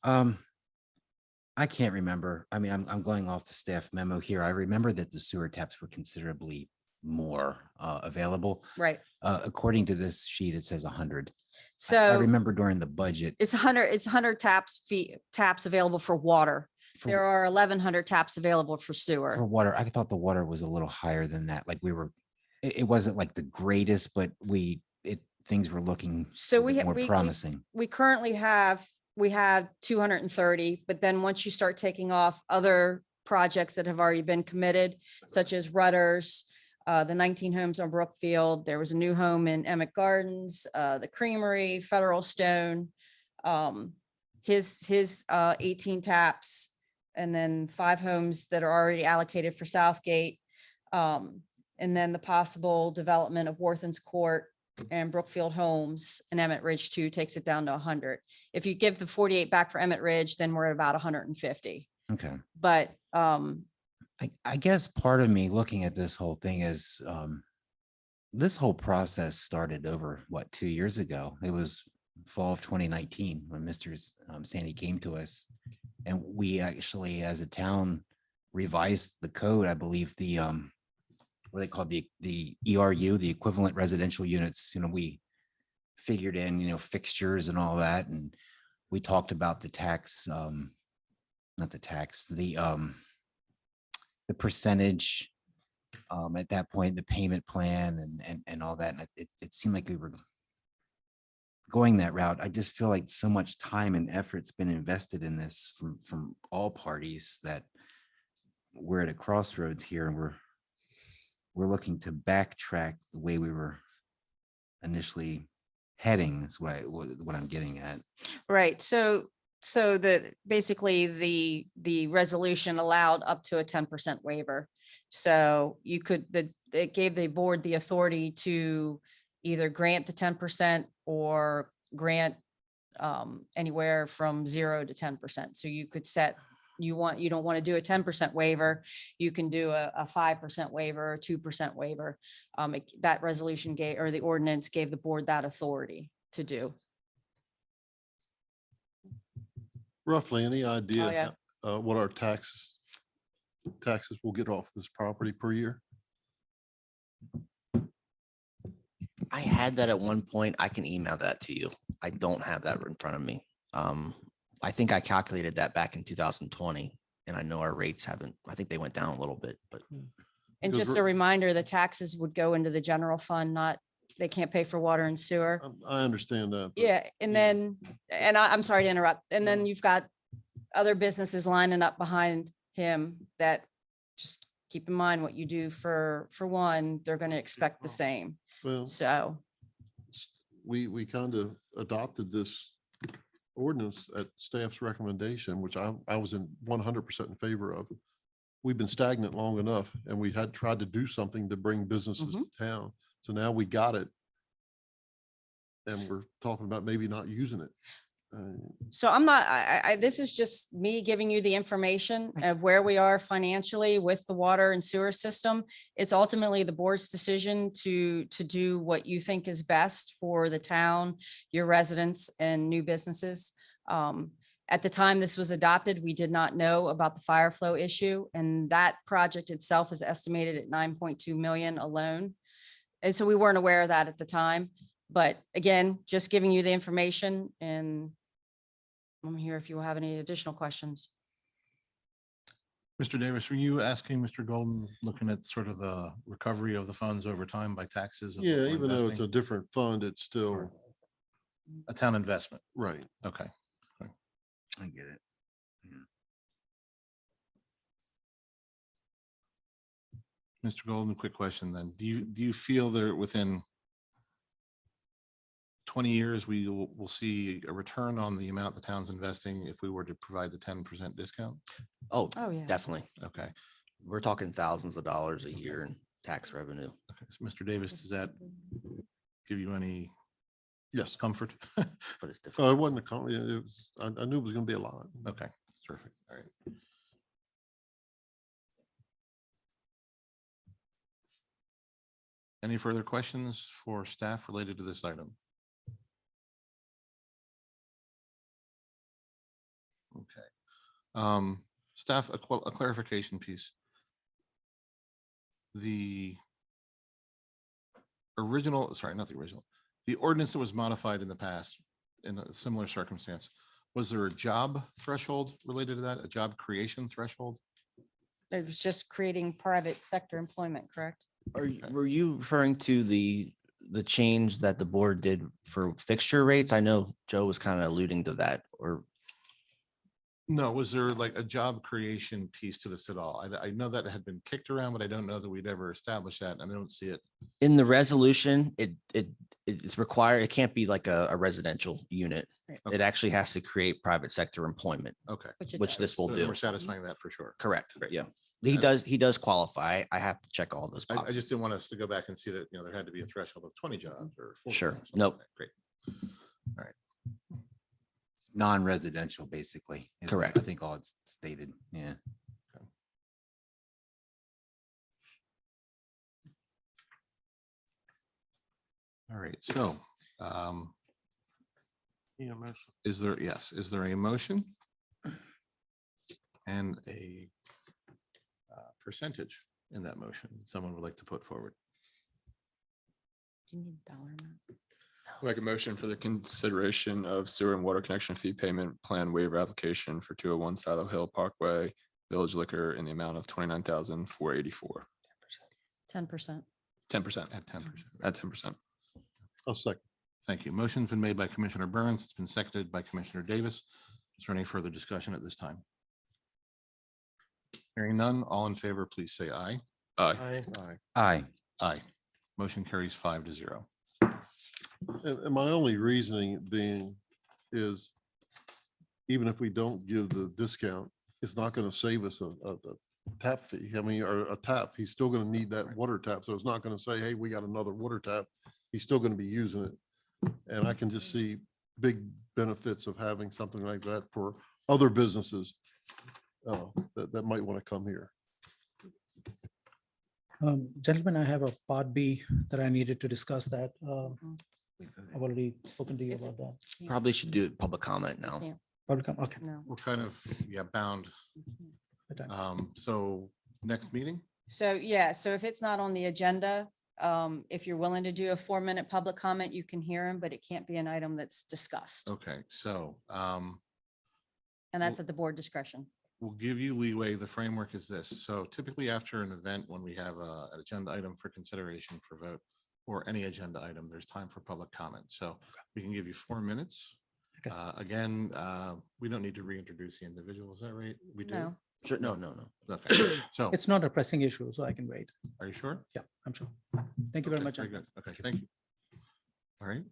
I can't remember. I mean, I'm going off the staff memo here. I remember that the sewer taps were considerably more available. Right. According to this sheet, it says 100. I So remember during the budget. it's 100 taps available for water. for- There are 1,100 taps available for For sewer. water, I thought the water was a little higher than that. Like it wasn't like the greatest, but things were looking So a we bit ha- more we- promising. We currently have 230, but then once you start taking off other projects that have already been committed, such as Rudders, the 19 homes on Brookfield, there was a new home in Emmett Gardens, the Creamery, Federal Stone, his 18 taps, and then 5 homes that are already allocated for Southgate. And then the possible development of Worthing's Court and Brookfield Homes and Emmett Ridge 2 takes it down to 100. If you give the 48 back for Emmett Ridge, then we're at about 150. Okay. But I guess part of me looking at this whole thing is this whole process started over 2 years ago. It was fall of 2019 when Mr. Sandy came to us, and we actually, as a town, revised the code. I believe the what they call the ERU, the equivalent residential units. We figured in fixtures and all that, and we talked about the tax, not the tax, the percentage at that point, the payment plan and all that. And it seemed like we were going that route. I just feel like so much time and effort's been invested in this from all parties that we're at a crossroads here, and we're looking to backtrack the way we were initially heading. That's what I'm getting at. right, so basically the resolution allowed up to a 10% waiver. So you could, it gave the board the authority to either grant the 10% or grant anywhere from 0 to 10%. So you could set, you don't want to do a 10% waiver, you can do a 5% waiver, or 2% waiver. That resolution gave, or the ordinance gave the board that authority to do. Roughly, any Oh, idea yeah. what our taxes we'll get off this property per year? I had that at one point. I can email that to you. I don't have that in front of me. I think I calculated that back in 2020, and I know our rates haven't, I think they went down a little bit, but And Because just a reminder, the taxes would go into the general fund, not, they can't pay for water and sewer. I understand that. but Yeah, and yeah. then, and I'm sorry to interrupt, and then you've got other businesses lining up behind him that just keep in mind what you do for one, they're gonna expect the same. Well, So, we kind of adopted this ordinance at staff's recommendation, which I was in 100% in favor of. We've been stagnant long enough, and we had tried to do something to bring businesses to town. So now we got it. And we're talking about maybe not using it. so I'm not, this is just me giving you the information of where we are financially with the water and sewer system. It's ultimately the board's decision to do what you think is best for the town, your residents and new businesses. At the time this was adopted, we did not know about the fire flow issue, and that project itself is estimated at 9.2 million alone. And so we weren't aware of that at the time. But again, just giving you the information, and I'm here if you have any additional questions. Mr. Davis, were you asking Mr. Golden, looking at sort of the recovery of the funds over time by taxes? of what Yeah, we're even though it's a investing? different fund, it's still Sure. A town investment. right. Okay. I get it. Mr. Golden, quick question then. Do you feel that within 20 years, we'll see a return on the amount the town's investing if we were to provide the 10% discount? oh, Oh, yeah. definitely. Okay. We're talking thousands of dollars a year in tax revenue. Okay. So Mr. Davis, does that give you any Yes. comfort? But it's different. So it wasn't it was, I knew it was going to be a lot. Okay, terrific. All right. Any further questions for staff related to this item? Okay. Staff, a clarification piece. The original, sorry, not the original, the ordinance that was modified in the past in a similar circumstance, was there a job threshold related to that, a job creation threshold? It was just creating private sector employment, correct? Were you referring to the change that the board did for fixture rates? I know Joe was kind of alluding to that, or No, was there like a job creation piece to this at all? I know that had been kicked around, but I don't know that we'd ever established that, and I don't see it. in the resolution, it's required, it can't be like a residential unit. Right. It actually has to create private sector employment, Okay. Which it which does. this will So do. We're satisfying that for sure. Correct. Great. Yeah. And- He does qualify. I have to check all those I boxes. just didn't want us to go back and see that, there had to be a threshold of 20 jobs or 40 Sure. jobs, something Nope. like that. Great. Non-residential, basically. is Correct. I think all it's stated, yeah. All right, so Yeah, motion. is there a motion? And a percentage in that motion someone would like to put forward? Do you need a dollar amount? Make a motion for the consideration of sewer and water connection fee payment plan waiver application for 201 Silo Hill Parkway, Village Liquor in the amount of 29,484. 10%. 10%. At 10%. At 10%. I'll second. Thank you. Motion's been made by Commissioner Burns. It's been seconded by Commissioner Davis. Is there any further discussion at this time? Hearing none, all in favor, please say aye. Aye. Aye. Aye. Aye. Motion carries 5-0. And my only reasoning being is even if we don't give the discount, it's not going to save us a tap fee. I mean, or a tap, he's still going to need that water tap. So it's not going to say, hey, we got another water tap he's still going to be using it. And I can just see big benefits of having something like that for other businesses that might want to come here. Gentlemen, I have a part B that I needed to discuss that. I've already spoken to you about that. Probably should do public comment now. Yeah. Okay. No. We're kind of, bound. So next meeting? So, yeah, so if it's not on the agenda, if you're willing to do a 4-minute public comment, you can hear him, but it can't be an item that's discussed. Okay, so And that's at the board discretion. we'll give you leeway. The framework is this. So typically after an event, when we have an agenda item for consideration for vote or any agenda item, there's time for public comment. So we can give you 4 minutes. Okay. Again, we don't need to reintroduce the individual. Is that right? We do? No. Sure, no. Okay, so It's not a pressing issue, so I can wait. are you sure? Yeah, I'm sure. Thank you very Okay, much. very good. Okay, thank you. All right.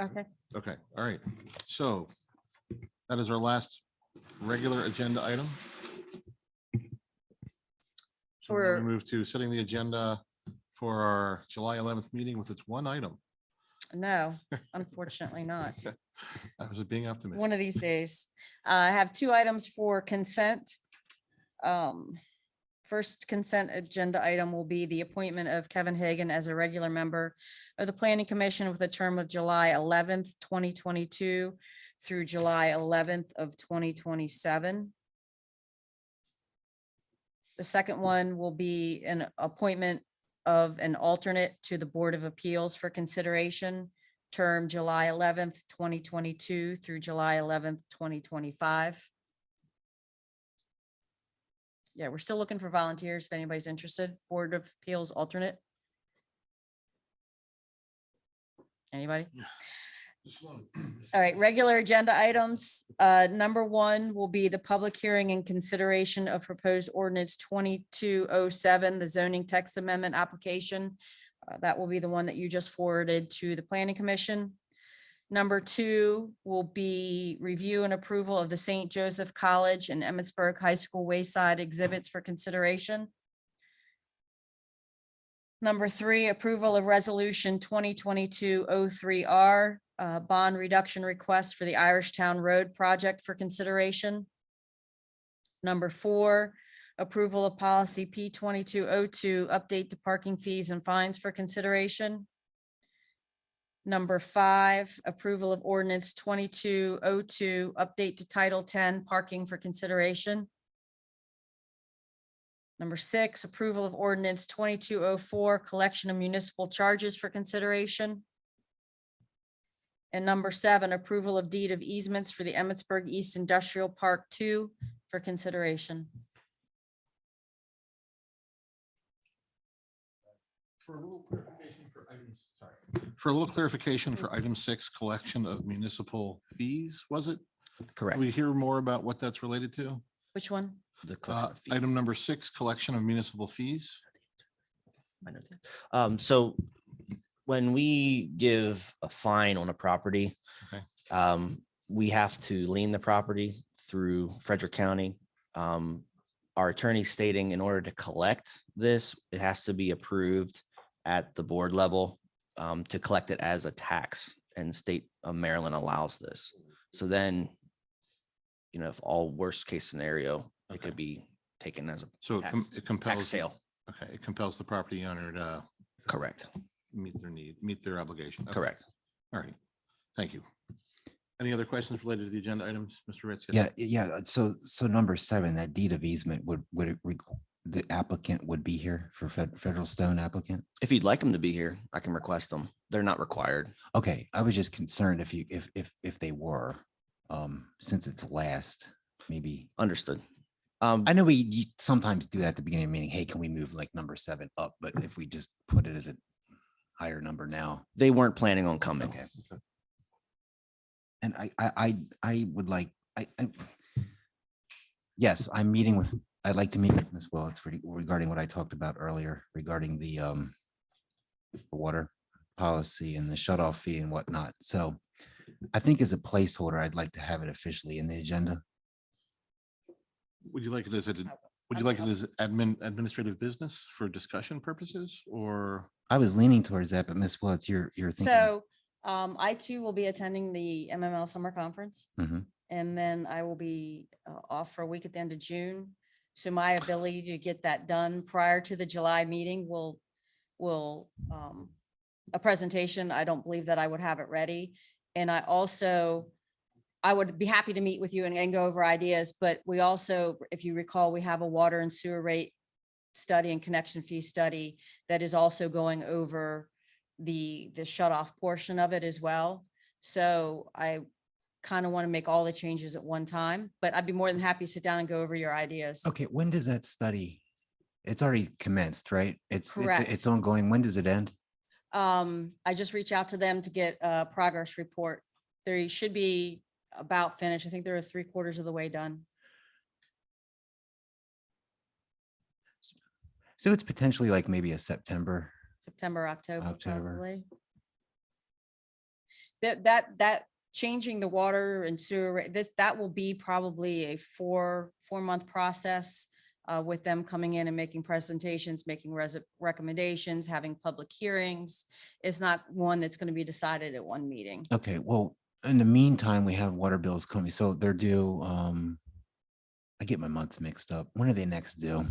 Okay. Okay, all right. So that is our last regular agenda item. So we're going to move to setting the agenda for our July 11th meeting with its one item. No, unfortunately not. I was being optimistic. One of these days. I have 2 items for consent. First consent agenda item will be the appointment of Kevin Hagan as a regular member of the Planning Commission with a term of July 11th, 2022 through July 11th of 2027. The second one will be an appointment of an alternate to the Board of Appeals for consideration, term July 11th, 2022 through July 11th, 2025. Yeah, we're still looking for volunteers if anybody's interested. Board of Appeals alternate. Anybody? All right, regular agenda items. Number 1 will be the public hearing and consideration of proposed ordinance 2207, the zoning text amendment application. That will be the one that you just forwarded to the Planning Commission. Number 2 will be review and approval of the St. Joseph College and Emmitsburg High School Wayside exhibits for consideration. Number 3, approval of resolution 2022-03R, bond reduction request for the Irishtown Road project for consideration. Number 4, approval of policy P2202, update to parking fees and fines for consideration. Number 5, approval of ordinance 2202, update to Title 10, parking for consideration. Number 6, approval of ordinance 2204, collection of municipal charges for consideration. And number 7, approval of deed of easements for the Emmitsburg East Industrial Park 2 for consideration. For a little clarification for items, sorry. For a little clarification for item 6, collection of municipal fees, was it? Correct. We hear more about what that's related to? Which one? The collection of fees. Item number 6, collection of municipal fees. So when we give a fine on a property, Okay. we have to lien the property through Frederick County. Our attorney stating in order to collect this, it has to be approved at the board level to collect it as a tax, and state of Maryland allows this. So then, if all worst case scenario, it could be taken as a So tax it compels. sale. Okay, it compels the property owner to Correct. meet their need, meet their obligation. Okay. Correct. All right, thank you. Any other questions related to the agenda items, Mr. Ritz? Yeah. So number 7, that deed of easement would the applicant would be here for Federal Stone applicant? If you'd like them to be here, I can request them. They're not required. Okay, I was just concerned if they were, since it's last, maybe. Understood. I know you sometimes do that at the beginning of the meeting. Hey, can we move like number 7 up? But if we just put it as a higher number now. They weren't planning on coming. Okay. And I would like, yes, I'd like to meet with Ms. Willets regarding what I talked about earlier regarding the water policy and the shut off fee and whatnot. So I think as a placeholder, I'd like to have it officially in the agenda. Would you like it as a, Would you like it as administrative business for discussion purposes or? I was leaning towards that, but Ms. Willetts, you're thinking. So I too will be attending the MML Summer Conference. Mhm. And then I will be off for a week at the end of June. So my ability to get that done prior to the July meeting will a presentation, I don't believe that I would have it ready. And I would be happy to meet with you and go over ideas, but we also, if you recall, we have a water and sewer rate study and connection fee study that is also going over the shut off portion of it as well. So I kind of want to make all the changes at one time, but I'd be more than happy to sit down and go over your ideas. Okay, when does that study? It's already commenced, right? Correct. It's ongoing. When does it end? I just reached out to them to get a progress report. They should be about finished. I think they're 3/4 of the way done. So it's potentially like maybe a September. September, October, October. probably. That changing the water and sewer, that will be probably a four-month process with them coming in and making presentations, making recommendations, having public hearings. It's not one that's going to be decided at one meeting. Okay, well, in the meantime, we have water bills coming. So they're due, I get my months mixed up. When are they next due?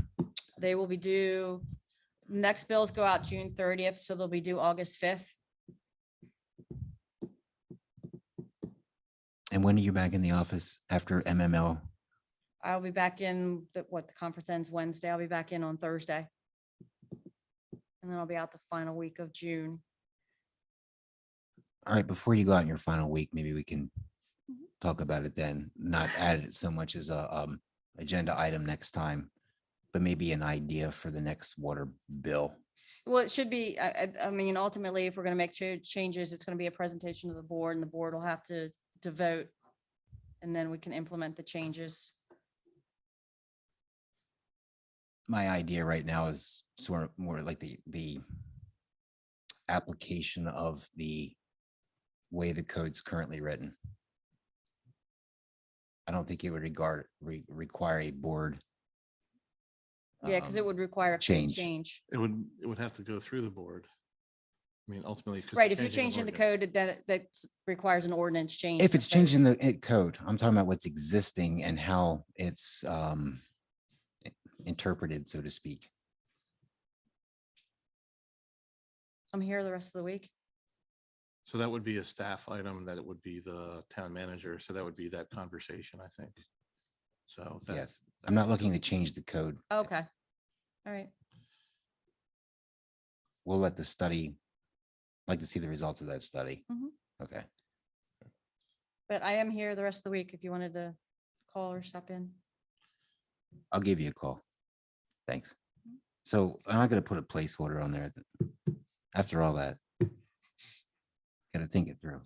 They will be due, next bills go out June 30th, so they'll be due August 5th. And when are you back in the office after MML? I'll be back in, the conference ends Wednesday. I'll be back in on Thursday. And then I'll be out the final week of June. All right, before you go out in your final week, maybe we can talk about it then, not add it so much as a agenda item next time, but maybe an idea for the next water bill. Well, it should be, I mean, ultimately, if we're going to make changes, it's going to be a presentation to the board and the board will have to vote. And then we can implement the changes. My idea right now is sort of more like the application of the way the code's currently written. I don't think it would require a board. Yeah, because it would require a change. change. It would have to go through the board. I mean, ultimately. 'cause Right, we're if you're changing the ordinance. code, then that requires an ordinance change. If in it's the code. changing the code, I'm talking about what's existing and how it's interpreted, so to speak. I'm here the rest of the week. So that would be a staff item, that it would be the town manager. So that would be that conversation, I think. So. that- Yes, I'm not looking to change the code. Okay. All right. We'll let the study, like to see the results of that study. Mhm. Okay. But I am here the rest of the week if you wanted to call or stop in. I'll give you a call. Thanks. So I'm not gonna put a placeholder on there. After all that. Gotta think it through.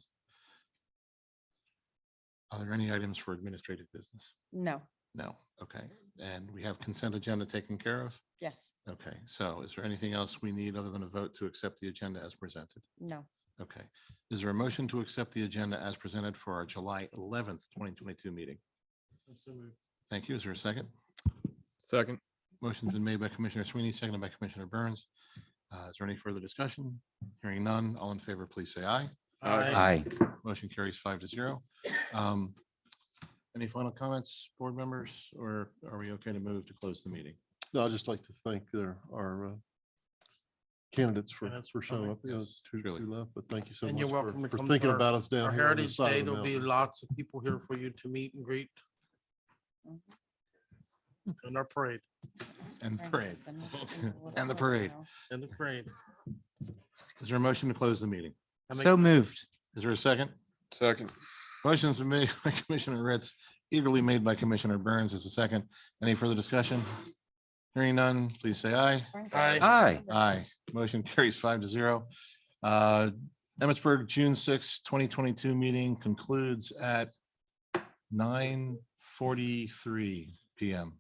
Are there any items for administrative business? No, No. Okay. And we have consent agenda taken care of? yes, Okay. So is there anything else we need other than a vote to accept the agenda as presented? no. Okay. Is there a motion to accept the agenda as presented for our July 11th, 2022 meeting? Thank you. Is there a second? Second. Motion's been made by Commissioner Sweeney, seconded by Commissioner Burns. Is there any further discussion? Hearing none, all in favor, please say aye. Aye. Motion carries 5-0. Any final comments, board members, or are we okay to move to close the meeting? No, I'd just like to thank our candidates for showing up. Yes, Two truly. left, but thank you so And much you're welcome to for come to thinking our- about us down Our here. on Heritage this side Day, of the there'll be mountain. lots of people here for you to meet and greet. And our parade, And the parade. And the parade. and the parade. Is there a motion to close the meeting? I make- So moved. Is there a second? Second. Motion's been made by Commissioner Ritz, eagerly made by Commissioner Burns as a second. Any further discussion? Hearing none, please say aye. Aye. Aye. Aye. Motion carries 5-0. Emmitsburg, June 6, 2022 meeting concludes at 9:43 PM.